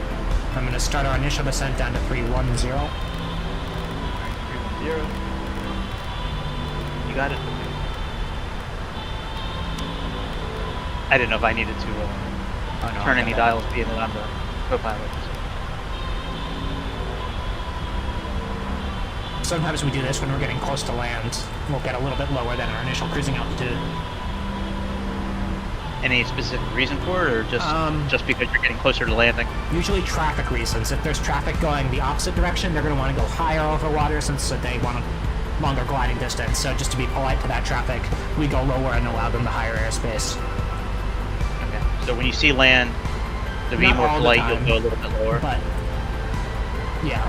I'm going to start our initial descent down to 310. 310. You got it. I didn't know if I needed to turn any dials being that I'm the co-pilot. Sometimes we do this when we're getting close to land. We'll get a little bit lower than our initial cruising altitude. Any specific reason for it, or just because you're getting closer to landing? Usually traffic reasons. If there's traffic going the opposite direction, they're going to want to go higher over water since they want a longer gliding distance. So just to be polite to that traffic, we go lower and allow them the higher airspace. Okay. So when you see land, to be more polite, you'll go a little bit lower. But yeah.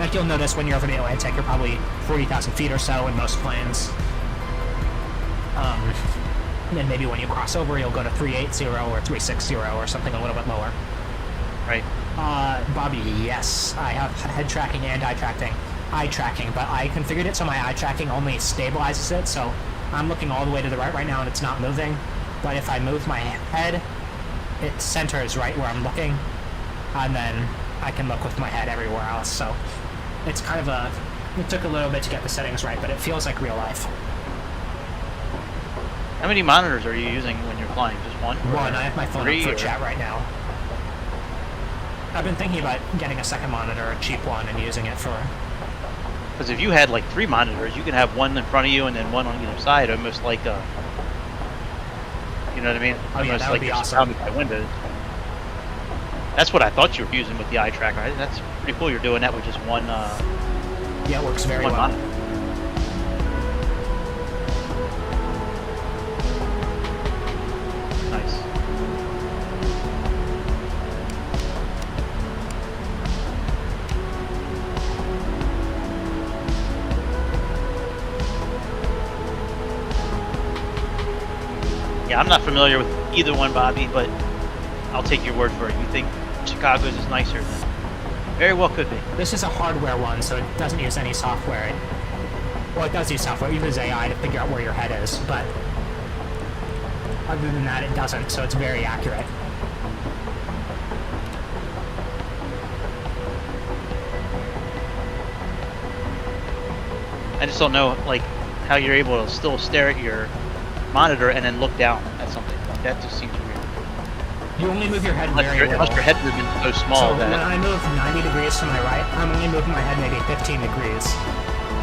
Like you'll notice when you're over the Atlantic, you're probably 40,000 feet or so in most planes. And then maybe when you cross over, you'll go to 380 or 360 or something a little bit lower. Right. Bobby, yes, I have head tracking and eye tracking, but I configured it so my eye tracking only stabilizes it, so I'm looking all the way to the right now and it's not moving. But if I move my head, it centers right where I'm looking, and then I can look with my head everywhere else. So it's kind of it took a little bit to get the settings right, but it feels like real life. How many monitors are you using when you're flying? Just one? One. I have my phone up for chat right now. I've been thinking about getting a second monitor, a cheap one, and using it for... Because if you had like 3 monitors, you could have one in front of you and then one on either side, almost like a... You know what I mean? Oh yeah, almost that would like be you're awesome. surrounded by windows. That's what I thought you were using with the eye tracker. That's pretty cool. You're doing that with just one. Yeah, it works very well. Monitor. Nice. Yeah, I'm not familiar with either one, Bobby, but I'll take your word for it. You think Chicago's is nicer than... Very well could be. This is a hardware one, so it doesn't use any software. Well, it does use software. It uses AI to figure out where your head is, but other than that, it doesn't, so it's very accurate. I just don't know, like, how you're able to still stare at your monitor and then look down at something. That just seems weird. You only move your head very little. Unless your head movement's so small So that... when I move 90 degrees to my right, I'm only moving my head maybe 15 degrees.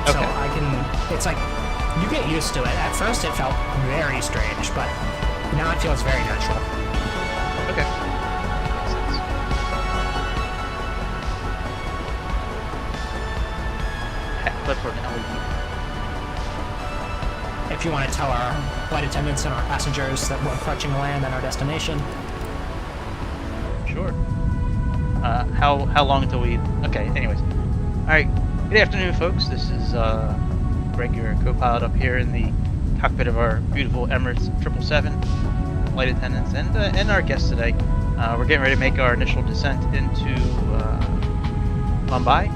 So Okay. I can... It's like... You get used to it. At first it felt very strange, but now it feels very natural. Okay. Makes sense. Hat clip or an LED? If you want to tell our flight attendants and our passengers that we're approaching land and our destination. Sure. How long until we... Okay, anyways. Alright, good afternoon, folks. This is Greg, your co-pilot up here in the cockpit of our beautiful Emirates 777 flight attendants and our guests today. We're getting ready to make our initial descent into Mumbai.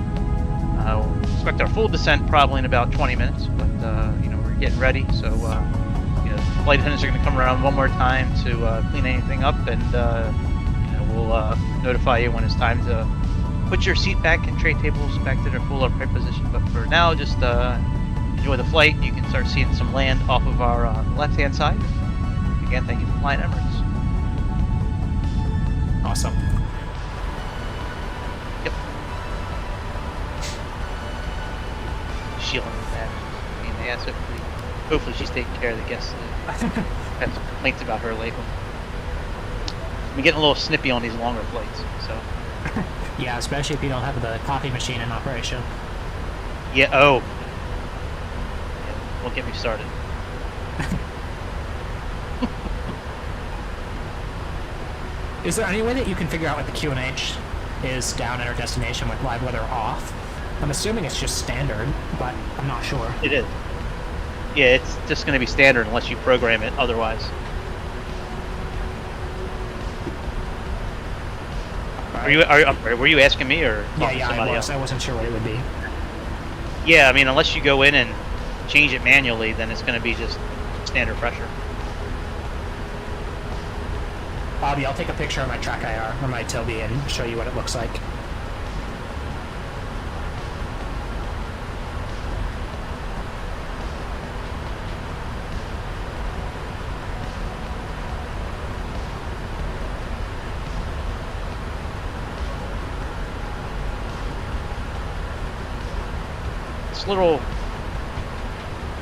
We'll expect our full descent probably in about 20 minutes, but you know, we're getting ready, so you know, flight attendants are going to come around one more time to clean anything up, and you know, we'll notify you when it's time to put your seat back and tray tables back to their full upright position. But for now, just enjoy the flight. You can start seeing some land off of our left-hand side. Again, thank you for flying Emirates. Awesome. Yep. Shielding that. I mean, yeah, so hopefully she's taking care of the guests. Had some complaints about her lately. I'm getting a little snippy on these longer flights, so. Yeah, especially if you don't have the coffee machine in operation. Yeah. Oh. Won't get me started. Is there any way that you can figure out what the QNH is down at our destination with live weather off? I'm assuming it's just standard, but I'm not sure. It is. Yeah, it's just going to be standard unless you program it otherwise. Were you asking me or Yeah, somebody I was. else? I wasn't sure what it would be. Yeah, I mean, unless you go in and change it manually, then it's going to be just standard pressure. Bobby, I'll take a picture of my track IR or my Tobii and show you what it looks like.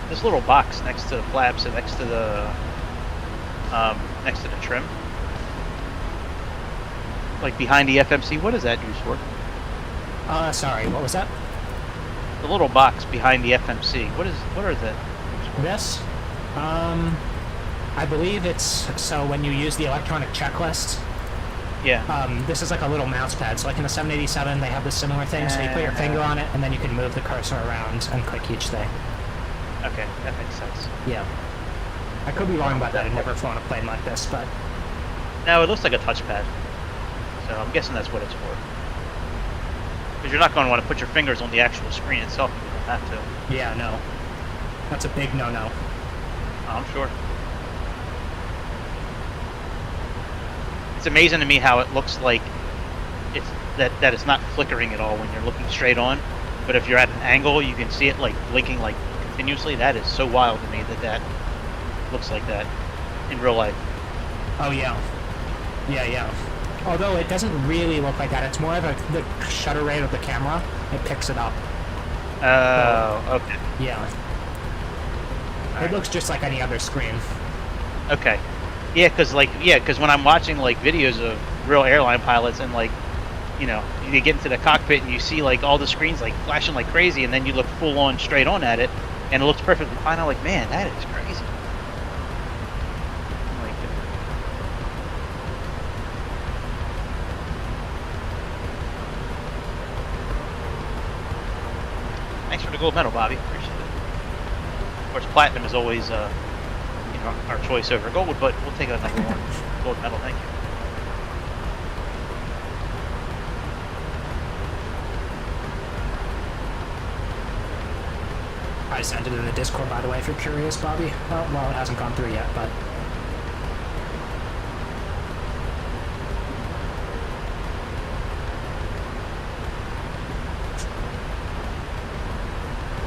This little box next to the flaps and next to the trim, like behind the FMC, what is that used for? Sorry, what was that? The little box behind the FMC. What are that? This? I believe it's so when you use the electronic checklist. Yeah. This is like a little mouse pad. So like in the 787, they have this similar thing. So you put your finger on it, and then you can move the cursor around and click each thing. Okay, that makes sense. Yeah. I could be wrong about that. I've never flown a plane like this, but... No, it looks like a touchpad. So I'm guessing that's what it's for. Because you're not going to want to put your fingers on the actual screen itself if you don't have to. Yeah, no. That's a big no-no. I'm sure. It's amazing to me how it looks like it's that it's not flickering at all when you're looking straight on. But if you're at an angle, you can see it like blinking like continuously. That is so wild to me that looks like that in real life. Oh, yeah. Yeah. Although it doesn't really look like that. It's more of the shutter rate of the camera. It picks it up. Oh, okay. Yeah. It looks just like any other screen. Okay. Yeah, because when I'm watching like videos of real airline pilots and like, you know, you get into the cockpit and you see like all the screens like flashing like crazy, and then you look full on straight on at it, and it looks perfectly fine. I'm like, man, that is crazy. Like, thanks for the gold medal, Bobby. Appreciate it. Of course, platinum is always, our choice over gold, but we'll take another one. Gold medal, thank you. I sent it in the Discord, by the way, if you're curious, Bobby. Oh, well, it hasn't gone through yet, but...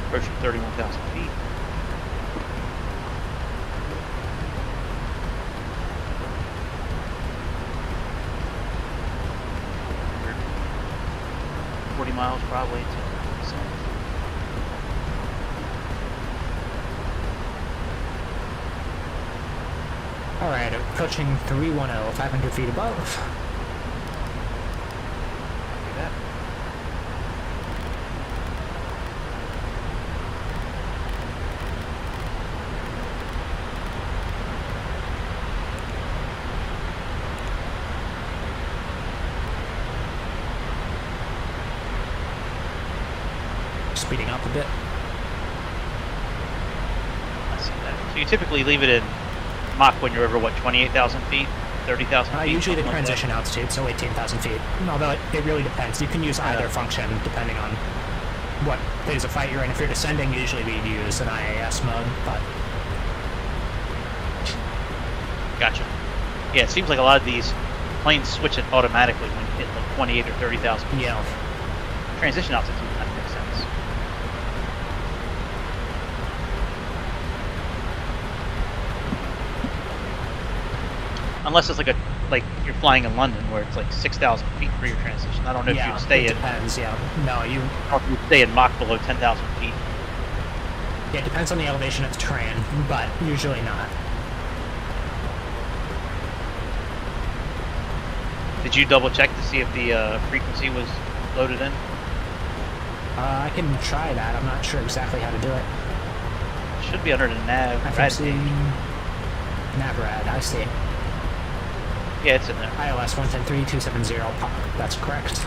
Approaching 31,000 feet. Miles probably to Alright, approaching 310, 500 feet above. do that. Speeding up a bit. I see that. So you typically leave it in Mach when you're over, what, 28,000 feet? 30,000 feet? Usually the something like transition altitude, so 18,000 feet. Although it really depends. You can use either function depending on what phase of fight you're in. If you're descending, usually we'd use an IAS mode, but... Gotcha. Yeah, it seems like a lot of these planes switch it automatically when you hit like 28 or 30,000 feet. Yeah. Transition altitude kind of makes sense. Unless it's like you're flying in London where it's like 6,000 feet for your transition. I don't know if you'd stay it depends, yeah. No, I don't know if you'd stay in Mach below 10,000 feet. Yeah, it depends on the elevation of the terrain, but usually not. Did you double check to see if the frequency was loaded in? I can try that. I'm not sure exactly how to do it. should be under the nav. FMC Navrad, I see. Yeah, it's in there. iOS 110.3.270 POC. That's correct.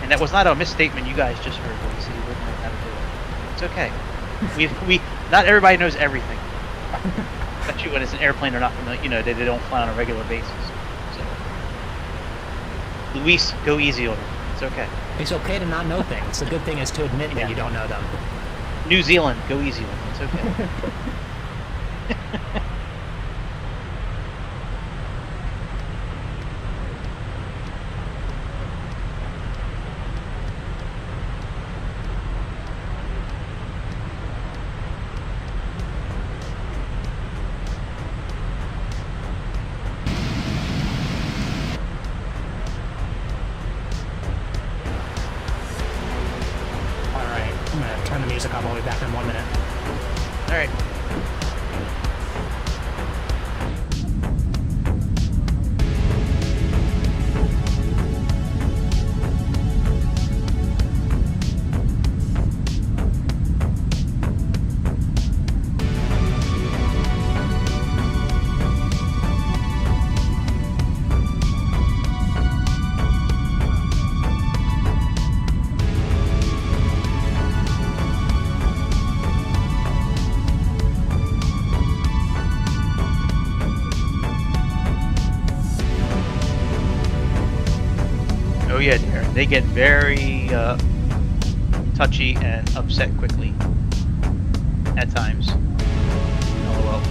And that was not a misstatement you guys just heard when you said you wouldn't know how to do it. It's okay. we not everybody knows everything. Especially when it's an airplane they're not familiar, you know, they don't fly on a regular basis. So, Luis, go easy on it. It's okay. It's okay to not know things. The good thing is to admit that you don't know them. New Zealand, go easy on it. It's okay. I'm gonna turn the music up. I'll be back in 1 minute. All right. Oh yeah, dear. They get very touchy and upset quickly at times. LOL.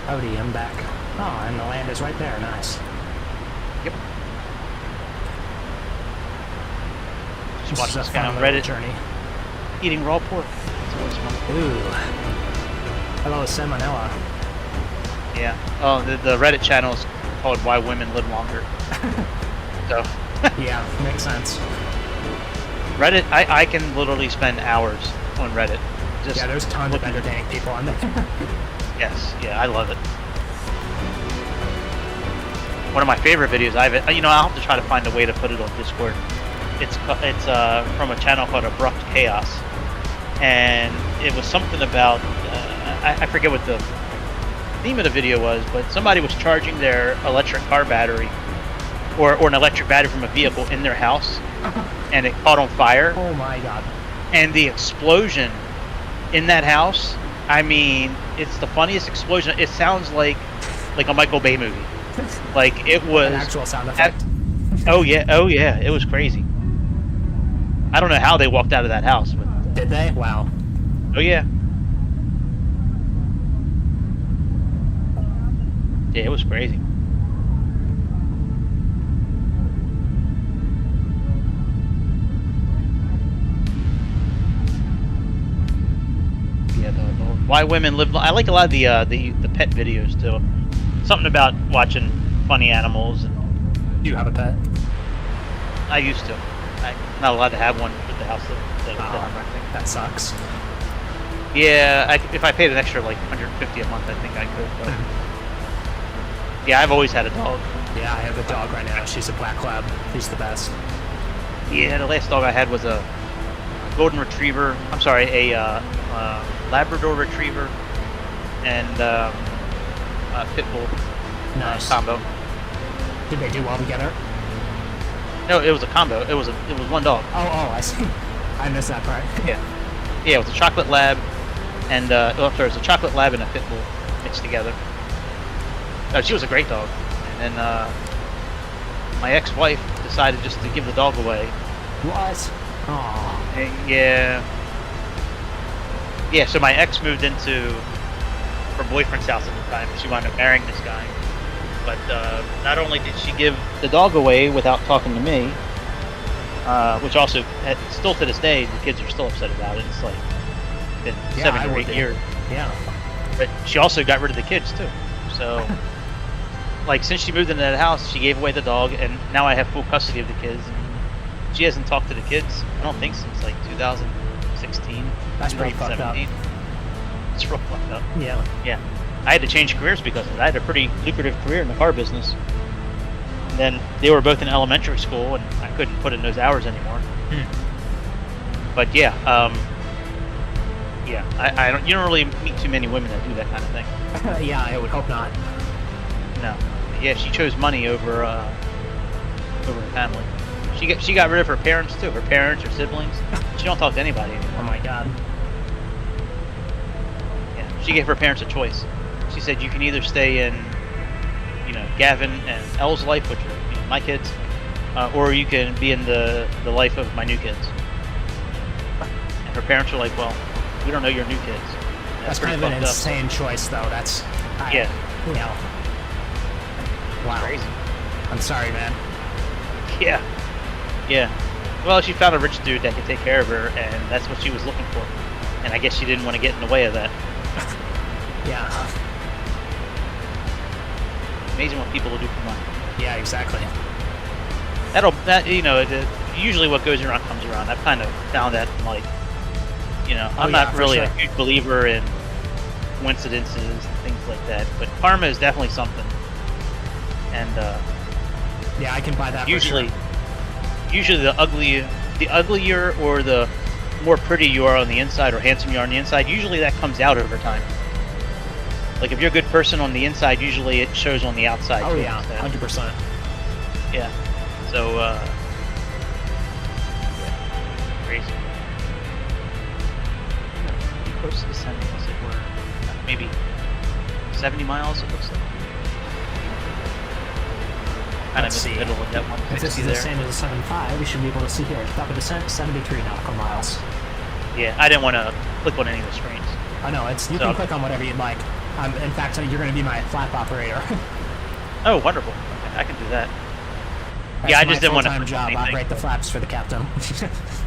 Howdy, I'm back. Oh, and the land is right there. Nice. Yep. Just watch This is this a guy fun on little Reddit journey. eating raw pork. It's always fun. Ooh. Hello, Salmonella. Yeah. Oh, the Reddit channel is called "Why Women Live Longer." So. Yeah, makes sense. Reddit, I can literally spend hours on Reddit. Just Yeah, there's tons of looking- entertaining people on there. Yes, yeah, I love it. One of my favorite videos I'll have to try to find a way to put it on Discord. It's from a channel called Abrupt Chaos, and it was something about I forget what the theme of the video was, but somebody was charging their electric car battery or an electric battery from a vehicle in their house, and it caught on fire. Oh my god. And the explosion in that house, I mean, it's the funniest explosion. It sounds like a Michael Bay movie. Like it was An actual sound effect. oh yeah, it was crazy. I don't know how they walked out of that house, but Did they? Wow. oh yeah. Yeah, it was crazy. Yeah, the why women live. I like a lot of the pet videos too. Something about watching funny animals, and Do you have a pet? I used to. I'm not allowed to have one with the house that I'm renting. That sucks. Yeah, if I paid an extra like $150 a month, I think I could. But yeah, I've always had a dog. Yeah, I have a dog right now. She's a black lab. She's the best. Yeah, the last dog I had was a golden retriever. I'm sorry, a Labrador retriever and a pit bull Nice. combo. Did they do well together? No, it was a combo. It was one dog. Oh, I see. I missed that part. Yeah, it was a chocolate lab and oh, sorry, it was a chocolate lab and a pit bull mixed together. She was a great dog, and then my ex-wife decided just to give the dog away. What? Oh. Yeah. Yeah, so my ex moved into her boyfriend's house at the time. She wound up marrying this guy. But not only did she give the dog away without talking to me, which also, still to this day, the kids are still upset about it. It's like been 7 or 8 years. Yeah. But she also got rid of the kids too. So, like, since she moved into that house, she gave away the dog, and now I have full custody of the kids. And she hasn't talked to the kids, I don't think, since like 2016. That's pretty fucked up. It's real fucked up. Yeah. Yeah. I had to change careers because of it. I had a pretty lucrative career in the car business. And then they were both in elementary school, and I couldn't put in those hours anymore. But yeah, I don't. You don't really meet too many women that do that kind of thing. Yeah, I would hope not. No. Yeah, she chose money over over her family. She got rid of her parents too. Her parents, her siblings. She don't talk to anybody anymore. Oh my god. Yeah. She gave her parents a choice. She said, you can either stay in, Gavin and Elle's life, which are my kids, or you can be in the life of my new kids. And her parents were like, well, we don't know your new kids. That's kind of an insane choice, though. That's yeah. Wow. Crazy. I'm sorry, man. Yeah. Yeah. Well, she found a rich dude that could take care of her, and that's what she was looking for. And I guess she didn't want to get in the way of that. Yeah. Amazing what people will do for money. Yeah, exactly. Usually what goes around comes around. I've kind of found that in life. I'm not really a huge believer in coincidences and things like that, but karma is definitely something. And yeah, I can buy that. Usually the uglier or the more pretty you are on the inside or handsome you are on the inside, usually that comes out over time. Like if you're a good person on the inside, usually it shows on the outside. Oh yeah, 100%. Yeah. So crazy. Pretty close to the center. Looks like we're maybe 70 miles. It looks like. Kind of in the middle of that 160 if this is there. the same as the 7.5, we should be able to see here. Top of descent, 73 nautical miles. Yeah, I didn't want to click on any of the screens. Oh no, you can click on whatever you'd like. In fact, you're going to be my flap operator. Oh, wonderful. Okay, I can do that. That's yeah, I just didn't want to click job, anything. Operate the flaps for the captain.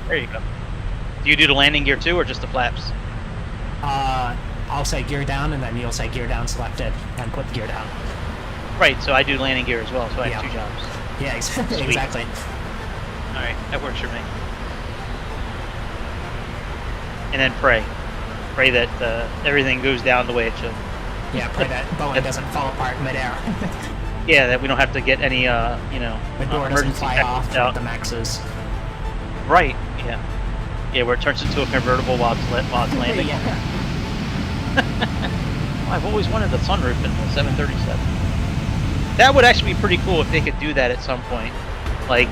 There you go. Do you do the landing gear too, or just the flaps? I'll say gear down, and then you'll say gear down selected, and put the gear down. Right, so I do landing gear as well, so I have two jobs. Yeah, exactly. Alright, that works for me. And then pray. Pray that everything goes down the way it should. Yeah, pray that Boeing doesn't fall apart in midair. Yeah, that we don't have to get any, the door doesn't fly off like the Maxes. Right, yeah. Yeah, where it turns into a convertible while it's landing. Yeah. Well, I've always wanted the sunroof in the 737. That would actually be pretty cool if they could do that at some point. Like,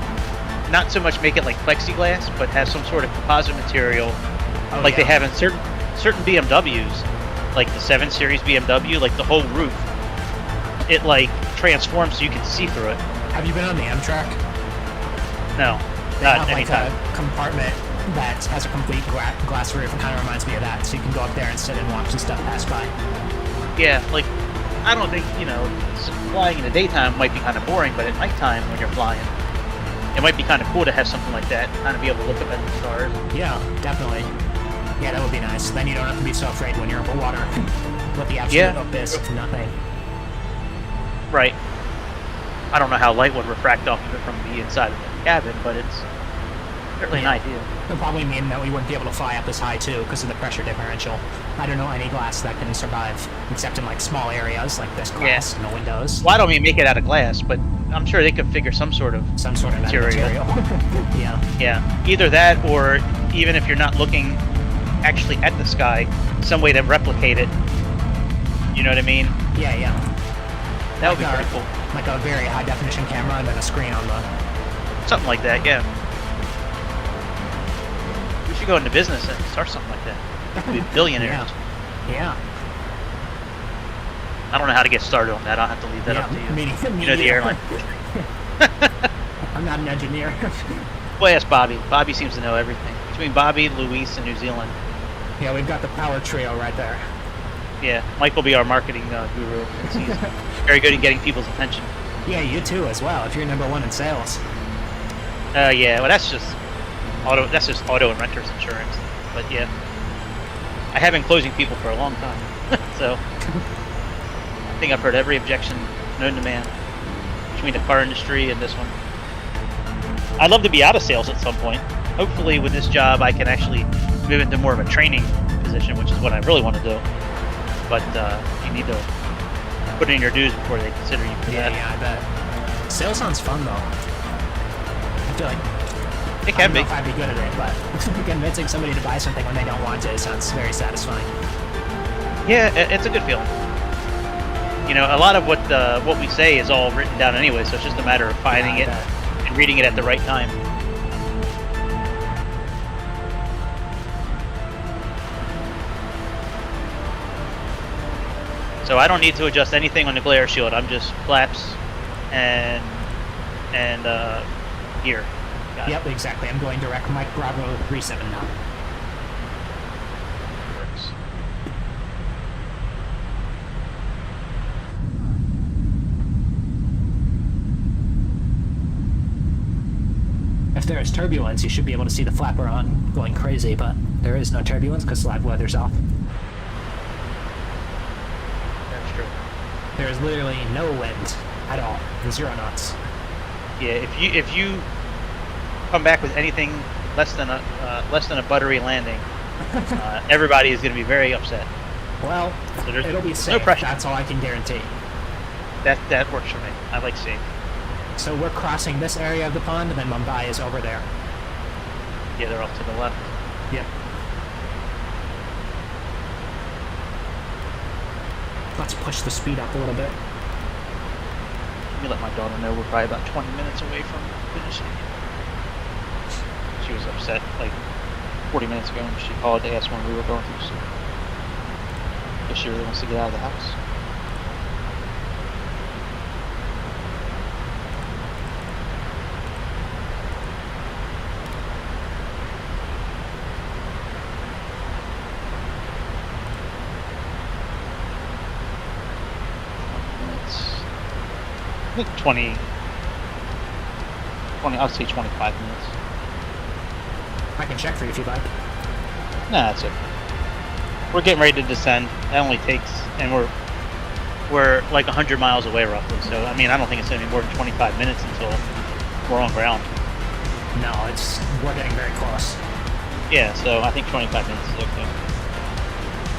not so much make it like plexiglass, but have some sort of composite material, they have in certain BMWs, like the 7 Series BMW, like the whole roof, it like transforms so you can see through it. Have you been on the Amtrak? No, they not have anytime. Like a compartment that has a complete glass roof. It kind of reminds me of that, so you can go up there and sit and watch the stuff pass by. Yeah, like, I don't think, flying in the daytime might be kind of boring, but at nighttime when you're flying, it might be kind of cool to have something like that, kind of be able to look up at the stars. Yeah, definitely. Yeah, that would be nice. Then you don't have to be so afraid when you're underwater with the absolute abyss of nothing. Right. I don't know how light would refract off of it from the inside of the cabin, but it's certainly an idea. It would probably mean that we wouldn't be able to fly up this high, too, because of the pressure differential. I don't know any glass that can survive, except in, like, small areas like this glass in the windows. Well, I don't mean make it out of glass, but I'm sure they could figure some sort of material. Yeah. Yeah, either that or even if you're not looking actually at the sky, some way to replicate it. You know what I mean? Yeah, yeah. That would be pretty cool. Like a very high definition camera and then a screen on the... Something like that, yeah. We should go into business and start something like that. We'd be billionaires. Yeah. I don't know how to get started on that. I'll have to leave that up to you. You know the airline. I'm not an engineer. Well, ask Bobby. Bobby seems to know everything. Between Bobby, Luis, and New Zealand. Yeah, we've got the power trio right there. Yeah, Mike will be our marketing guru. He's very good at getting people's attention. Yeah, you too as well, if you're #1 in sales. Yeah, well that's just auto and renter's insurance. But yeah. I have been closing people for a long time. So I think I've heard every objection known to man between the car industry and this one. I'd love to be out of sales at some point. Hopefully with this job I can actually move into more of a training position, which is what I really want to do. But you need to put in your dues before they consider you for that. Yeah, I bet. Sales sounds fun though. I feel like it can be. I don't know if I'd be good at it, but convincing somebody to buy something when they don't want it sounds very satisfying. Yeah, it's a good feeling. You know, a lot of what we say is all written down anyway, so it's just a matter of finding it and reading it at the right time. So I don't need to adjust anything on the glare shield. I'm just flaps and gear. Yep, exactly. I'm going direct Mike Bravo 37 now. Works. If there is turbulence, you should be able to see the flapper on going crazy, but there is no turbulence because live weather's off. That's true. There is literally no wind at all. 0 knots. Yeah, if you come back with anything less than a buttery landing, everybody is going to be very upset. Well, so it'll be safe. No pressure. That's all I can guarantee. That works for me. I like safe. So we're crossing this area of the pond, and then Mumbai is over there. Yeah, they're off to the left. Yep. Let's push the speed up a little bit. Let me let my daughter know we're probably about 20 minutes away from finishing. She was upset like 40 minutes ago when she called to ask when we were going through. So I guess she really wants to get out of the house. I think 20, I'd say 25 minutes. I can check for you if you'd like. Nah, that's it. We're getting ready to descend. That only takes, and we're like 100 miles away roughly. So I mean, I don't think it's going to be more than 25 minutes until we're on ground. No, we're getting very close. Yeah, so I think 25 minutes is okay.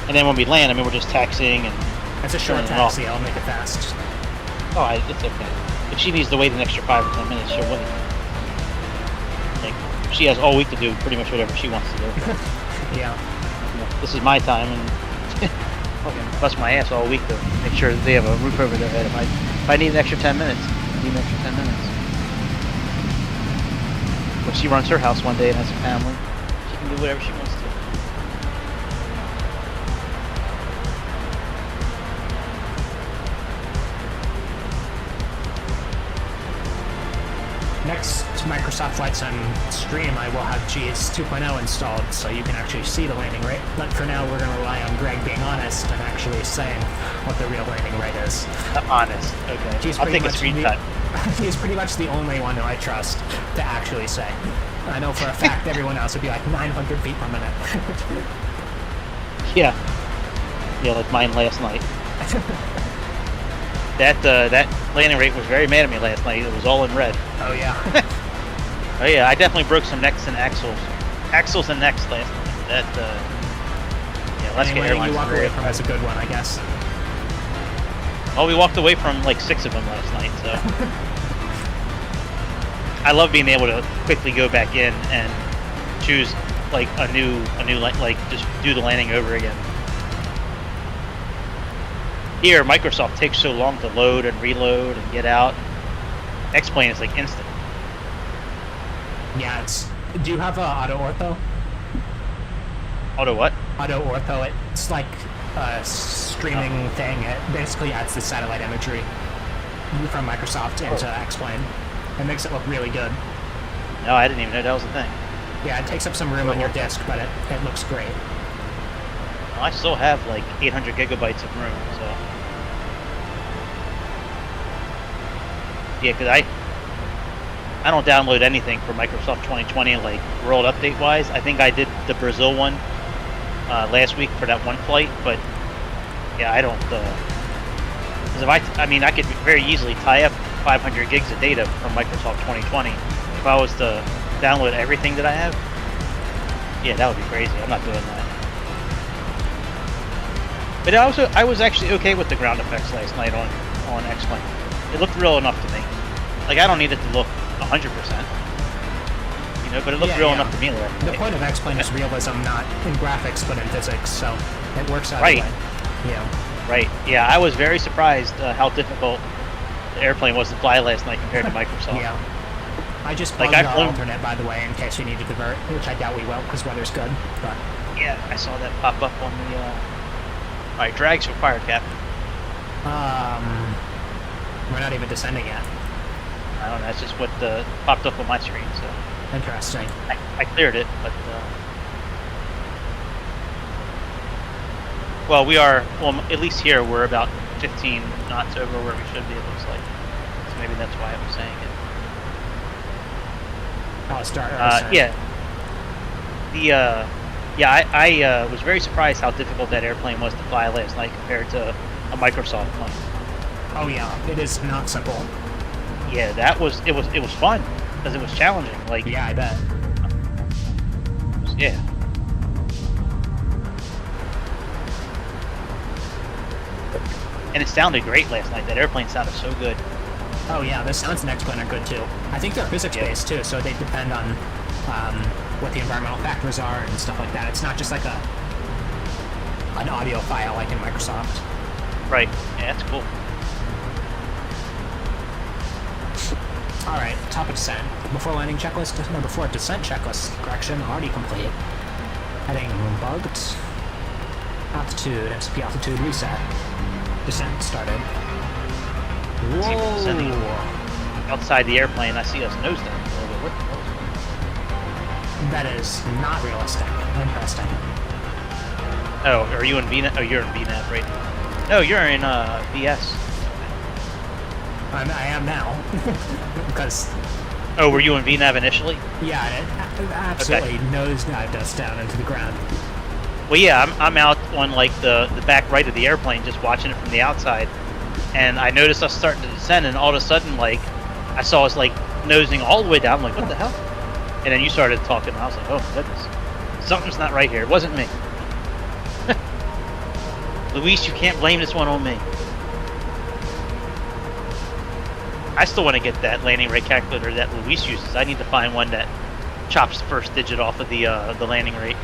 And then when we land, I mean, we're just taxiing and. It's a short taxi. I'll make it fast. Oh, it's okay. If she needs to wait an extra 5 or 10 minutes, she'll wait. Like, she has all week to do pretty much whatever she wants to do. Yeah. You know, this is my time, and fucking bust my ass all week to make sure that they have a roof over their head. If I need an extra 10 minutes, I need an extra 10 minutes. When she runs her house one day and has a family, she can do whatever she wants to. Next Microsoft Flight Sim stream, I will have GS 2.0 installed, so you can actually see the landing rate. But for now, we're going to rely on Greg being honest and actually saying what the real landing rate is. Honest, okay. I'll take a screenshot. He's pretty much the only one who I trust to actually say. I know for a fact everyone else would be like 900 feet per minute. Yeah, like mine last night. That landing rate was very mad at me last night. It was all in red. Oh yeah. Oh yeah, I definitely broke some necks and axles and necks last night. That yeah, let's get airlines. You walk away from as a good one, I guess. Well, we walked away from like 6 of them last night, so I love being able to quickly go back in and choose like a new like just do the landing over again. Here, Microsoft takes so long to load and reload and get out. X-Plane is like instant. Yeah, it's. Do you have auto ortho? Auto what? Auto ortho. It's like a streaming thing. It basically adds the satellite imagery from Microsoft into X-Plane. It makes it look really good. No, I didn't even know that was a thing. Yeah, it takes up some room on your disk, but it looks great. Well, I still have like 800 gigabytes of room, so. Yeah, because I don't download anything for Microsoft 2020 like world update wise. I think I did the Brazil one last week for that one flight, but yeah, I don't. Because I mean, I could very easily tie up 500 gigs of data from Microsoft 2020 if I was to download everything that I have. Yeah, that would be crazy. I'm not doing that. But I was actually okay with the ground effects last night on X-Plane. It looked real enough to me. Like, I don't need it to look 100%. You know, but it looked real enough to me. The point of X-Plane is realism, not in graphics, but in physics, so it works out right. Way. Yeah. Right. Yeah, I was very surprised how difficult the airplane was to fly last night compared to Microsoft. Yeah. I just plugged our alternate, by the way, in case we need to divert, which I doubt we will, because weather's good, but... Yeah, I saw that pop up on the, Alright, drags required, Captain. We're not even descending yet. I don't know, that's just what popped up on my screen, so... Interesting. I cleared it, but, well, we are, well, at least here, we're about 15 knots over where we should be, it looks like. So maybe that's why I was saying it. I'll start. Yeah. I was very surprised how difficult that airplane was to fly last night compared to a Microsoft plane. Oh yeah, it is not simple. Yeah, it was fun because it was challenging. Like yeah, I bet. Yeah. And it sounded great last night. That airplane sounded so good. Oh yeah, the sounds in X-Plane are good too. I think they're physics-based too, so they depend on what the environmental factors are and stuff like that. It's not just like an audio file like in Microsoft. Right. Yeah, that's cool. Alright, top of descent. Before landing checklist, no, before descent checklist, correction, already complete. Heading bugged. Altitude, MCP altitude reset. Descent started. Whoa! Outside the airplane, I see us nose down a little bit. What the hell is that is not realistic. Interesting. Oh, are you in VNAV? Oh, you're in VNAV right now. No, you're in VS. I am now. Because... Oh, were you in VNAV initially? Yeah, it absolutely nosedived us down into the ground. Well, yeah, I'm out on like the back right of the airplane, just watching it from the outside, and I noticed us starting to descend, and all of a sudden, like, I saw us like nosing all the way down. I'm like, what the hell? And then you started talking, and I was like, oh my goodness, something's not right here. It wasn't me. Luis, you can't blame this one on me. I still want to get that landing rate calculator that Luis uses. I need to find one that chops the first digit off of the landing rate.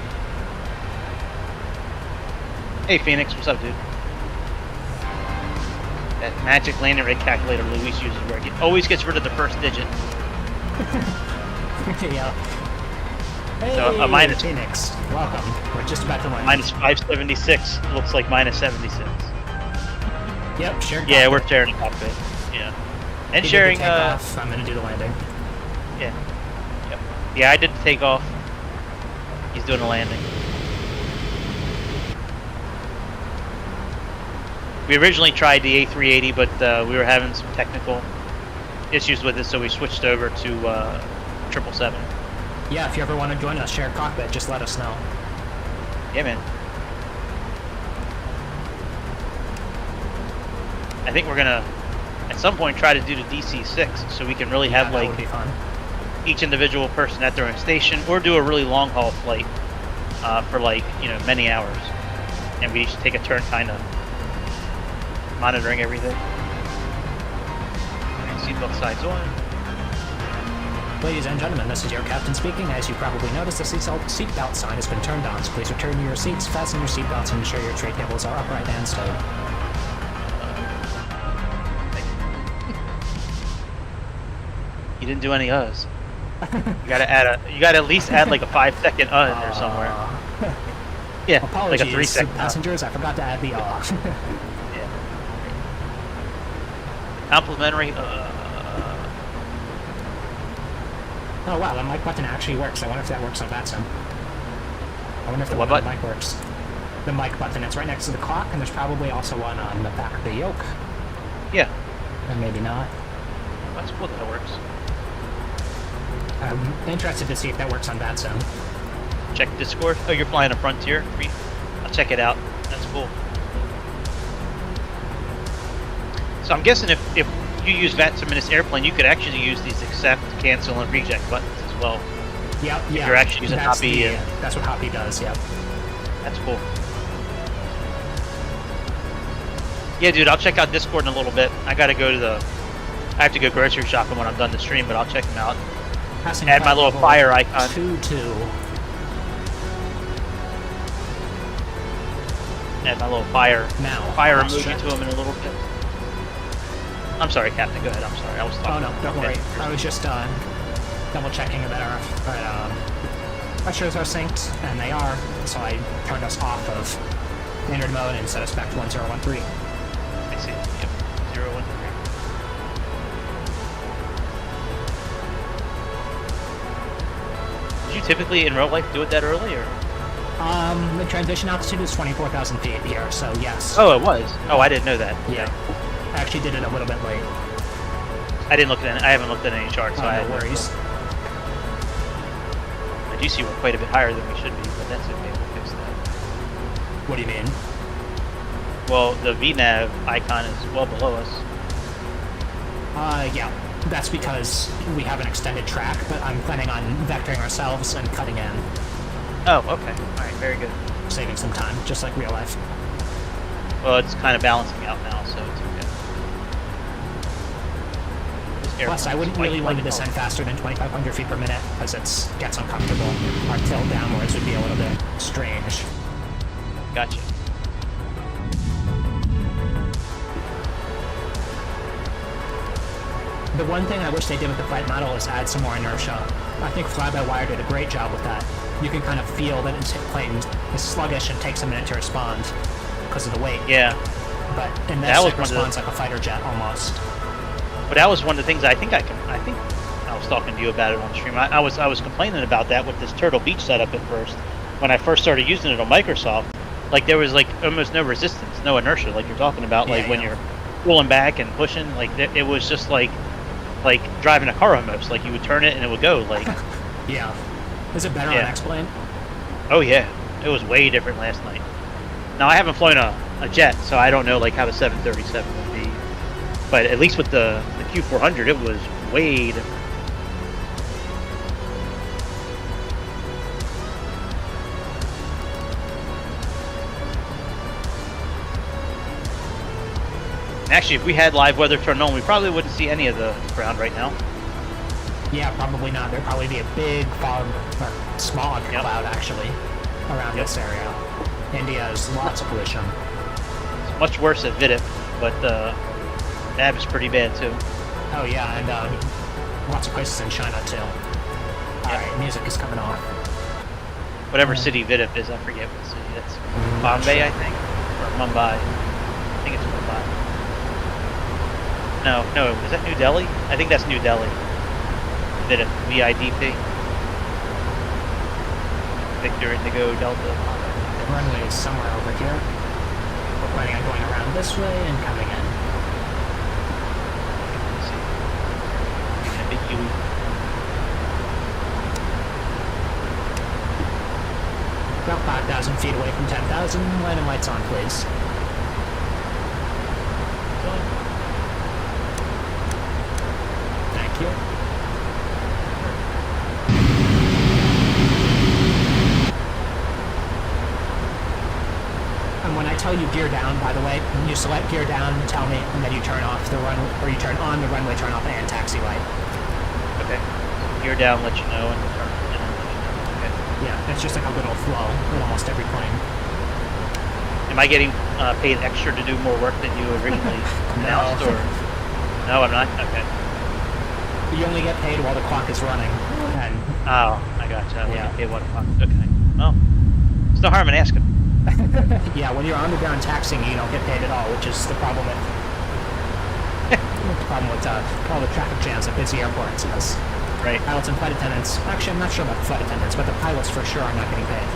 Hey Phoenix, what's up, dude? That magic landing rate calculator Luis uses where it always gets rid of the first digit. Yeah. Hey, so a minus Phoenix, welcome. We're just about to land. Minus 576 looks like minus 76. Yep, sure. Yeah, we're sharing a cockpit. Yeah. And sharing off. I'm gonna do the landing. Yeah. Yep. Yeah, I did the takeoff. He's doing the landing. We originally tried the A380, but we were having some technical issues with it, so we switched over to 777. Yeah, if you ever want to join us, share a cockpit, just let us know. Yeah, man. I think we're gonna, at some point, try to do the DC-6, so we can really have like would be fun. Each individual person at their own station, or do a really long haul flight for like many hours, and we each take a turn, kind of monitoring everything. Seatbelt sides on. Ladies and gentlemen, this is your captain speaking. As you probably noticed, the seatbelt sign has been turned on, so please return to your seats, fasten your seatbelts, and ensure your tray tables are upright and stowed. You didn't do any uhs. You gotta add you gotta at least add like a 5-second in there somewhere. Yeah, apologies, like a 3-second. Passengers, I forgot to add the Yeah. Complimentary. Oh wow, the mic button actually works. I wonder if that works on VATSIM. I wonder if the What one on the button? mic works. The mic button, it's right next to the clock, and there's probably also one on the back of the yoke. Yeah. Or maybe not. That's cool that it works. I'm interested to see if that works on VATSIM. Check Discord. Oh, you're flying a Frontier? I'll check it out. That's cool. So I'm guessing if you use VATSIM in this airplane, you could actually use these accept, cancel, and reject buttons as well. Yep, yeah. You're actually using that's Tobii. That's what Tobii does, yep. That's cool. Yeah, dude, I'll check out Discord in a little bit. I have to go grocery shopping when I'm done the stream, but I'll check them out. Passing Add my little fire icon. 2-2. Add my little fire Cross emoji check. to them in a little bit. I'm sorry, Captain. Go ahead. I'm sorry. I was talking. Oh no, don't worry. I was just double checking that our pressures are synced, and they are. So I turned us off of standard mode and set us back to 1013. I see. Yep. 013. Did you typically in real life do it that early, or? The transition altitude is 24,000 feet here, so yes. Oh, it was. Oh, I didn't know that. Yeah. I actually did it a little bit late. I haven't looked at any charts, so I no worries. I do see we're quite a bit higher than we should be, but that's okay. We'll fix that. What do you mean? Well, the VNav icon is well below us. Yeah. That's because we have an extended track, but I'm planning on vectoring ourselves and cutting in, Oh, okay. All right, very good. saving some time, just like real life. Well, it's kind of balancing out now, so it's okay. Plus, I wouldn't really want to descend faster than 2,500 feet per minute, because it gets uncomfortable. Our tilt downwards would be a little bit strange. Gotcha. The one thing I wish they did with the flight model is add some more inertia. I think Fly-by-Wire did a great job with that. You can kind of feel that the plane is sluggish and takes a minute to respond because of the weight. Yeah. But in That was this, it one of the- responds like a fighter jet almost. But that was one of the things I think I was talking to you about it on stream. I was complaining about that with this Turtle Beach setup at first. When I first started using it on Microsoft, like there was like almost no resistance, no inertia, like you're talking about. Like when you're pulling back and pushing, like it was just like driving a car almost. Like you would turn it and it would go. Like Yeah. Is it better on X-Plane? Oh yeah, it was way different last night. Now I haven't flown a jet, so I don't know like how the 737 would be. But at least with the Q400, it was way different. And actually, if we had live weather turned on, we probably wouldn't see any of the ground right now. Yeah, probably not. There'd probably be a big fog, or smog cloud actually, around this area. India has lots of pollution. It's much worse at VABB, but VABB is pretty bad too. Oh yeah, and lots of places in China too. Alright, music is coming on. Whatever city VABB is, I forget what city. That's Bombay, I think, or Mumbai. I think it's Mumbai. No, is that New Delhi? I think that's New Delhi. VABB, VIDP. Victor Indigo Delta. The runway is somewhere over here. We're planning on going around this way and coming in. Let's see. Making a big U. About 5,000 feet away from 10,000. Landing lights on, please. Thank you. And when I tell you gear down, by the way, when you select gear down, tell me, and then you turn off the run, or you turn on the runway turn off and taxi light. Okay. gear down, let you know, and turn, and then let you know. Okay. Yeah, it's just like a little flow at almost every plane. Am I getting paid extra to do more work than you originally announced, or no? I'm not. Okay. You only get paid while the clock is running. And oh, I gotcha. I get paid 1 o'clock. Okay. Well, there's no harm in asking. yeah, when you're underground taxing, you don't get paid at all, which is the problem with all the traffic jams at busy airports. Because right. Pilots and flight attendants. Actually, I'm not sure about the flight attendants, but the pilots for sure are not getting paid.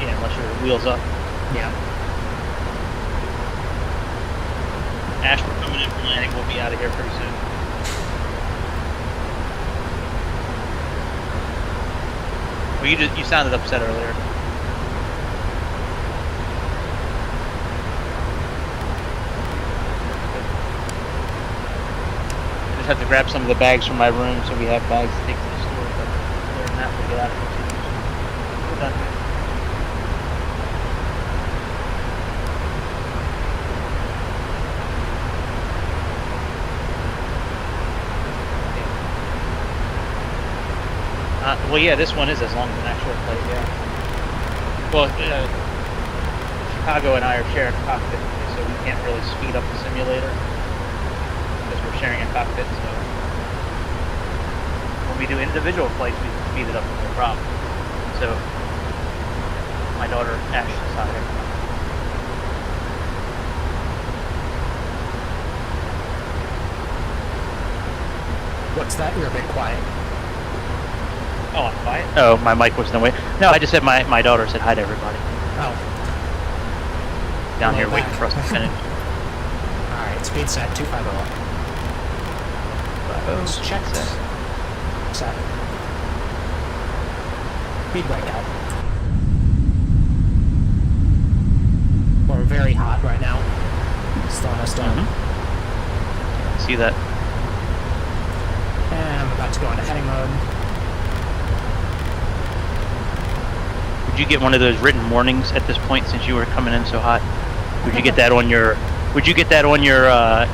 Yeah, unless your wheels up. Yeah. Ash, we're coming in for landing. We'll be out of here pretty soon. Well, you sounded upset earlier. I just have to grab some of the bags from my room, so we have bags to take to the store. But other than that, we'll get out of here. We're done. Well, yeah, this one is as long as an actual plate, yeah. Well, Chicago and I are sharing a cockpit, so we can't really speed up the simulator because we're sharing a cockpit, so when we do individual flights, we can speed it up with no problem. So, my daughter, Ash, decided. What's that? You're a bit quiet. Oh, I'm quiet? Oh, my mic was no way. No, I just said my daughter said hi to everybody. Oh. Down here waiting for us to finish. Alright, speed set 250. Let's check this. Set. Speed breakout. We're very hot right now. Slowing us down. See that? And I'm about to go into heading mode. Would you get one of those written warnings at this point since you were coming in so hot? Would you get that on your? Would you get that on your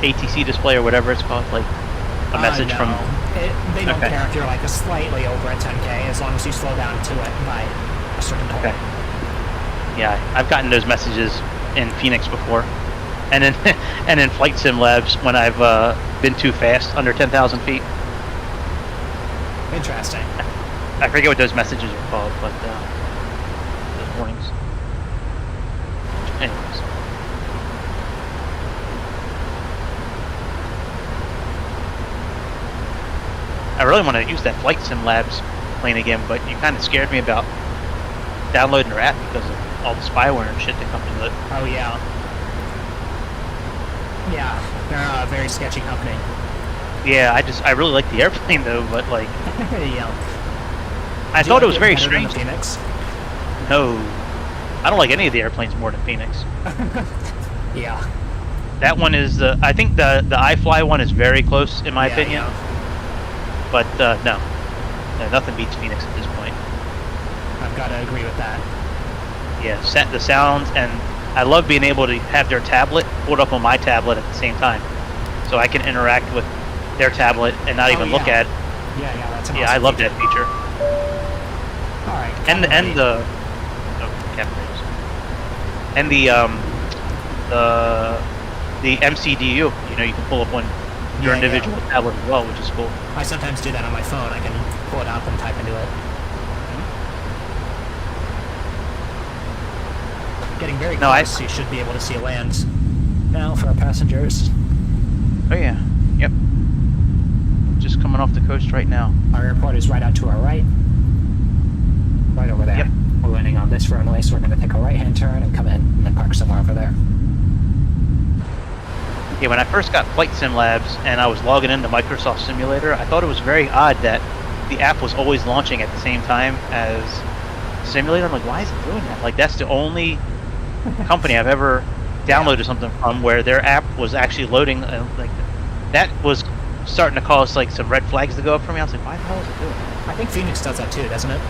ATC display or whatever it's called, like a message no. from? They don't care if you're like a slightly over a 10K as long as you slow down to it by a certain point. Okay. Yeah, I've gotten those messages in Phoenix before, and in and in flight sim labs when I've been too fast under 10,000 feet. Interesting. I forget what those messages are called, but those warnings. Anyways. I really want to use that Flight Sim Labs plane again, but you kind of scared me about downloading their app because of all the spyware and shit that comes with it. Oh yeah. Yeah, they're a very sketchy company. Yeah, I really like the airplane though, but like, yeah. I thought it was very better than strange. the Phoenix? No, I don't like any of the airplanes more than Phoenix. Yeah. That one is I think the iFly one is very close in my opinion. Yeah. But no, nothing beats Phoenix at this point. I've got to agree with that. Yeah, the sounds, and I love being able to have their tablet pulled up on my tablet at the same time, so I can interact with their tablet and not even look at. Yeah, that's an Yeah, awesome I love feature. that feature. All right. And the MCDU. You know, you can pull up on your individual tablet as well, which is cool. I sometimes do that on my phone. I can pull it up and type into it. Getting very close. You should be able to see land now for our passengers. Oh yeah. Yep. Just coming off the coast right now. Our airport is right out to our right. Right over there. Yep. We're landing on this runway, so we're going to take a right-hand turn and come in and then park somewhere over there. Yeah, when I first got Flight Sim Labs and I was logging into Microsoft Simulator, I thought it was very odd that the app was always launching at the same time as Simulator. I'm like, why is it doing that? Like, that's the only company I've ever downloaded something from where their app was actually loading. Like, that was starting to cause like some red flags to go up for me. I was like, why the hell is it doing that? I think Phoenix does that too, doesn't it?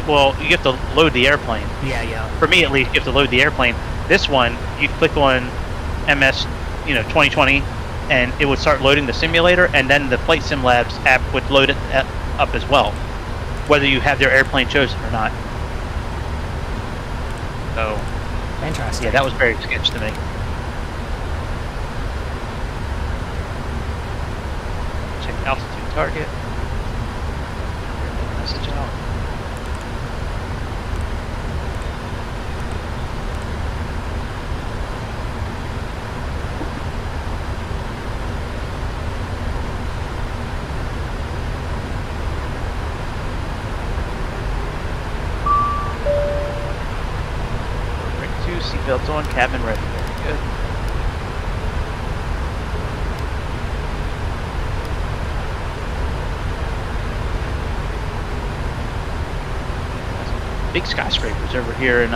Well, you have to load the airplane. Yeah. For me, at least, you have to load the airplane. This one, you click on MS, 2020, and it would start loading the simulator, and then the Flight Sim Labs app would load it up as well, whether you have their airplane chosen or not. So, Interesting. yeah, that was very sketch to me. Check altitude target. Message out. Seatbelts on, cabin ready. Very good. Big skyscrapers over here in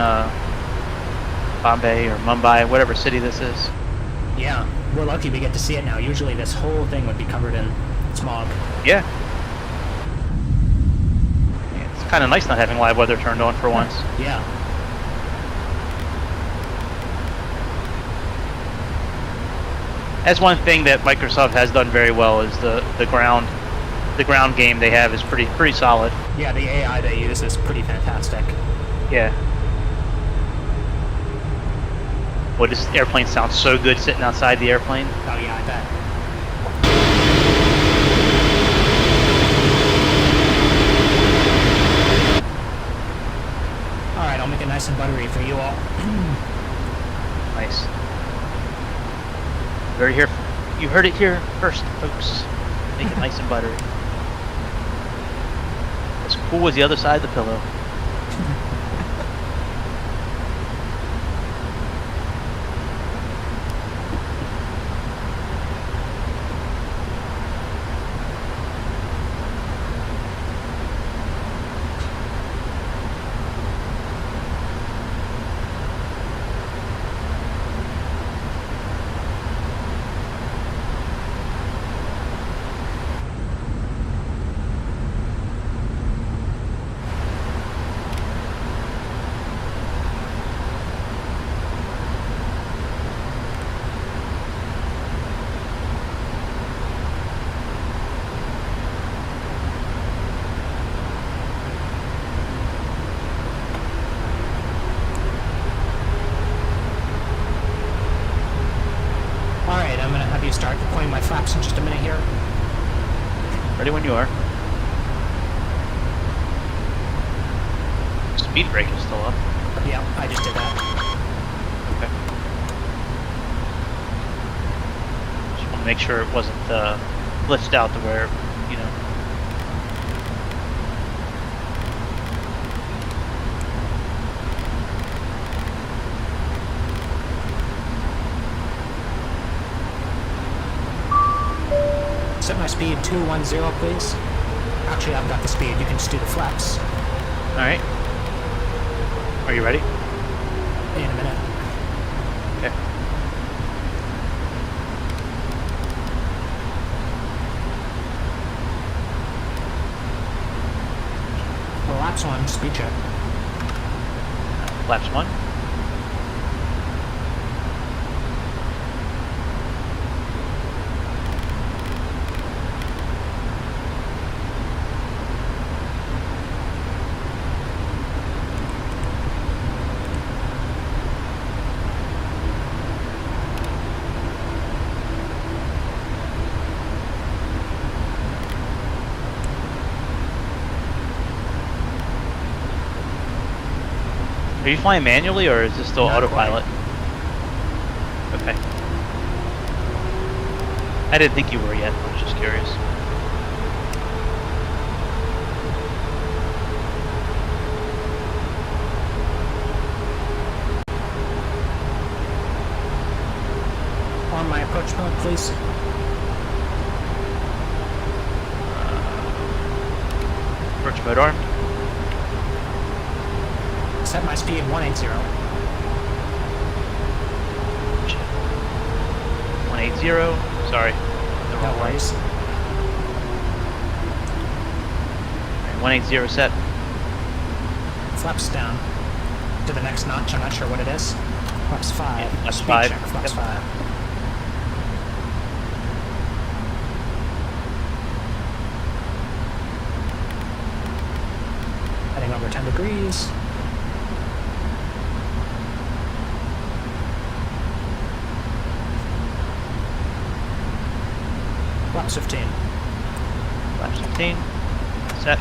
Bombay or Mumbai, whatever city this is. Yeah, we're lucky we get to see it now. Usually this whole thing would be covered in smog. Yeah. It's kind of nice not having live weather turned on for once. Yeah. That's one thing that Microsoft has done very well is the ground game they have is pretty solid. Yeah, the AI they use is pretty fantastic. Yeah. Well, this airplane sounds so good sitting outside the airplane. Oh yeah, I bet. Alright, I'll make it nice and buttery for you all. Nice. You heard it here first, folks. Make it nice and buttery. As cool as the other side of the pillow. Start deploying my flaps in just a minute here. Ready when you are. Speed brake is still up. Yeah, I just did that. Okay. Just want to make sure it wasn't glitched out to where, you know. Set my speed 210, please. Actually, I've got the speed. You can just do the flaps. Alright. Are you ready? In a minute. Okay. Flaps on, speed check. Flaps 1. Are you flying manually or is this still Not autopilot? quite. Okay. I didn't think you were yet. I was just curious. On my approach mode, please. Approach mode armed. Set my speed 180. 180. Sorry. The No wrong way. worries. 180 set. Flaps down to the next notch. I'm not sure what it is. Flaps 5. Yeah, flaps Speed 5. check, flaps Yep. 5. degrees. Flaps 15. Flaps 15. Set.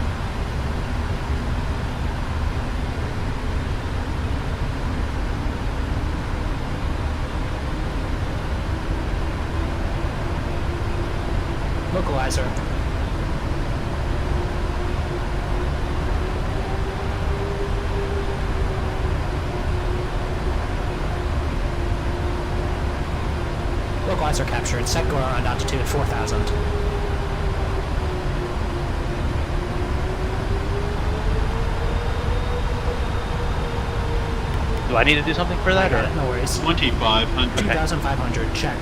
Localizer. Localizer captured. Set go around altitude 4,000. Do I need to do something for that? I got it, no worries. 2,500. 2,500, check.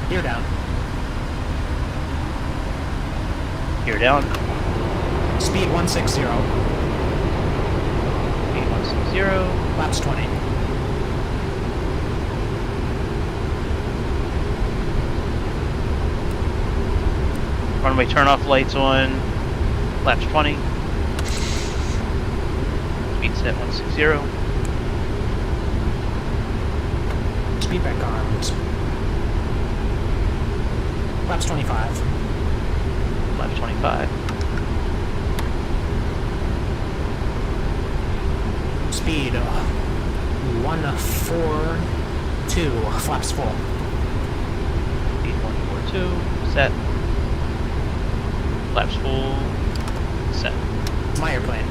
Gear down. Gear down. Speed 160. Speed 160. Laps 20. Runway turn-off lights on. Laps 20. Speed set 160. Speed back arms. Laps 25. Laps 25. Speed 142. Flaps full. Speed 142. Set. Flaps full. Set. My airplane.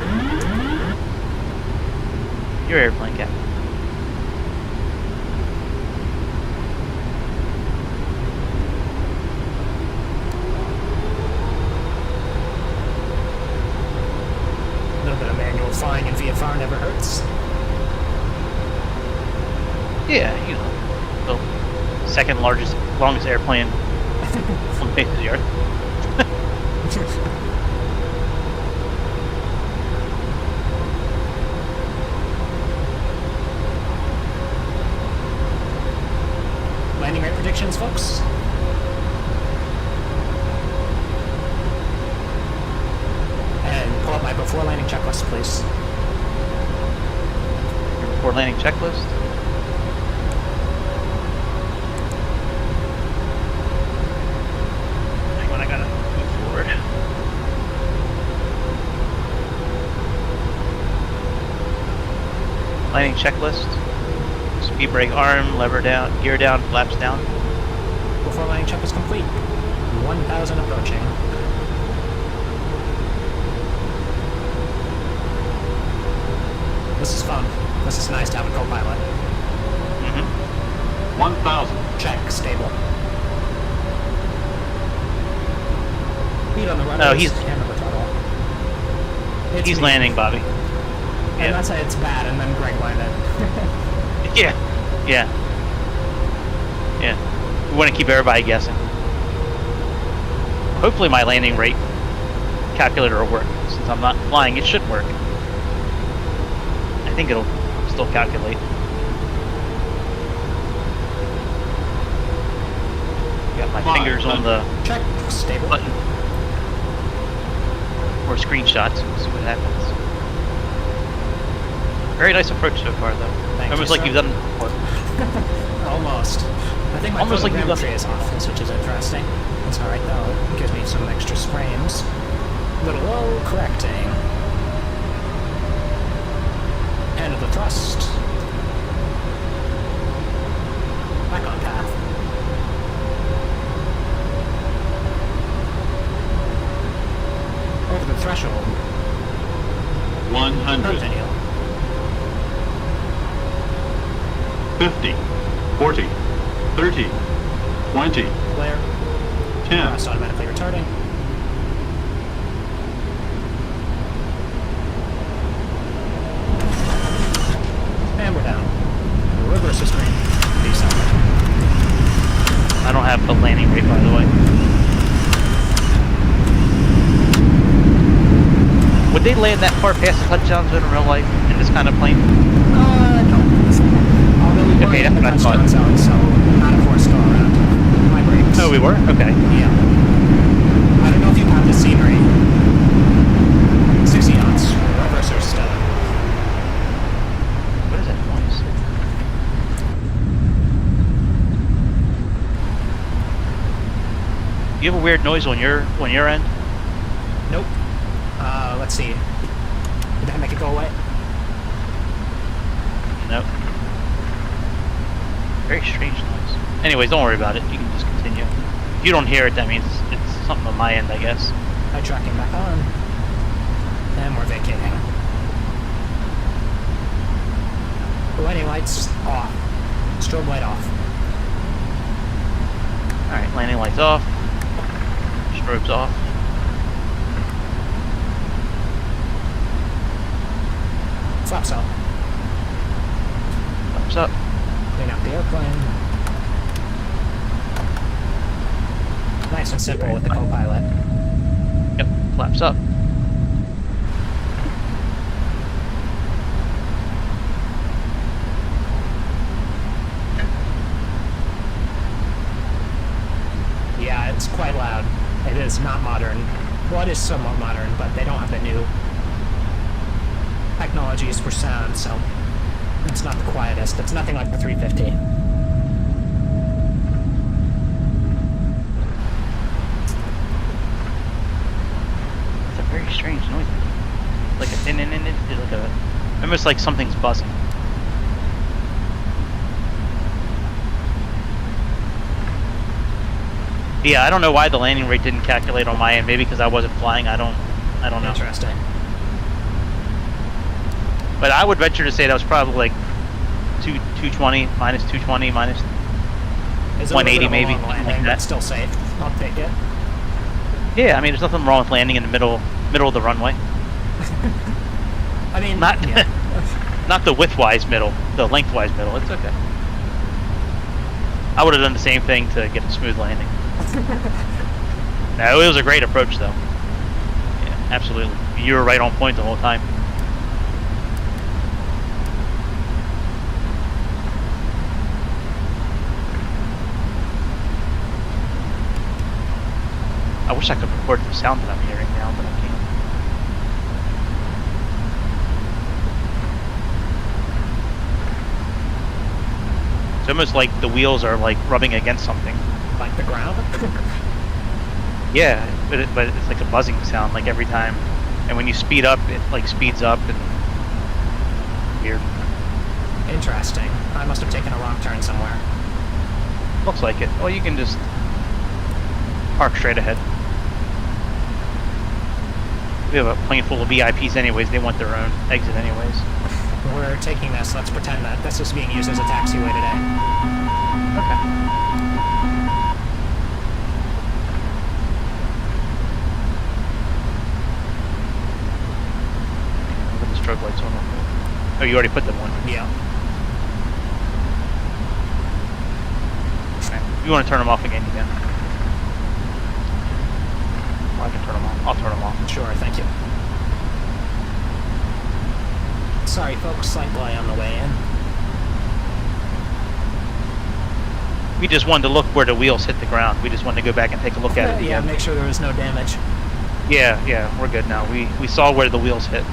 Your airplane, Captain. A little bit of manual flying in VFR never hurts. Yeah, you know, the second longest airplane on the face of the earth. Landing rate predictions, folks. And pull up my before landing checklist, please. Your before landing checklist. Hang on, I gotta move forward. Landing checklist. Speed brake arm, lever down, gear down, flaps down. Before landing checklist complete. 1,000 approaching. This is fun. This is nice to have a co-pilot. Mm-hmm. 1,000. Check, stable. Speed on the rudder. Oh, he's- Hand on the throttle. It's He's me. landing, Bobby. And Yeah. that's how it's bad, and then Greg landed. Yeah. Yeah. Yeah. We want to keep everybody guessing. Hopefully my landing rate calculator will work. Since I'm not flying, it should work. I think it'll still calculate. Got my fingers on the Check, stable. button. Or screenshots. We'll see what happens. Very nice approach so far, though. Thank Almost you, like sir. you've done it before. Almost. I think my Almost like you've done- photogrammetry is off, which is interesting. It's alright though. It gives me some extra frames. Little low correcting. Hand of the thrust. Back on path. Over the threshold. 100. Continue. 50. 40. 30. 20. Flare. 10. Thrust automatically retarding. And we're down. Reverse the screen. Decent. I don't have the landing rate, by the way. Would they land that far past the touchdown zone in real life in this kind of plane? No. Although we were Okay, in the that's what I touchdown zone, so not a forced go around. My brakes. Oh, we were? Okay. Yeah. I don't know if you have the scenery. 60 knots. Reverser still. What is that noise? You have a weird noise on your end? Nope. Let's see. Did that make it go away? Nope. Very strange noise. Anyways, don't worry about it. You can just continue. If you don't hear it, that means it's something on my end, I guess. Eye tracking back on. And we're vacating. Landing lights off. Strobe light off. Alright, landing lights off. Strobes off. Flaps up. Flaps up. Clean out the airplane. Nice and simple with the co-pilot. Yep, flaps up. Yeah, it's quite loud. It is not modern. Well, it is somewhat modern, but they don't have the new technologies for sound, so it's not the quietest. It's nothing like the 350. It's a very strange noise. Like a it's like a almost like something's buzzing. Yeah, I don't know why the landing rate didn't calculate on my end. Maybe because I wasn't flying. I don't know. Interesting. But I would venture to say that was probably like 220 minus 220 minus Is it 180 a little bit of a maybe. long Something landing, like but that. still safe. I'll take it. Yeah, I mean, there's nothing wrong with landing in the middle of the runway. I mean, Not yeah. not the widthwise middle, the lengthwise middle. It's okay. I would have done the same thing to get a smooth landing. No, it was a great approach, though. Yeah, absolutely. You were right on point the whole time. I wish I could record the sound that I'm hearing now, but I can't. It's almost like the wheels are like rubbing against something. Like the ground? Yeah, but it's like a buzzing sound like every time. And when you speed up, it like speeds up and weird. Interesting. I must have taken a wrong turn somewhere. Looks like it. Well, you can just park straight ahead. We have a plane full of VIPs anyways. They want their own exit anyways. We're taking this. Let's pretend that this is being used as a taxiway today. Okay. Put the strobe lights on. Oh, you already put them on. Yeah. Okay. If you want to turn them off again, you can. Well, I can turn them off. I'll turn them off. Sure, thank you. Sorry, folks. Slight delay on the way in. We just wanted to look where the wheels hit the ground. We just wanted to go back and take a look at it Yeah, again. make sure there was no damage. Yeah, we're good now. We saw where the wheels hit.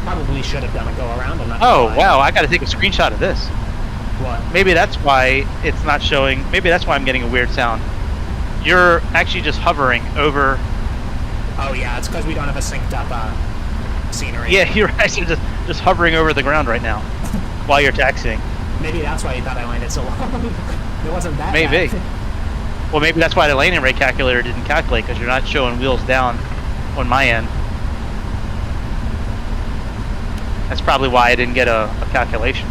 Probably should have done a go around. I'm not gonna Oh, lie. wow, I got to take a screenshot of this. What? Maybe that's why it's not showing. Maybe that's why I'm getting a weird sound. You're actually just hovering over. Oh yeah, it's because we don't have a synced up scenery. Yeah, you're actually just hovering over the ground right now while you're taxiing. Maybe that's why you thought I landed so long. It wasn't that Maybe. bad. Well, maybe that's why the landing rate calculator didn't calculate, because you're not showing wheels down on my end. That's probably why I didn't get a calculation.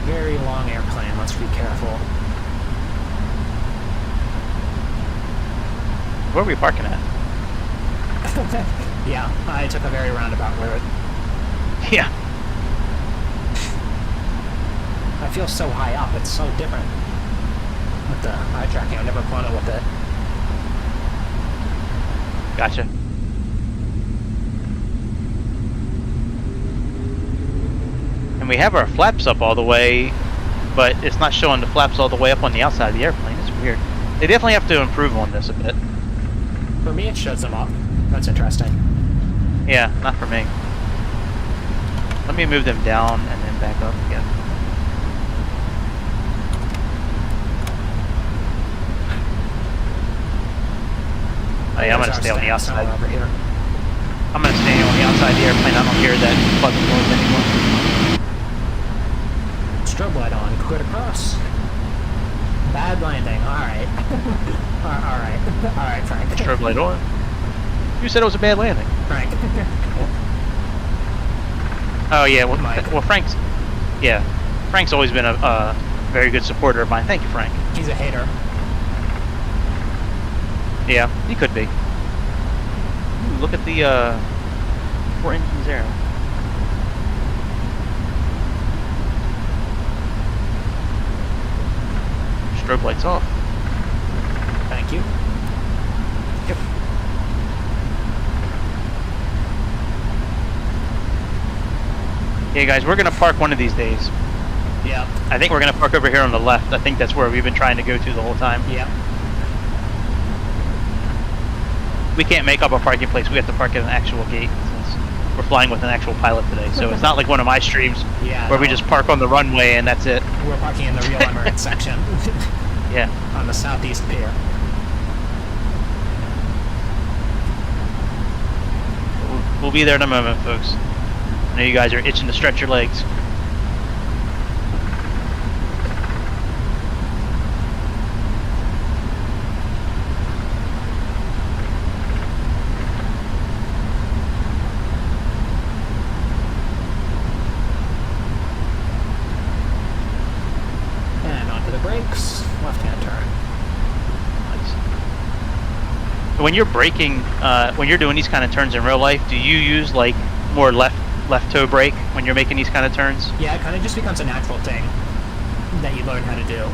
Very long airplane. Let's be careful. Where are we parking at? Yeah, I took a very roundabout route. Yeah. I feel so high up, it's so different. With the eye tracking, I've never flown it with it. Gotcha. And we have our flaps up all the way, but it's not showing the flaps all the way up on the outside of the airplane. It's weird. They definitely have to improve on this a bit. For me, it shows them up. That's interesting. Yeah, not for me. Let me move them down and then back up again. Oh yeah, I'm gonna stay on the outside. Over here. I'm gonna stay on the outside of the airplane. I don't hear that buzzing noise anymore. Strobe light on, quit across. Bad landing, alright. Alright, Frank. Strobe light on. You said it was a bad landing. Frank. Oh yeah, well, Mike. Frank's... Yeah, Frank's always been a very good supporter of mine. Thank you, Frank. He's a hater. Yeah, he could be. Ooh, look at the 4 engines there. Strobe lights off. Thank you. Yep. Yeah, guys, we're gonna park one of these days. Yep. I think we're gonna park over here on the left. I think that's where we've been trying to go to the whole time. Yep. We can't make up a parking place. We have to park at an actual gate since we're flying with an actual pilot today. So it's not like one of my streams where we just park on the runway and that's it. We're parking in the real Emirates section. Yeah. On the southeast pier. We'll be there in a moment, folks. I know you guys are itching to stretch your legs. And onto the brakes. Left-hand turn. When you're braking, when you're doing these kind of turns in real life, do you use like more left toe brake when you're making these kind of turns? Yeah, it kind of just becomes a natural thing that you learn how to do.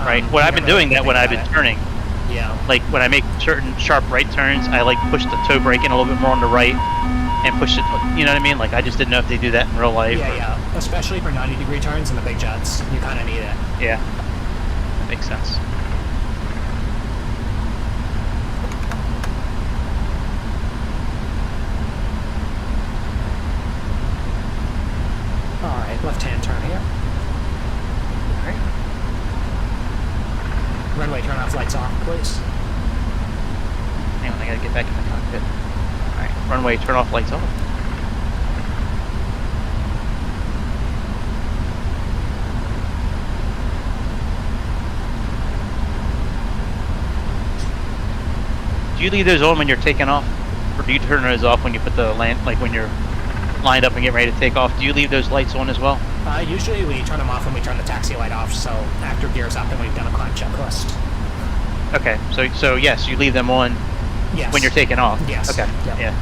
Right. What I've been doing that when I've been turning. Yeah. Like when I make certain sharp right turns, I like push the toe brake in a little bit more on the right and push it. You know what I mean? Like I just didn't know if they do that in real life. Yeah, yeah. Especially for 90-degree turns in the big jets, you kind of need it. Yeah. That makes sense. Alright, left-hand turn here. Alright. Runway turn off, lights off, please. Hang on, I gotta get back in the cockpit. Alright, runway turn off, lights off. Do you leave those on when you're taking off? Or do you turn those off when you put the land, like when you're lined up and get ready to take off? Do you leave those lights on as well? Usually we turn them off when we turn the taxi light off, so after gears up and we've done a climb checklist. Okay, so yes, you leave them on Yes. when you're taking off? Yes. Okay, Yep. yeah.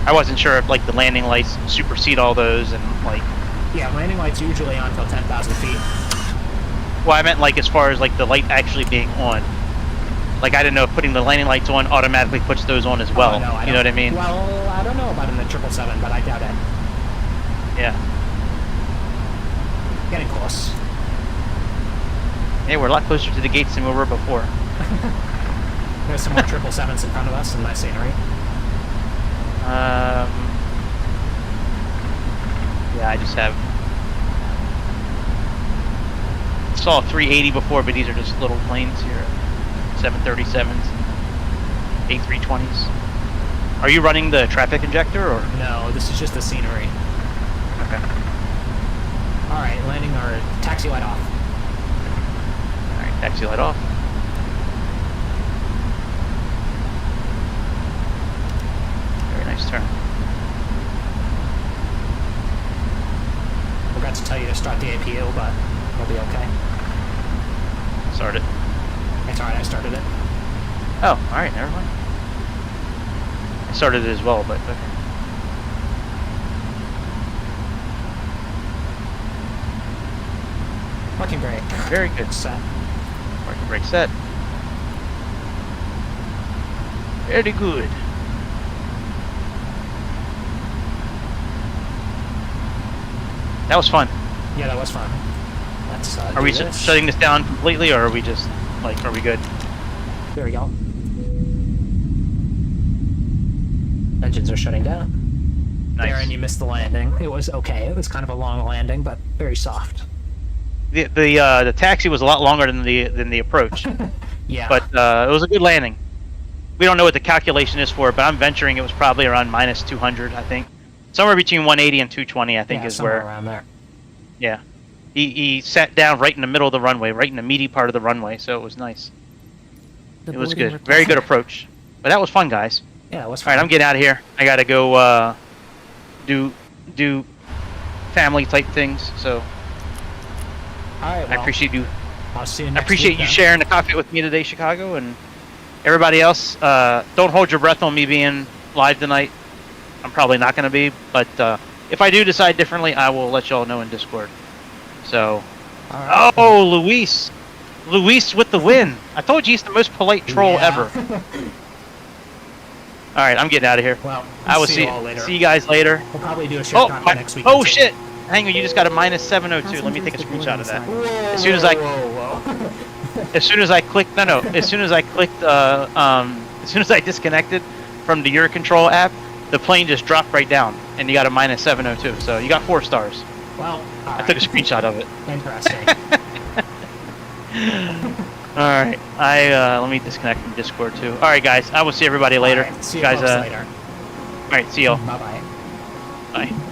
I wasn't sure if like the landing lights supersede all those and like... Yeah, landing light's usually on till 10,000 feet. Well, I meant like as far as like the light actually being on. Like I didn't know if putting the landing lights on automatically puts those on as well. Oh, no, you know what I mean? Well, I don't know about in the 777, but I doubt it. Yeah. Getting close. Hey, we're a lot closer to the gates than we were before. There's some more 777s in front of us and nice scenery. Yeah, I just have... saw a 380 before, but these are just little planes here. 737s, A320s. Are you running the traffic injector or? No, this is just the scenery. Okay. Alright, landing our taxi light off. Alright, taxi light off. Very nice turn. Forgot to tell you to start the APU, but we'll be okay. Start it. It's alright, I started it. Oh, all right, never mind. I started it as well, but okay. Working great. Very good. Set. Parking brake set. Very good. That was fun. Yeah, that was fun. Let's, Are we shutting this down completely, or are we just, like, are we good? There we go. Engines are shutting down. Nice. Darren, you missed the landing. It was okay. It was kind of a long landing, but very soft. The taxi was a lot longer than the approach, Yeah. but it was a good landing. We don't know what the calculation is for it, but I'm venturing it was probably around minus 200, I think. Somewhere between 180 and 220, I think, yeah, is somewhere where. around there. Yeah. He sat down right in the middle of the runway, right in the meaty part of the runway, so it was nice. It was good. Very good approach. But that was fun, guys. Yeah, it was All fun. right, I'm getting out of here. I gotta go do family type things. So All right, well, I appreciate you. I'll see you I next appreciate week, you then. sharing the cockpit with me today, Chicago, and everybody else. Don't hold your breath on me being live tonight. I'm probably not gonna be, but if I do decide differently, I will let y'all know in Discord. So, All right. oh, Luis with the win. I told you he's the most polite troll Yeah. ever. All right, I'm getting out of here. Well, I will see you all later. see you guys later. We'll probably do a short Oh, next week. oh shit! Hang on, you just got a minus 702. Let me take a screenshot of that. As soon as I, as soon as I clicked, as soon as I clicked, as soon as I disconnected from the Euro Control app, the plane just dropped right down, and you got a minus 702. So you got 4 stars. Well, I took a screenshot of it. Interesting. All right, let me disconnect from Discord too. All right, guys, I will see everybody later. All right, see you guys. folks later. All right, see y'all. Bye-bye. Bye.